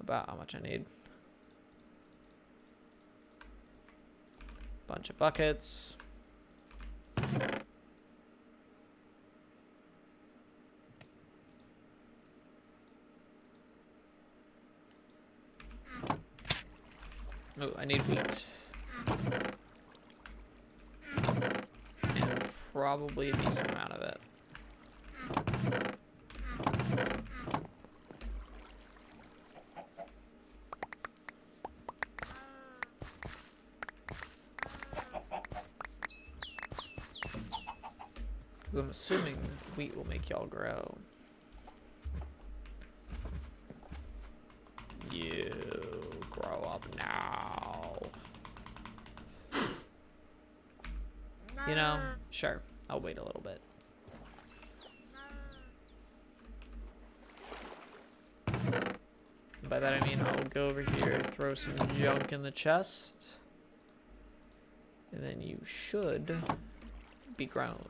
about how much I need. Bunch of buckets. Oh, I need wheat. And probably a decent amount of it. I'm assuming wheat will make y'all grow. You grow up now. You know, sure, I'll wait a little bit. By that I mean I'll go over here, throw some junk in the chest, and then you should be grown.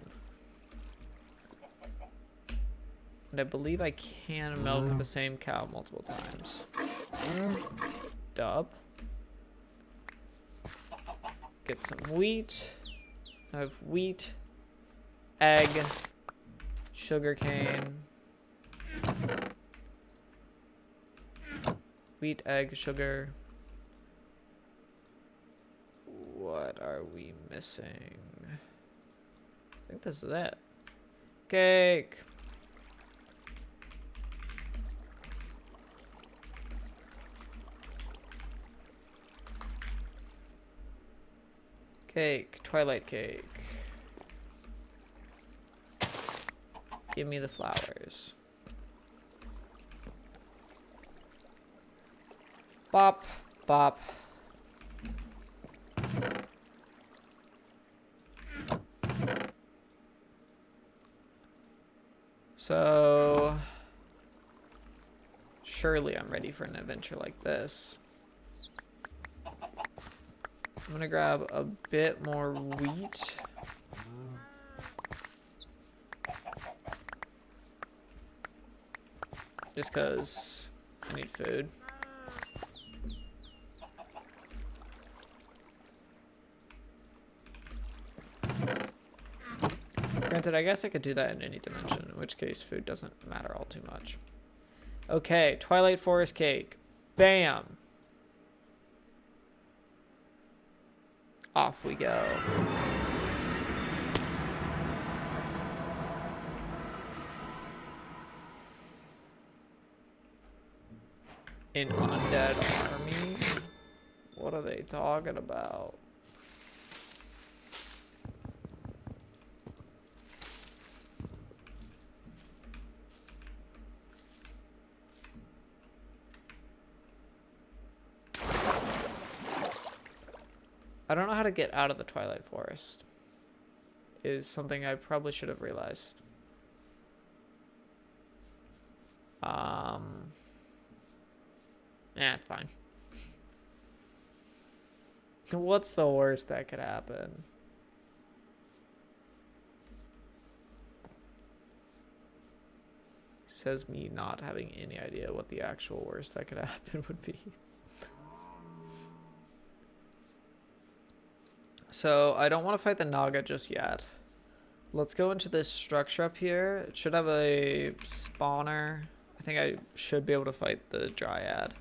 And I believe I can milk the same cow multiple times. Dub. Get some wheat. I have wheat, egg, sugarcane. Wheat, egg, sugar. What are we missing? I think this is it. Cake. Cake, twilight cake. Give me the flowers. Bop, bop. So, surely I'm ready for an adventure like this. I'm gonna grab a bit more wheat. Just because I need food. Granted, I guess I could do that in any dimension, in which case food doesn't matter all too much. Okay, Twilight Forest cake. Bam! Off we go. An undead army? What are they talking about? I don't know how to get out of the Twilight Forest. Is something I probably should have realized. It's fine. What's the worst that could happen? Says me not having any idea what the actual worst that could happen would be. So I don't want to fight the Naga just yet. Let's go into this structure up here. It should have a spawner. I think I should be able to fight the Dryad.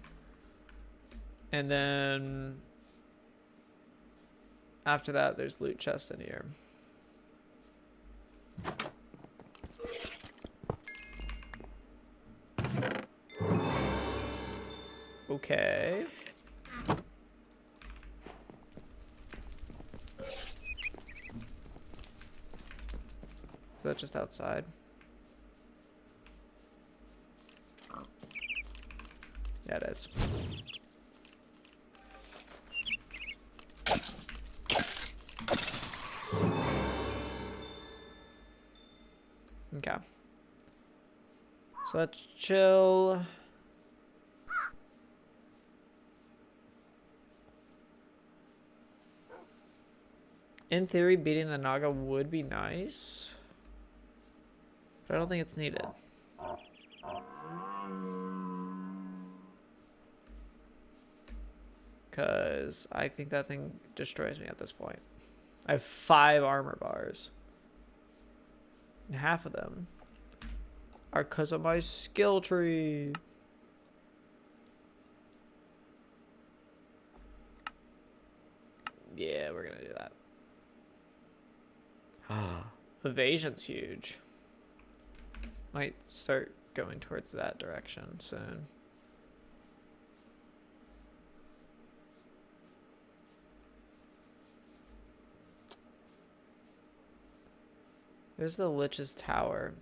And then after that, there's loot chests in here. Okay. Is that just outside? Yeah, it is. Okay. So let's chill. In theory, beating the Naga would be nice, but I don't think it's needed. Because I think that thing destroys me at this point. I have 5 armor bars. And half of them are because of my skill tree. Yeah, we're going to do that. Evasion's huge. Might start going towards that direction soon. There's the Lich's Tower.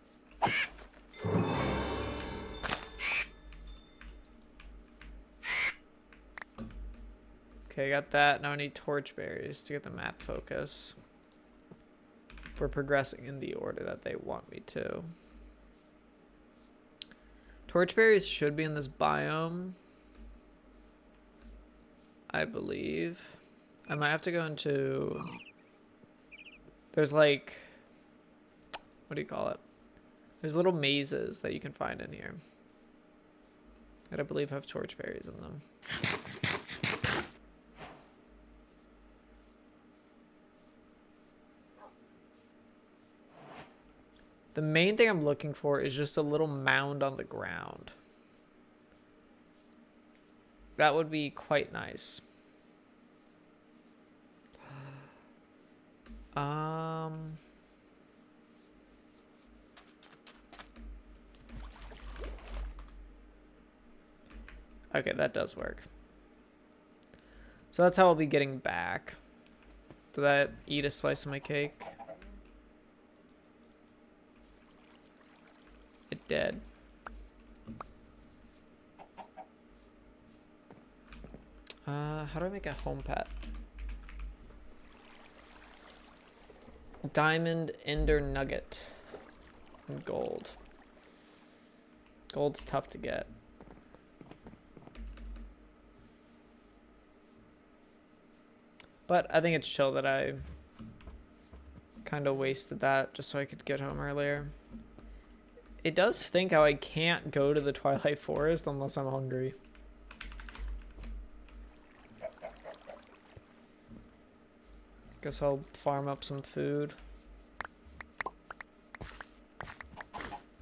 Okay, got that. Now I need torchberries to get the map focus. We're progressing in the order that they want me to. Torchberries should be in this biome, I believe. I might have to go into... There's like... What do you call it? There's little mazes that you can find in here that I believe have torchberries in them. The main thing I'm looking for is just a little mound on the ground. That would be quite nice. Okay, that does work. So that's how I'll be getting back. Did that eat a slice of my cake? dead. How do I make a home pet? Diamond Ender Nugget. And gold. Gold's tough to get. But I think it's chill that I kind of wasted that just so I could get home earlier. It does stink how I can't go to the Twilight Forest unless I'm hungry. Guess I'll farm up some food.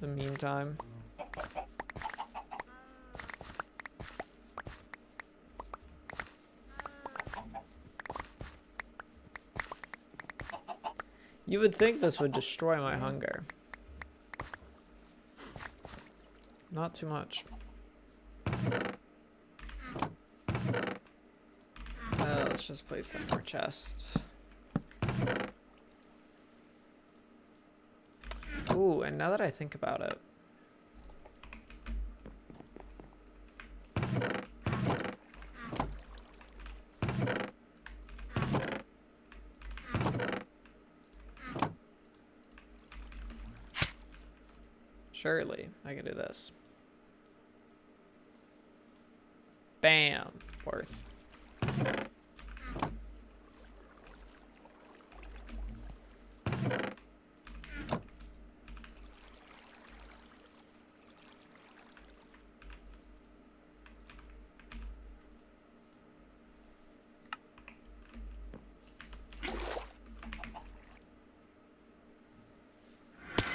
In the meantime. You would think this would destroy my hunger. Not too much. Let's just place that in our chest. Ooh, and now that I think about it. Surely, I can do this. Bam! Worth.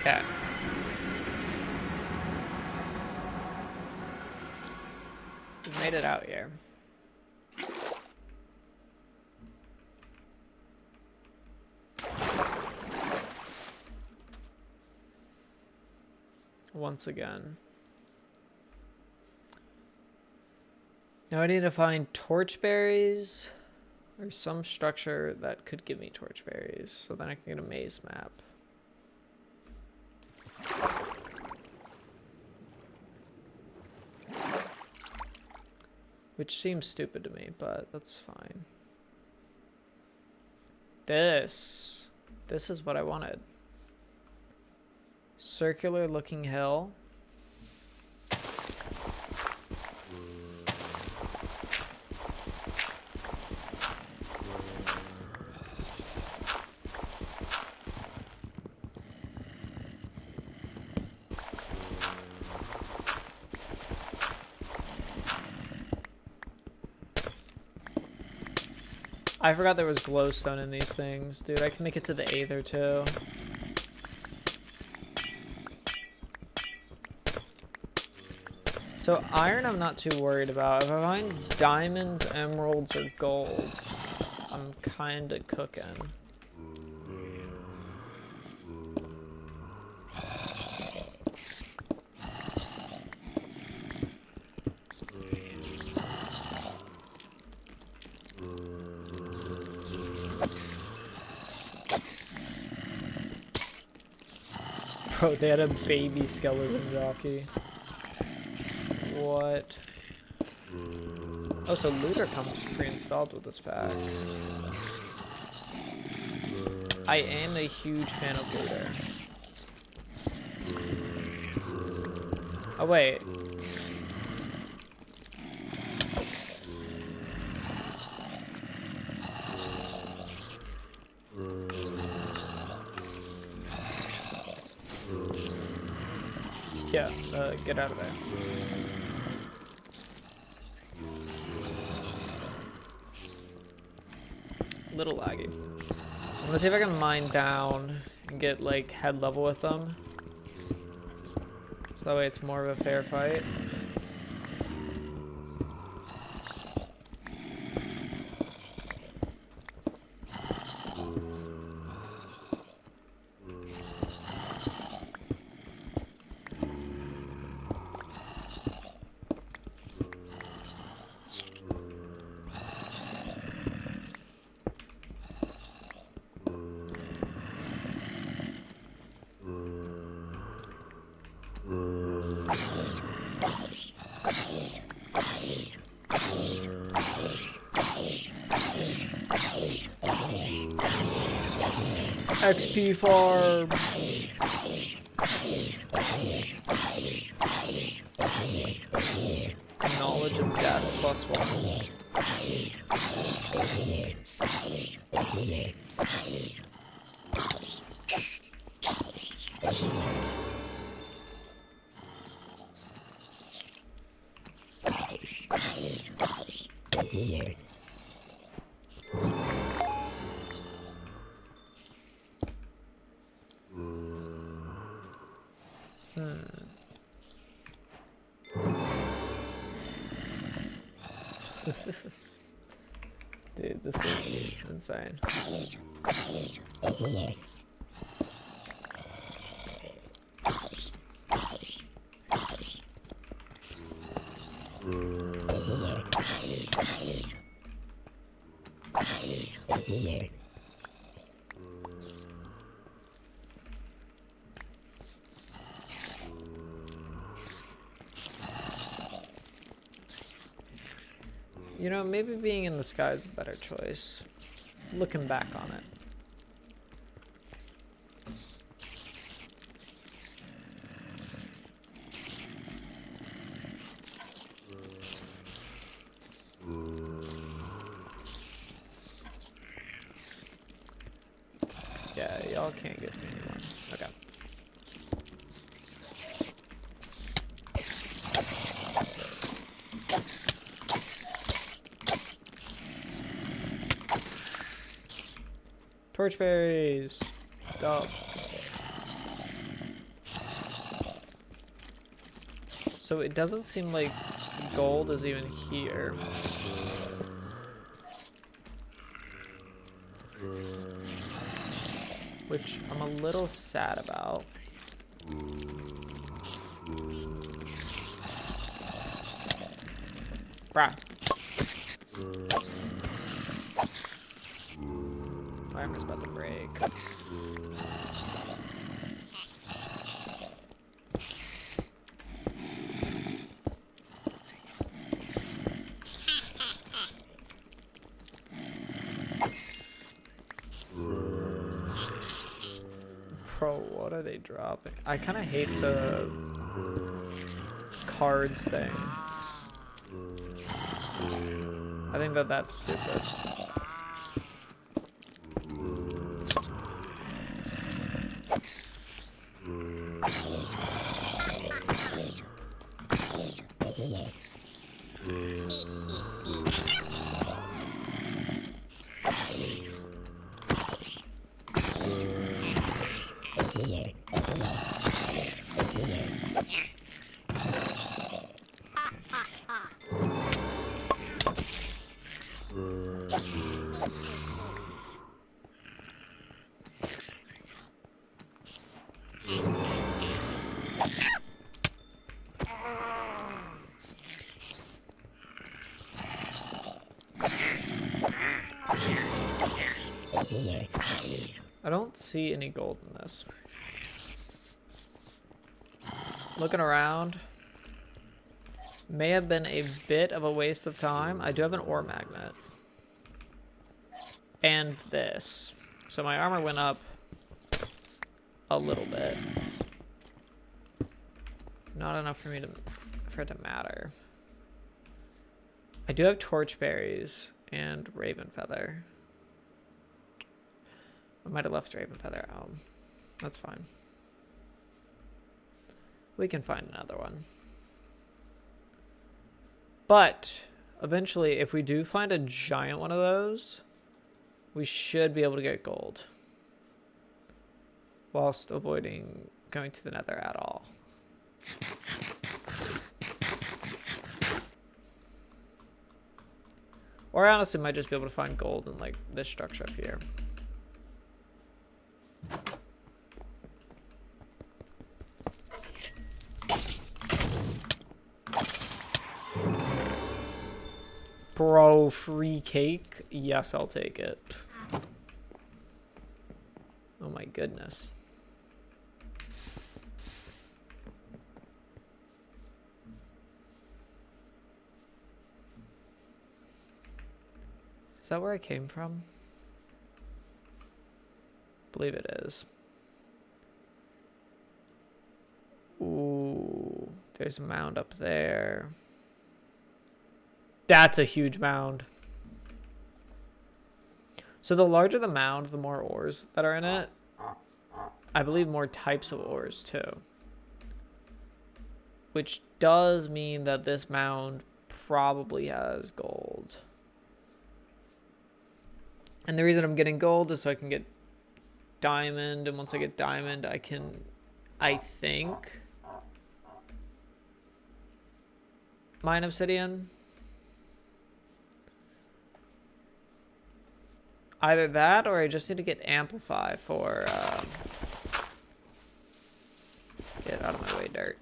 Okay. We've made it out here. Once again. Now I need to find torchberries or some structure that could give me torchberries so then I can get a maze map. Which seems stupid to me, but that's fine. This is what I wanted. Circular looking hill. I forgot there was glowstone in these things. Dude, I can make it to the Aether too. So iron I'm not too worried about. If I find diamonds, emeralds, or gold, I'm kinda cooking. Bro, they had a baby skeleton jockey. What? Oh, so looter comes pre-installed with this pack. I am a huge fan of looter. Oh, wait. Yeah, get out of there. Little laggy. I'm gonna see if I can mine down and get like head level with them. So that way it's more of a fair fight. XP farm. Knowledge of death +1. Dude, this is insane. You know, maybe being in the sky is a better choice. Looking back on it. Yeah, y'all can't get me anymore. Okay. Torchberries. Dog. So it doesn't seem like gold is even here. Which I'm a little sad about. Bruh. My armor's about to break. Bro, what are they dropping? I kind of hate the cards thing. I think that that's stupid. I don't see any gold in this. Looking around. May have been a bit of a waste of time. I do have an ore magnet. And this. So my armor went up a little bit. Not enough for it to matter. I do have torchberries and raven feather. I might have left raven feather at home. That's fine. We can find another one. But eventually, if we do find a giant one of those, we should be able to get gold. Whilst avoiding going to the nether at all. Or I honestly might just be able to find gold in like this structure up here. Bro, free cake? Yes, I'll take it. Oh my goodness. Is that where I came from? believe it is. Ooh, there's a mound up there. That's a huge mound. So the larger the mound, the more ores that are in it. I believe more types of ores too. Which does mean that this mound probably has gold. And the reason I'm getting gold is so I can get diamond. And once I get diamond, I can, I think, mine obsidian. Either that or I just need to get amplify for... get out of my way, dirt.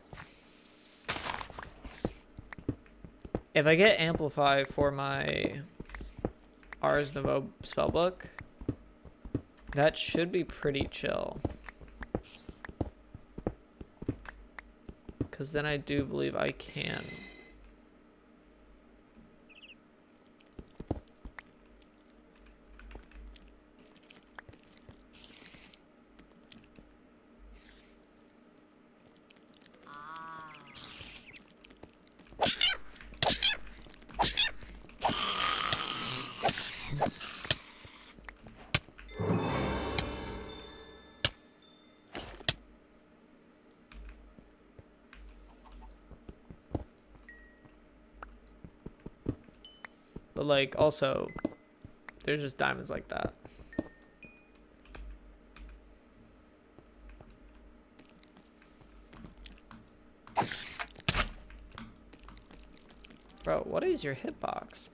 If I get amplify for my Ars Nouveau spellbook, that should be pretty chill. Because then I do believe I can. But like also, there's just diamonds like that. Bro, what is your hitbox?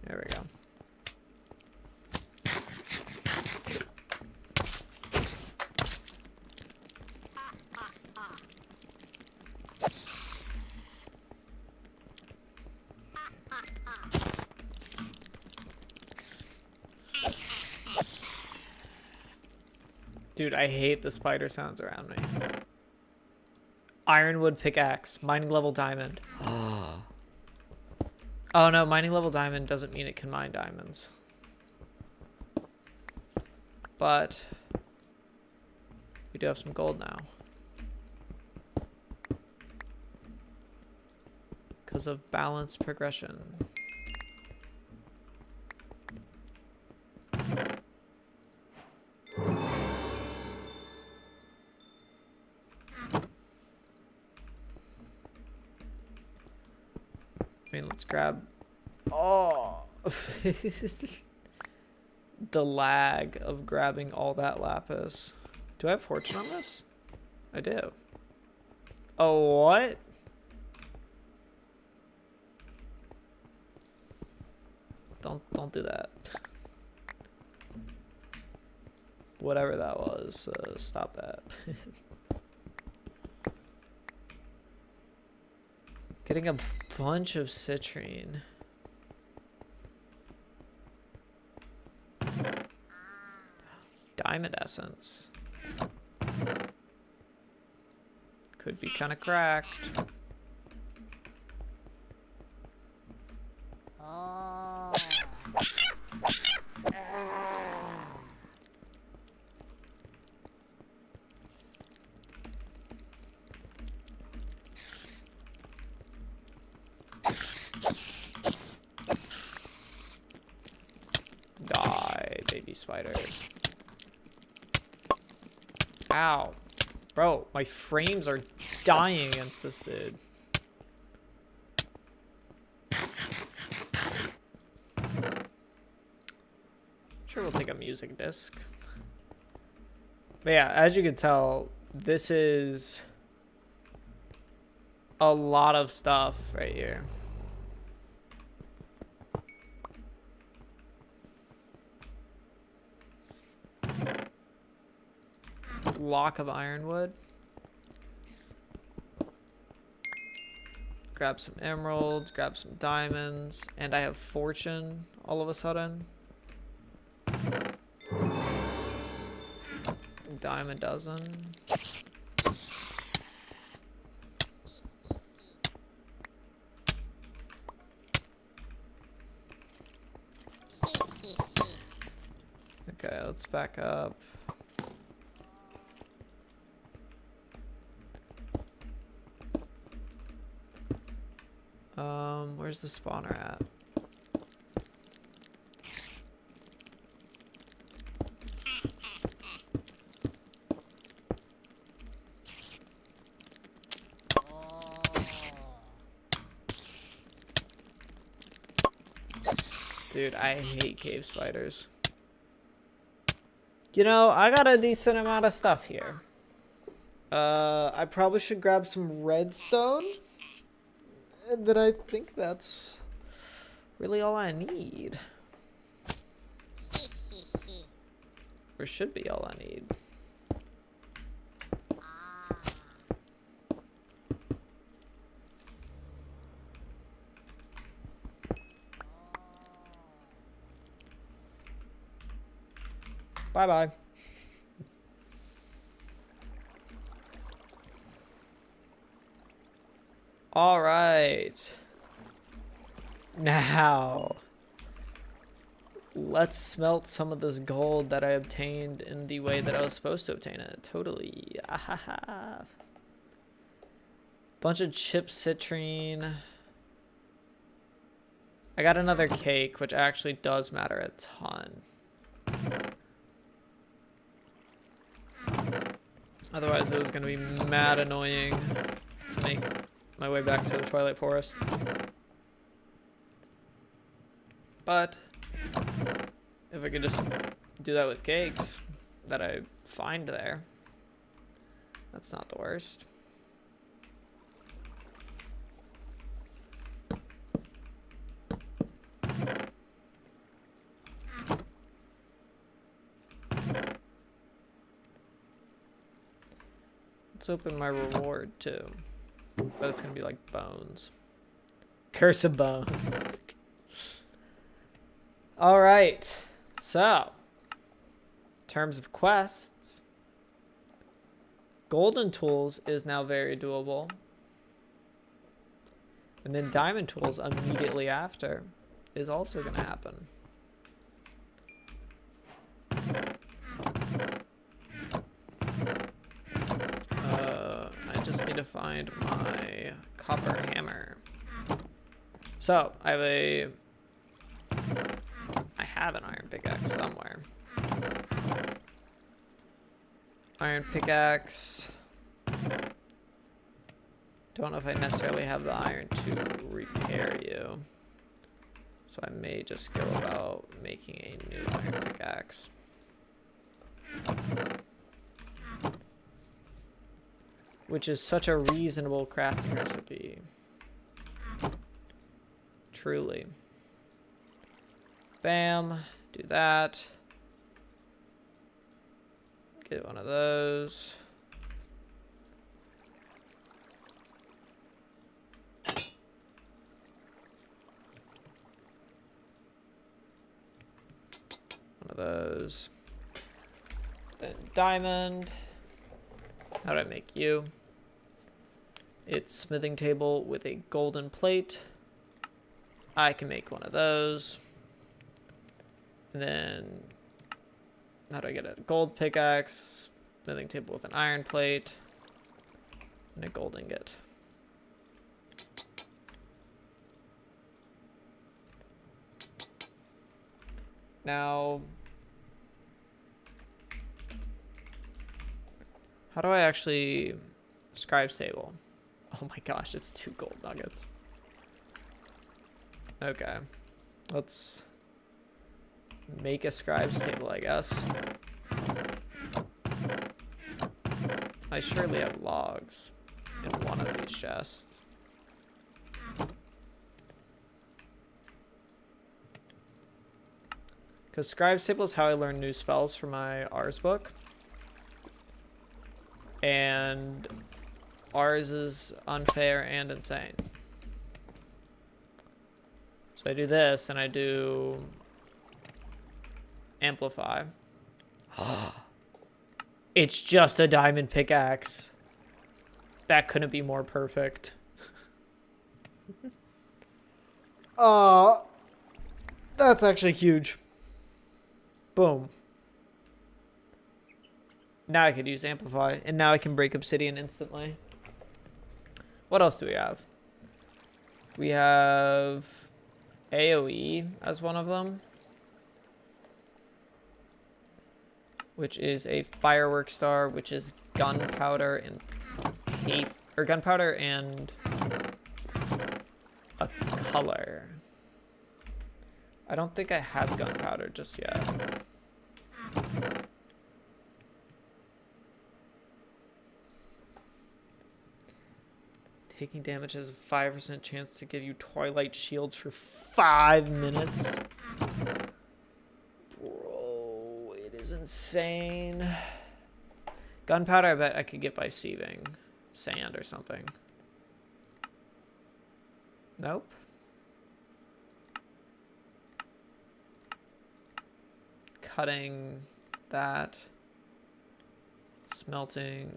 There we go. Dude, I hate the spider sounds around me. Ironwood pickaxe, mining level diamond. Oh no, mining level diamond doesn't mean it can mine diamonds. But we do have some gold now. Because of balanced progression. I mean, let's grab... Oh! The lag of grabbing all that lapis. Do I have fortune on this? I do. Oh, what? Don't do that. Whatever that was, stop that. Getting a bunch of citrine. Diamond essence. Could be kind of cracked. Oh. Die, baby spider. Ow. Bro, my frames are dying against this dude. Sure, we'll take a music disc. But yeah, as you can tell, this is a lot of stuff right here. Block of ironwood. grab some emeralds, grab some diamonds, and I have fortune all of a sudden. Dime a dozen. Okay, let's back up. Where's the spawner at? Dude, I hate cave spiders. You know, I got a decent amount of stuff here. I probably should grab some redstone. And then I think that's really all I need. Or should be all I need. Bye-bye. All right. Now, let's smelt some of this gold that I obtained in the way that I was supposed to obtain it. Totally. Ahaha. Bunch of chip citrine. I got another cake, which actually does matter a ton. Otherwise, it was going to be mad annoying to make my way back to the Twilight Forest. But if I could just do that with cakes that I find there, that's not the worst. Let's open my reward too. But it's gonna be like bones. Curse of bones. Alright. So, in terms of quests, golden tools is now very doable. And then diamond tools immediately after is also gonna happen. To find my copper hammer. So I have an iron pickaxe somewhere. Iron pickaxe. Don't know if I necessarily have the iron to repair you, so I may just go about making a new iron pickaxe. Which is such a reasonable crafting recipe. Truly. Bam. Do that. Get one of those. One of those. Then diamond. How do I make you? It's smithing table with a golden plate. I can make one of those. And then, how do I get a gold pickaxe? Smithing table with an iron plate. And a gold ingot. Now, how do I actually scribe's table? Oh my gosh, it's 2 gold nuggets. Okay. Let's make a scribe's table, I guess. I surely have logs in one of these chests. Because scribe's table is how I learn new spells for my Rs book. And ours is unfair and insane. So I do this, and I do amplify. It's just a diamond pickaxe. That couldn't be more perfect. That's actually huge. Boom. Now I could use amplify, and now I can break obsidian instantly. What else do we have? We have AoE as one of them, which is a firework star, which is gunpowder and paper, or gunpowder and a color. I don't think I have gunpowder just yet. Taking damage has a 5% chance to give you twilight shields for 5 minutes. Bro, it is insane. Gunpowder, I bet I could get by sieving sand or something. Nope. Cutting that. Smelting.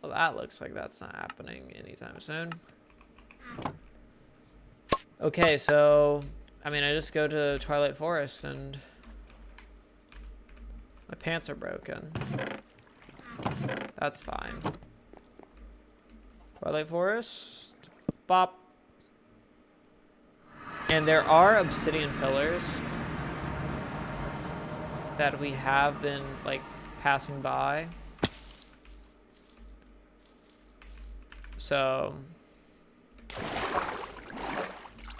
Well, that looks like that's not happening anytime soon. Okay, so, I mean, I just go to Twilight Forest and my pants are broken. That's fine. Twilight Forest. Bop. And there are obsidian pillars that we have been, like, passing by. So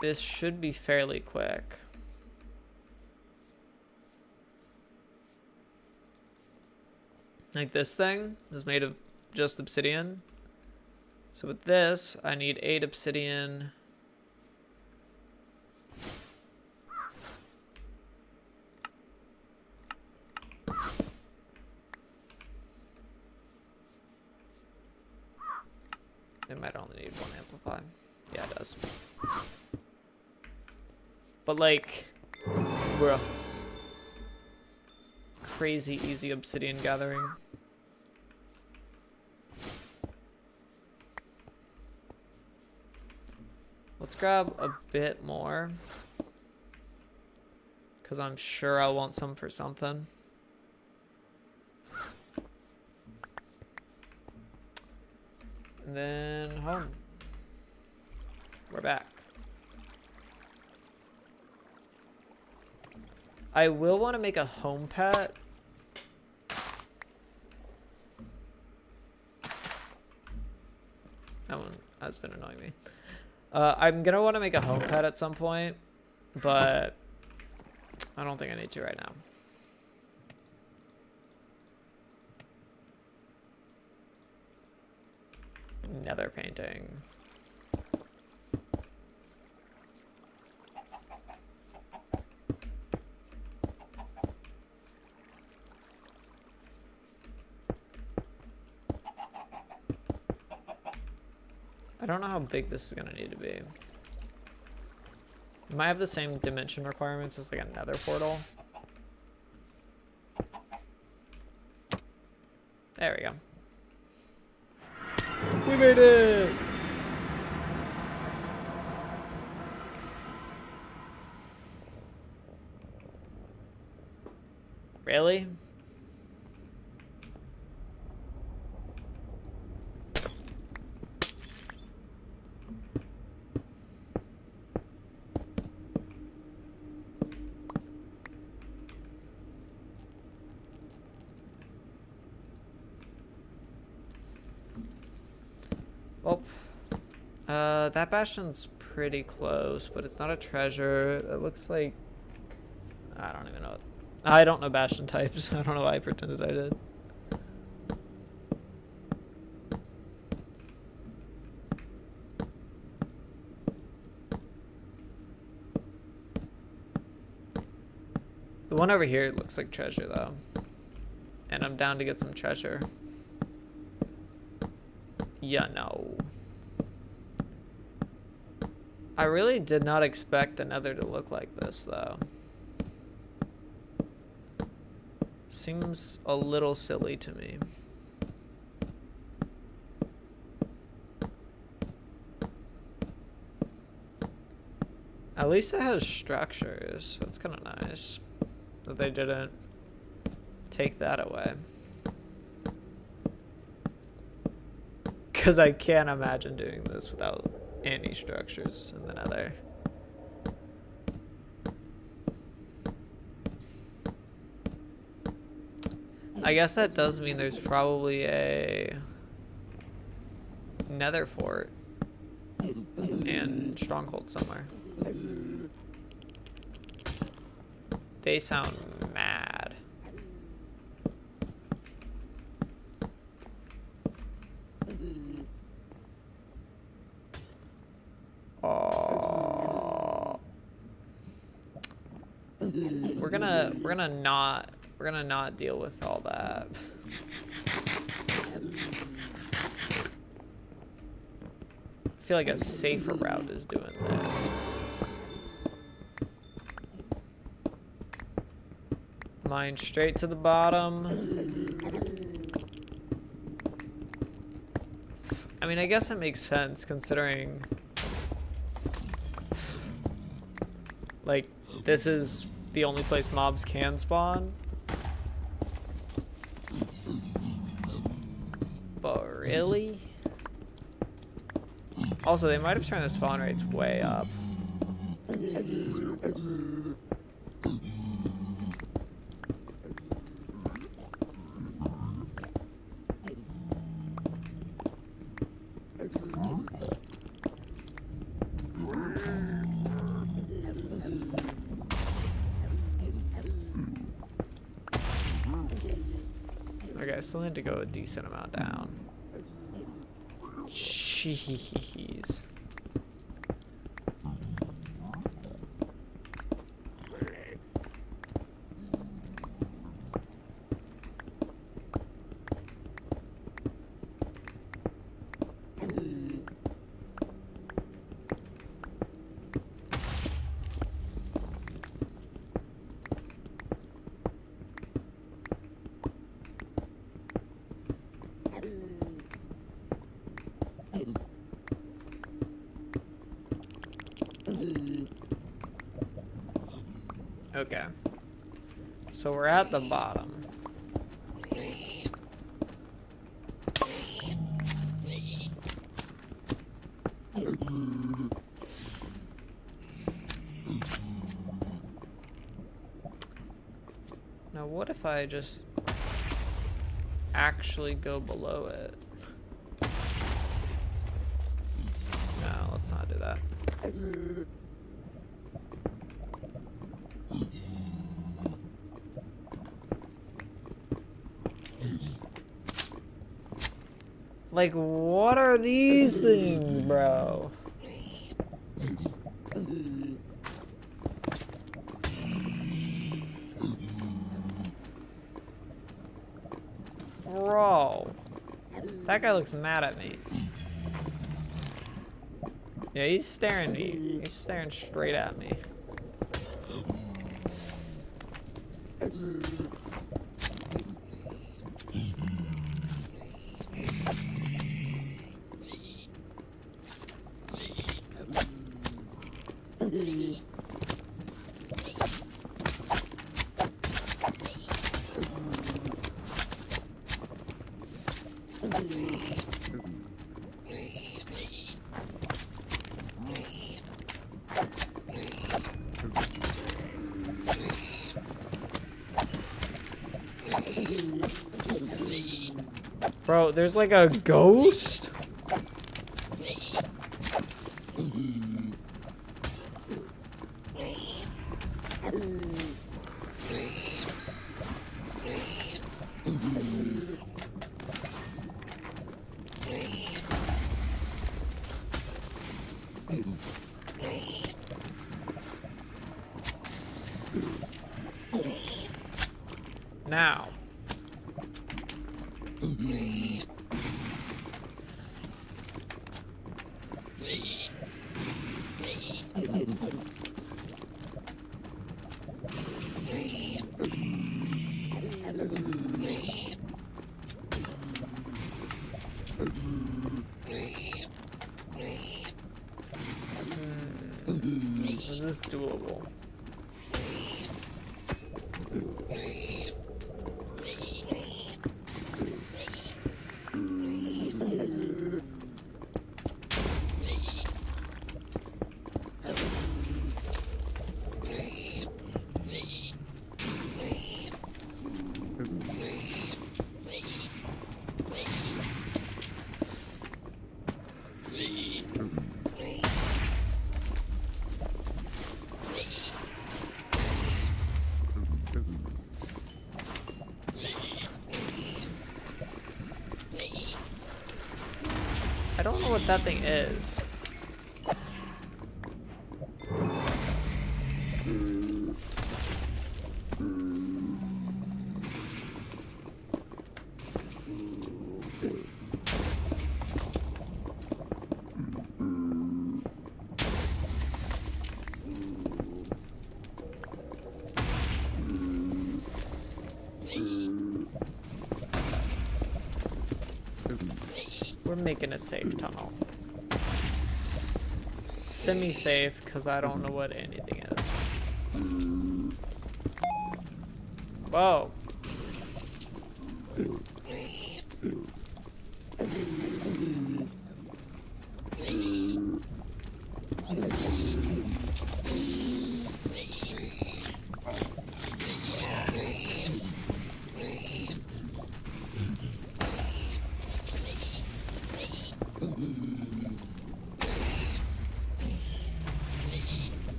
this should be fairly quick. Like this thing is made of just obsidian. So with this, I need 8 obsidian. It might only need 1 amplify. Yeah, it does. But like, bro, crazy easy obsidian gathering. Let's grab a bit more, because I'm sure I'll want some for something. And then home. We're back. I will want to make a home pet. That one has been annoying me. I'm going to want to make a home pet at some point, but I don't think I need to right now. Nether painting. I don't know how big this is gonna need to be. It might have the same dimension requirements as like a nether portal. There we go. We made it! Really? Oh, that bastion's pretty close, but it's not a treasure. It looks like, I don't even know. I don't know bastion types. I don't know why I pretended I did. The one over here looks like treasure though. And I'm down to get some treasure. Yeah, no. I really did not expect the Nether to look like this, though. Seems a little silly to me. At least it has structures. That's kind of nice that they didn't take that away. Because I can't imagine doing this without any structures in the Nether. I guess that does mean there's probably a Nether fort and stronghold somewhere. They sound mad. Oh. We're gonna not deal with all that. I feel like a safer route is doing this. Mine straight to the bottom. I mean, I guess it makes sense considering, like, this is the only place mobs can spawn. But really? Also, they might have turned the spawn rates way up. Okay, I still need to go a decent amount down. Jeez. Okay. So we're at the bottom. Now what if I just actually go below it? No, let's not do that. Like, what are these things, bro? Bro. That guy looks mad at me. Yeah, he's staring me. He's staring straight at me. Bro, there's like a ghost? Now. this doable? I don't know what that thing is. We're making a safe tunnel. Semi-safe, because I don't know what anything is. Whoa.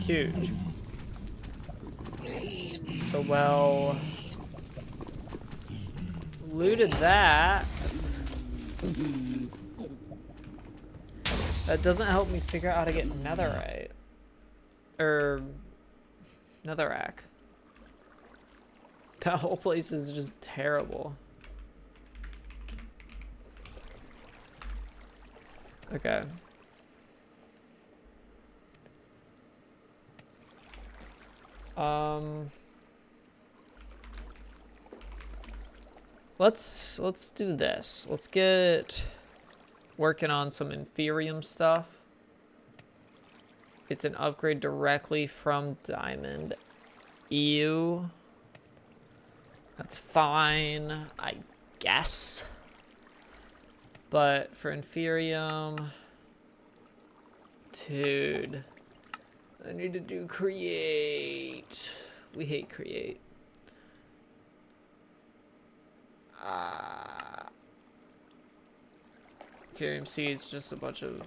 Huge. So well looted that. That doesn't help me figure out how to get netherite. Or netherrack. That whole place is just terrible. Okay. Let's do this. Let's get working on some Inferium stuff. It's an upgrade directly from Diamond. Ew. That's fine, I guess. But for Inferium, dude, I need to do create. We hate create. Inferium seeds, just a bunch of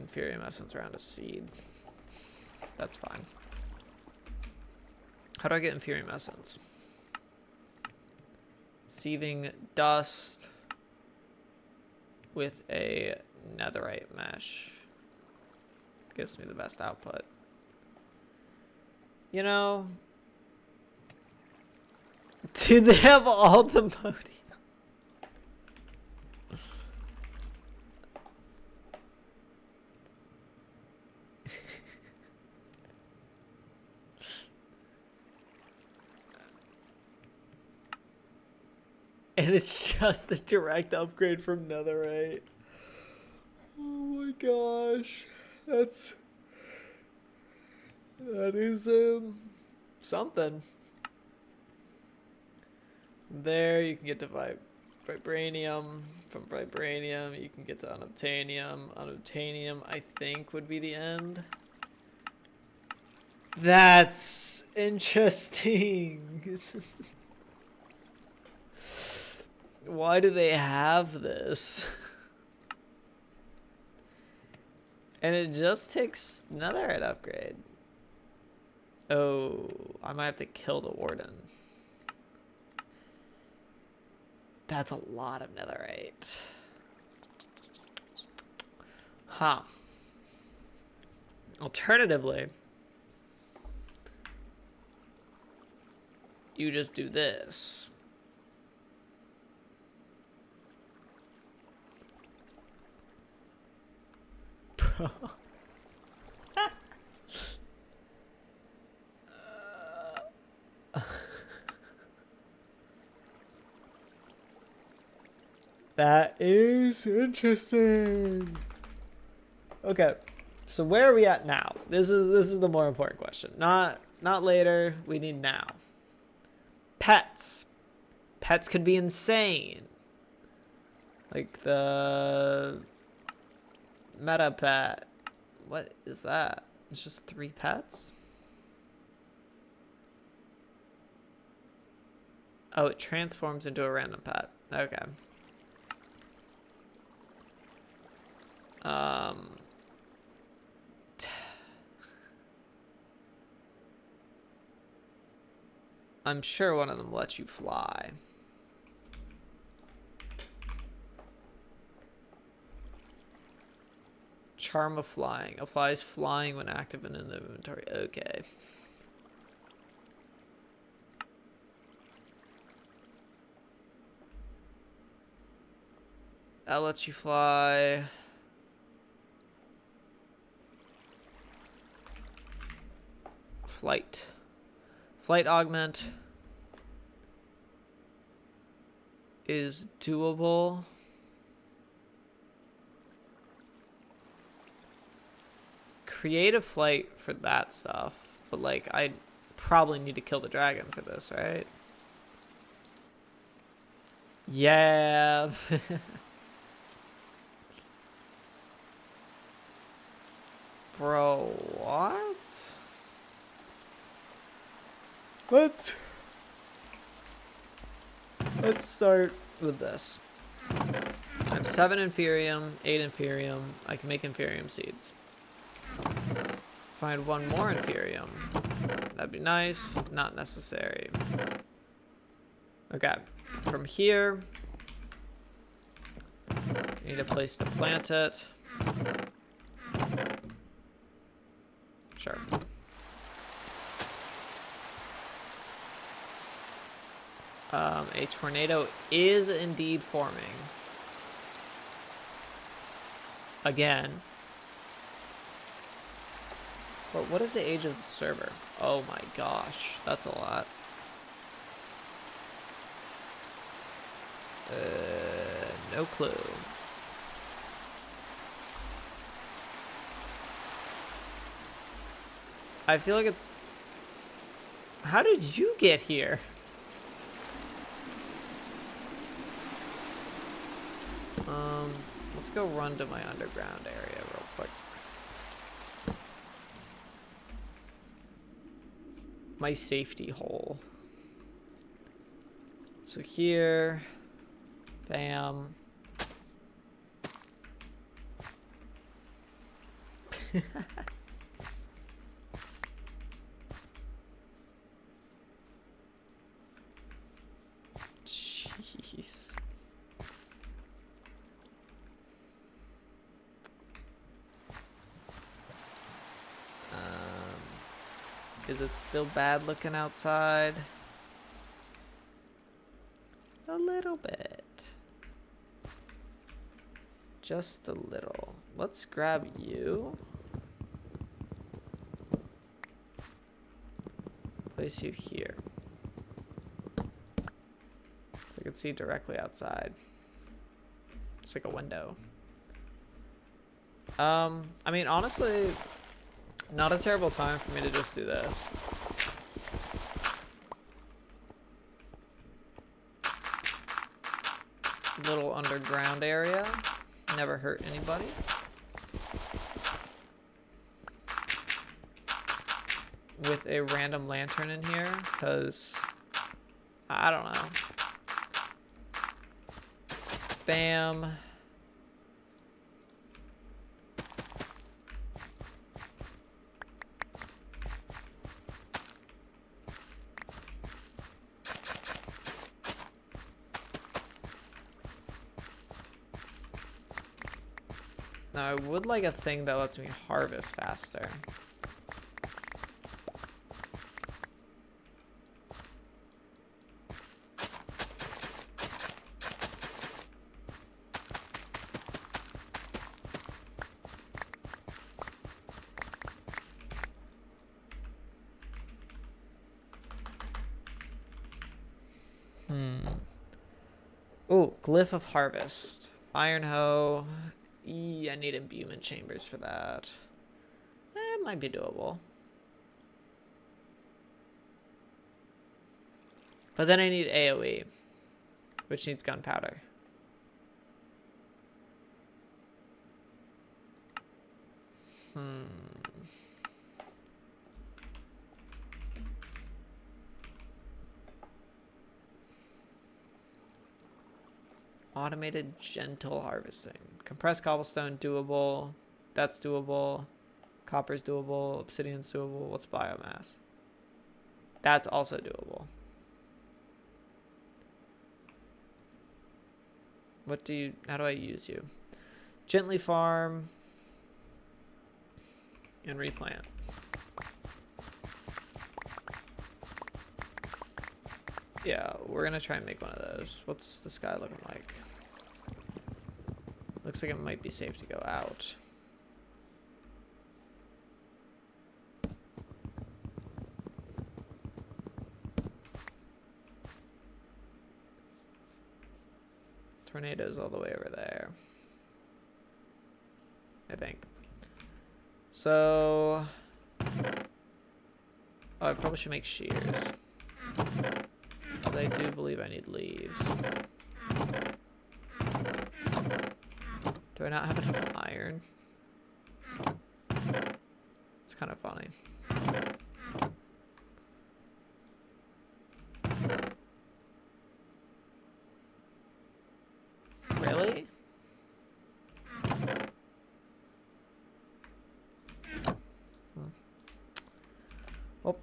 Inferium essence around a seed. That's fine. How do I get Inferium essence? Sieving dust with a netherite mesh gives me the best output. You know, dude, they have all the modium. And it's just a direct upgrade from netherite. Oh my gosh. That is something. There you can get to vibranium. From vibranium you can get to unobtainium. Unobtainium I think would be the end. That's interesting. Why do they have this? And it just takes netherite upgrade. Oh, I might have to kill the warden. That's a lot of netherite. Huh. Alternatively, you just do this. Bro. That is interesting. Okay, so where are we at now? This is the more important question. Not later. We need now. Pets. Pets could be insane. Like the meta pet. What is that? It's just 3 pets? Oh, it transforms into a random pet. Okay. I'm sure one of them lets you fly. Charm of flying. Applies flying when active in an inventory. Okay. That lets you fly. Flight. Flight augment is doable. Creative flight for that stuff, but like I probably need to kill the dragon for this, right? Yeah. Bro, what? Let's start with this. I have 7 Inferium, 8 Inferium. I can make Inferium seeds. Find 1 more Inferium. That'd be nice. Not necessary. Okay. From here, I need a place to plant it. Sure. A tornado is indeed forming. Again. But what is the age of the server? Oh my gosh, that's a lot. No clue. I feel like it's... How did you get here? Let's go run to my underground area real quick. My safety hole. So here, bam. Jeez. Is it still bad looking outside? A little bit. Just a little. Let's grab you. Place you here. I can see directly outside. It's like a window. I mean, honestly, not a terrible time for me to just do this. Little underground area. Never hurt anybody. with a random lantern in here, because I don't know. Bam. Now I would like a thing that lets me harvest faster. Oh, Glyph of Harvest. Iron Hoe. I need imbuement chambers for that. It might be doable. But then I need AoE, which needs gunpowder. Automated gentle harvesting. Compressed cobblestone, doable. That's doable. Copper's doable. Obsidian's doable. What's biomass? That's also doable. How do I use you? Gently farm and replant. Yeah, we're gonna try and make one of those. What's the sky looking like? Looks like it might be safe to go out. Tornadoes all the way over there, I think. So, I probably should make shears, because I do believe I need leaves. Do I not have enough iron? It's kind of funny. Really? Oh,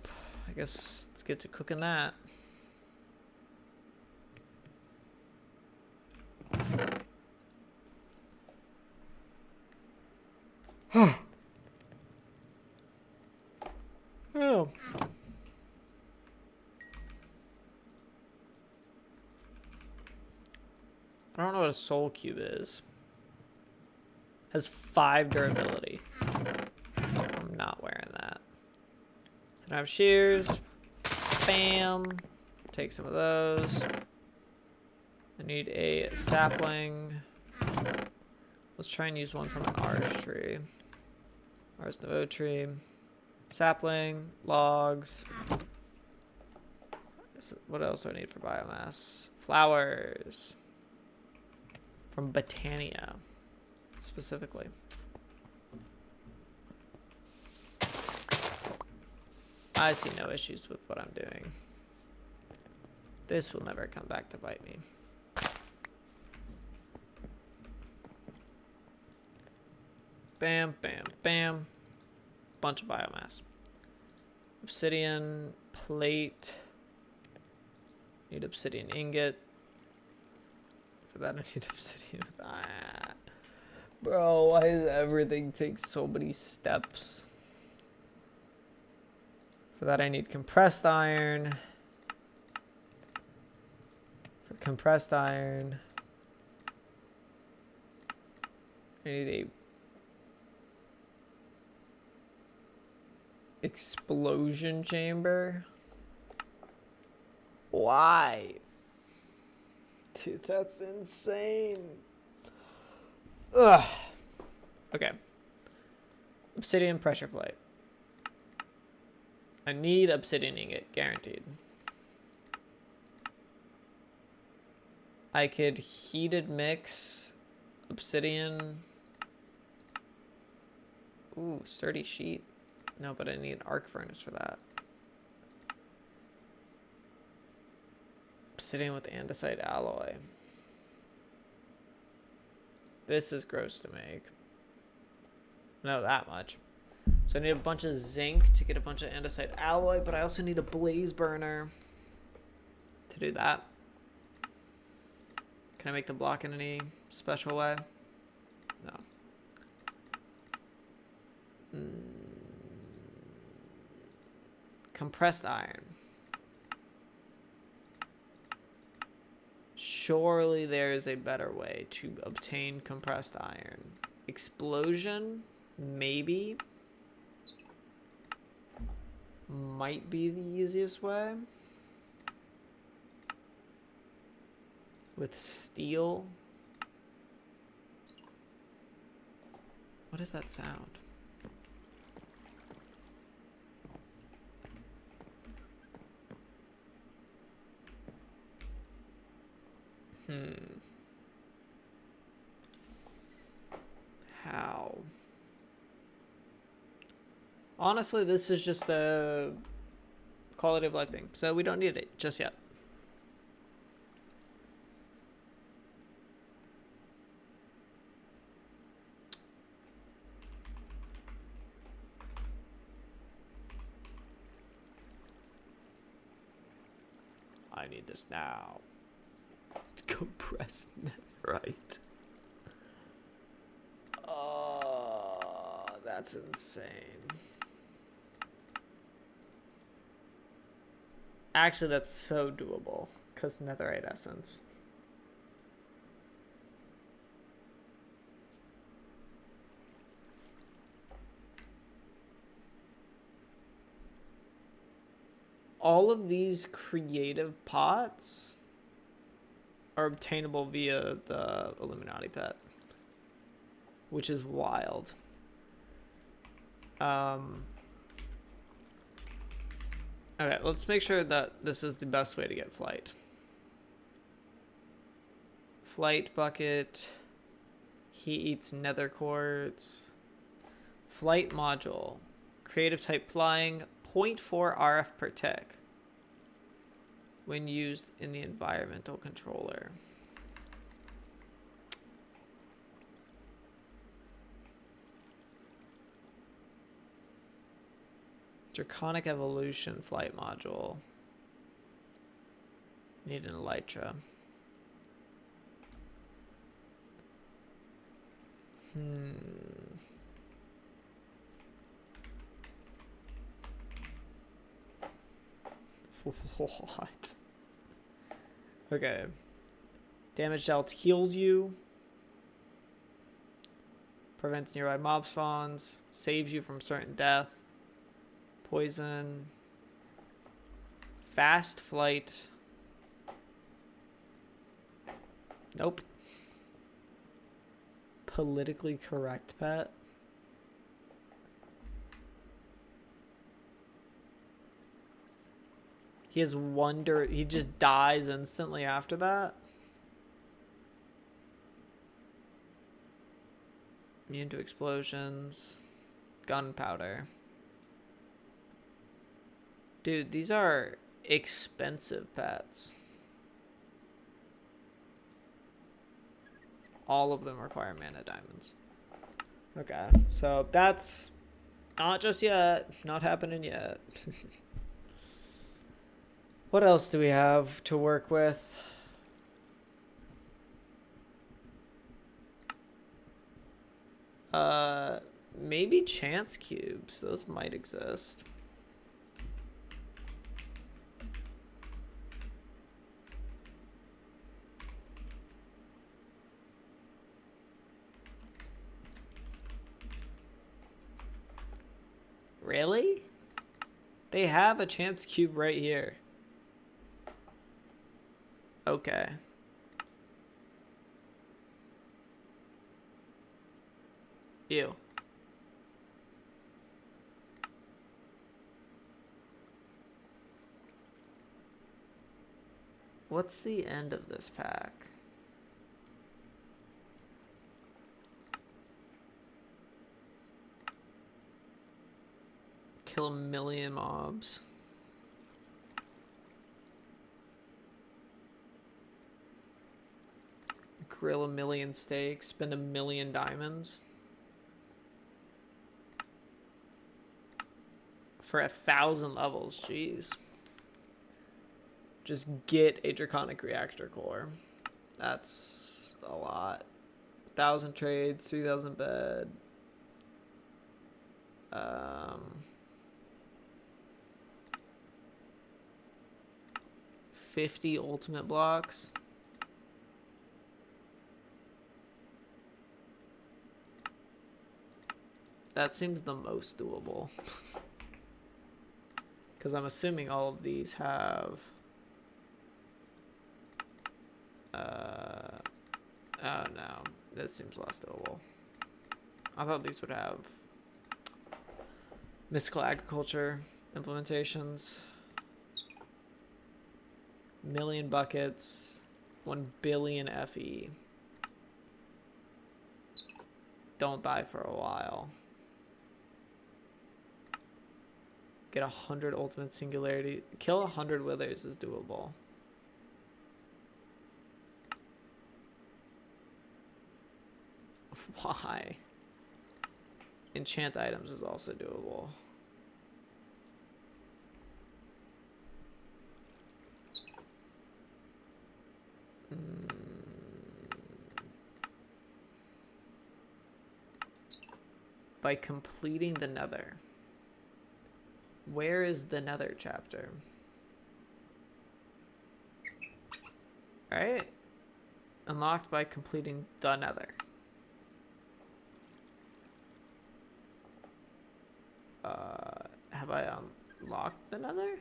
I guess let's get to cooking that. Oh. I don't know what a soul cube is. Has 5 durability. I'm not wearing that. So I have shears. Bam. Take some of those. I need a sapling. Let's try and use one from an Ars tree. Ars Nouveau tree. Sapling, logs. What else do I need for biomass? Flowers. From Botania, specifically. I see no issues with what I'm doing. This will never come back to bite me. Bam, bam, bam. Bunch of biomass. Obsidian plate. Need obsidian ingot. For that I need obsidian. Bro, why does everything take so many steps? For that I need compressed iron. For compressed iron, I need a explosion chamber. Why? Dude, that's insane. Ugh. Okay. Obsidian pressure plate. I need obsidian ingot, guaranteed. I could heated mix obsidian. Ooh, sturdy sheet. No, but I need an arc furnace for that. Obsidian with andesite alloy. This is gross to make. No, that much. So I need a bunch of zinc to get a bunch of andesite alloy, but I also need a blaze burner to do that. Can I make the block in any special way? No. Compressed iron. Surely there is a better way to obtain compressed iron. Explosion? Maybe. Might be the easiest way. With steel. What is that sound? How? Honestly, this is just a quality of life thing, so we don't need it just yet. I need this now. Compressed netherite. Oh, that's insane. Actually, that's so doable because netherite essence. All of these creative pots are obtainable via the Illuminati pet, which is wild. Okay, let's make sure that this is the best way to get flight. Flight bucket. He eats nether quartz. Flight module. Creative type flying. 0.4 RF per tick when used in the environmental controller. Draconic evolution flight module. Need an elytra. What? Okay. Damage dealt heals you. Prevents nearby mob spawns. Saves you from certain death. Poison. Fast flight. Nope. Politically correct pet. He has wonder. He just dies instantly after that. Immune to explosions. Gunpowder. Dude, these are expensive pets. All of them require mana diamonds. Okay, so that's not just yet. Not happening yet. What else do we have to work with? Maybe chance cubes. Those might exist. Really? They have a chance cube right here. Okay. Ew. What's the end of this pack? Kill 1,000,000 mobs. Grill 1,000,000 steaks. Spend 1,000,000 diamonds. For 1,000 levels, jeez. Just get a draconic reactor core. That's a lot. 1,000 trades, 3,000 bed. 50 ultimate blocks. That seems the most doable. Because I'm assuming all of these have... oh no, this seems less doable. I thought these would have mystical agriculture implementations. 1,000,000 buckets. 1 billion FE. Don't die for a while. Get 100 ultimate singularity. Kill 100 withers is doable. Why? Enchant items is also doable. By completing the nether. Where is the nether chapter? Alright. Unlocked by completing the nether. Have I unlocked the nether?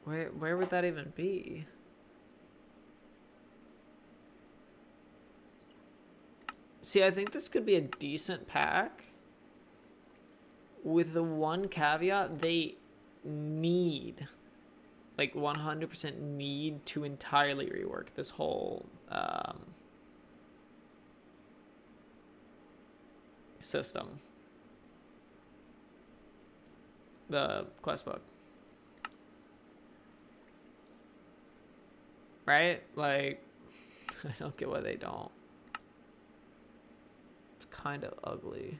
Where would that even be? See, I think this could be a decent pack. With the one caveat, they need, like 100% need to entirely rework this whole system. The quest book. Right? Like, I don't get why they don't. It's kind of ugly.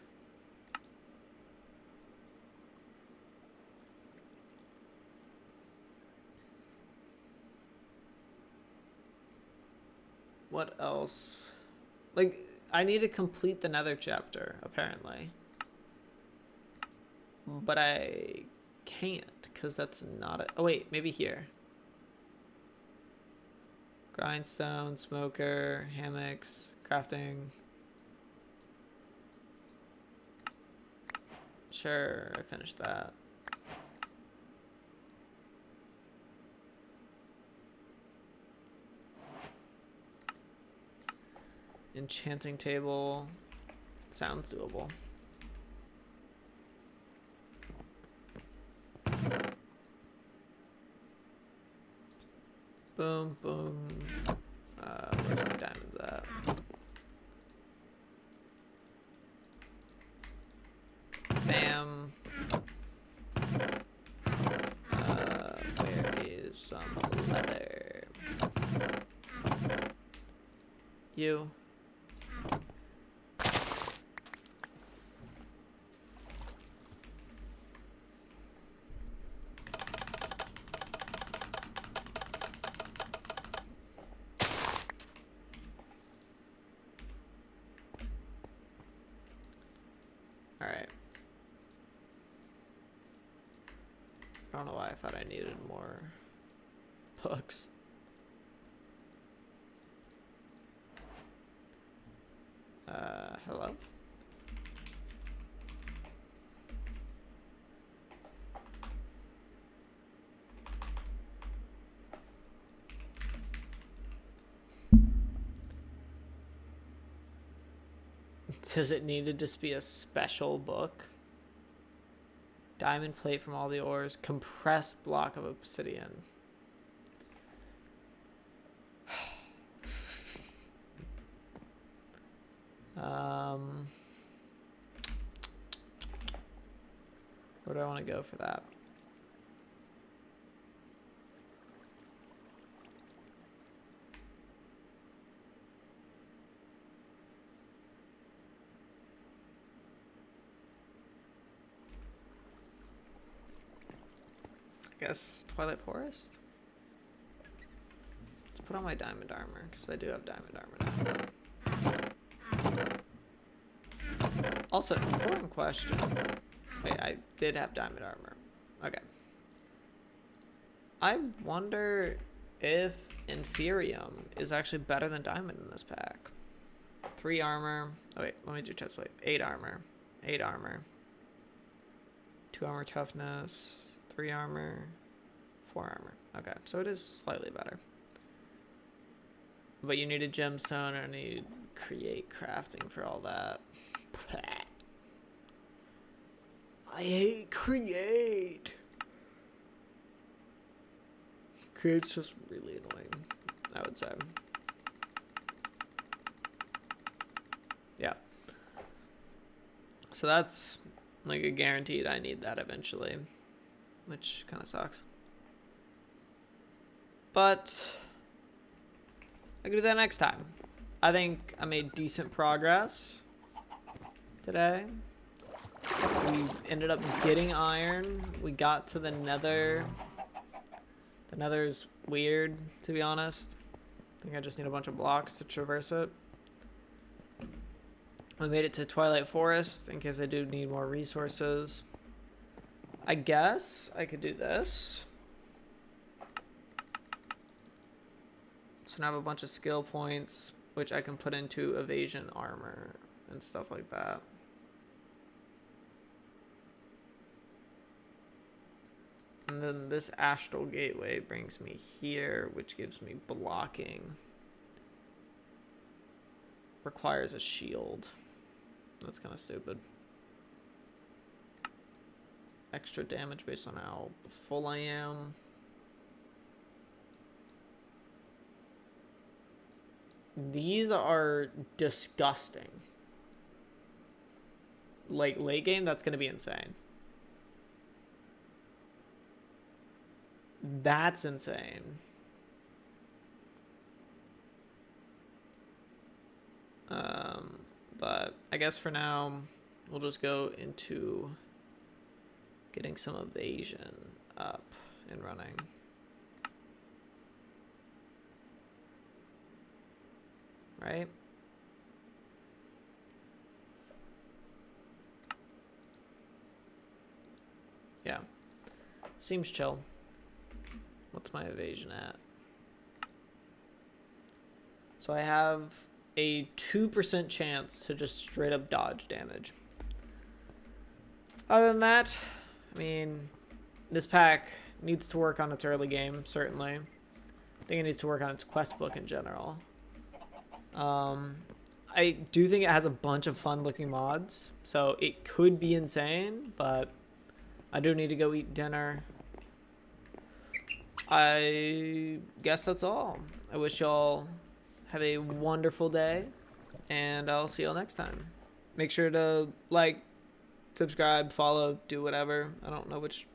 What else? Like, I need to complete the nether chapter, apparently. But I can't, because that's not it. Oh, wait, maybe here. Grindstone, smoker, hammocks, crafting. Sure, I finished that. Enchanting table. Sounds doable. Boom, boom. Where's my diamonds at? Bam. Where is some leather? You. Alright. I don't know why I thought I needed more books. Hello? Does it need to just be a special book? Diamond plate from all the ores. Compressed block of obsidian. Where do I want to go for that? I guess Twilight Forest? Let's put on my diamond armor, because I do have diamond armor now. Also, important question. Wait, I did have diamond armor. Okay. I wonder if Inferium is actually better than diamond in this pack. 3 armor. Oh wait, let me do chest plate. 8 armor. 8 armor. 2 armor toughness. 3 armor. 4 armor. Okay, so it is slightly better. But you need a gemstone, or need create crafting for all that. I hate create. Create's just really annoying, I would say. Yeah. So that's like a guaranteed I need that eventually, which kind of sucks. But I can do that next time. I think I made decent progress today. We ended up getting iron. We got to the nether. The nether's weird, to be honest. I think I just need a bunch of blocks to traverse it. We made it to Twilight Forest in case I do need more resources. I guess I could do this. So now I have a bunch of skill points, which I can put into evasion armor and stuff like that. And then this astral gateway brings me here, which gives me blocking. Requires a shield. That's kind of stupid. Extra damage based on how full I am. These are disgusting. Like, late game, that's going to be insane. That's insane. But I guess for now, we'll just go into getting some evasion up and running. Right? Yeah. Seems chill. What's my evasion at? So I have a 2% chance to just straight up dodge damage. Other than that, I mean, this pack needs to work on its early game, certainly. I think it needs to work on its quest book in general. I do think it has a bunch of fun looking mods, so it could be insane, but I do need to go eat dinner. I guess that's all. I wish y'all have a wonderful day, and I'll see y'all next time. Make sure to like, subscribe, follow, do whatever. I don't know which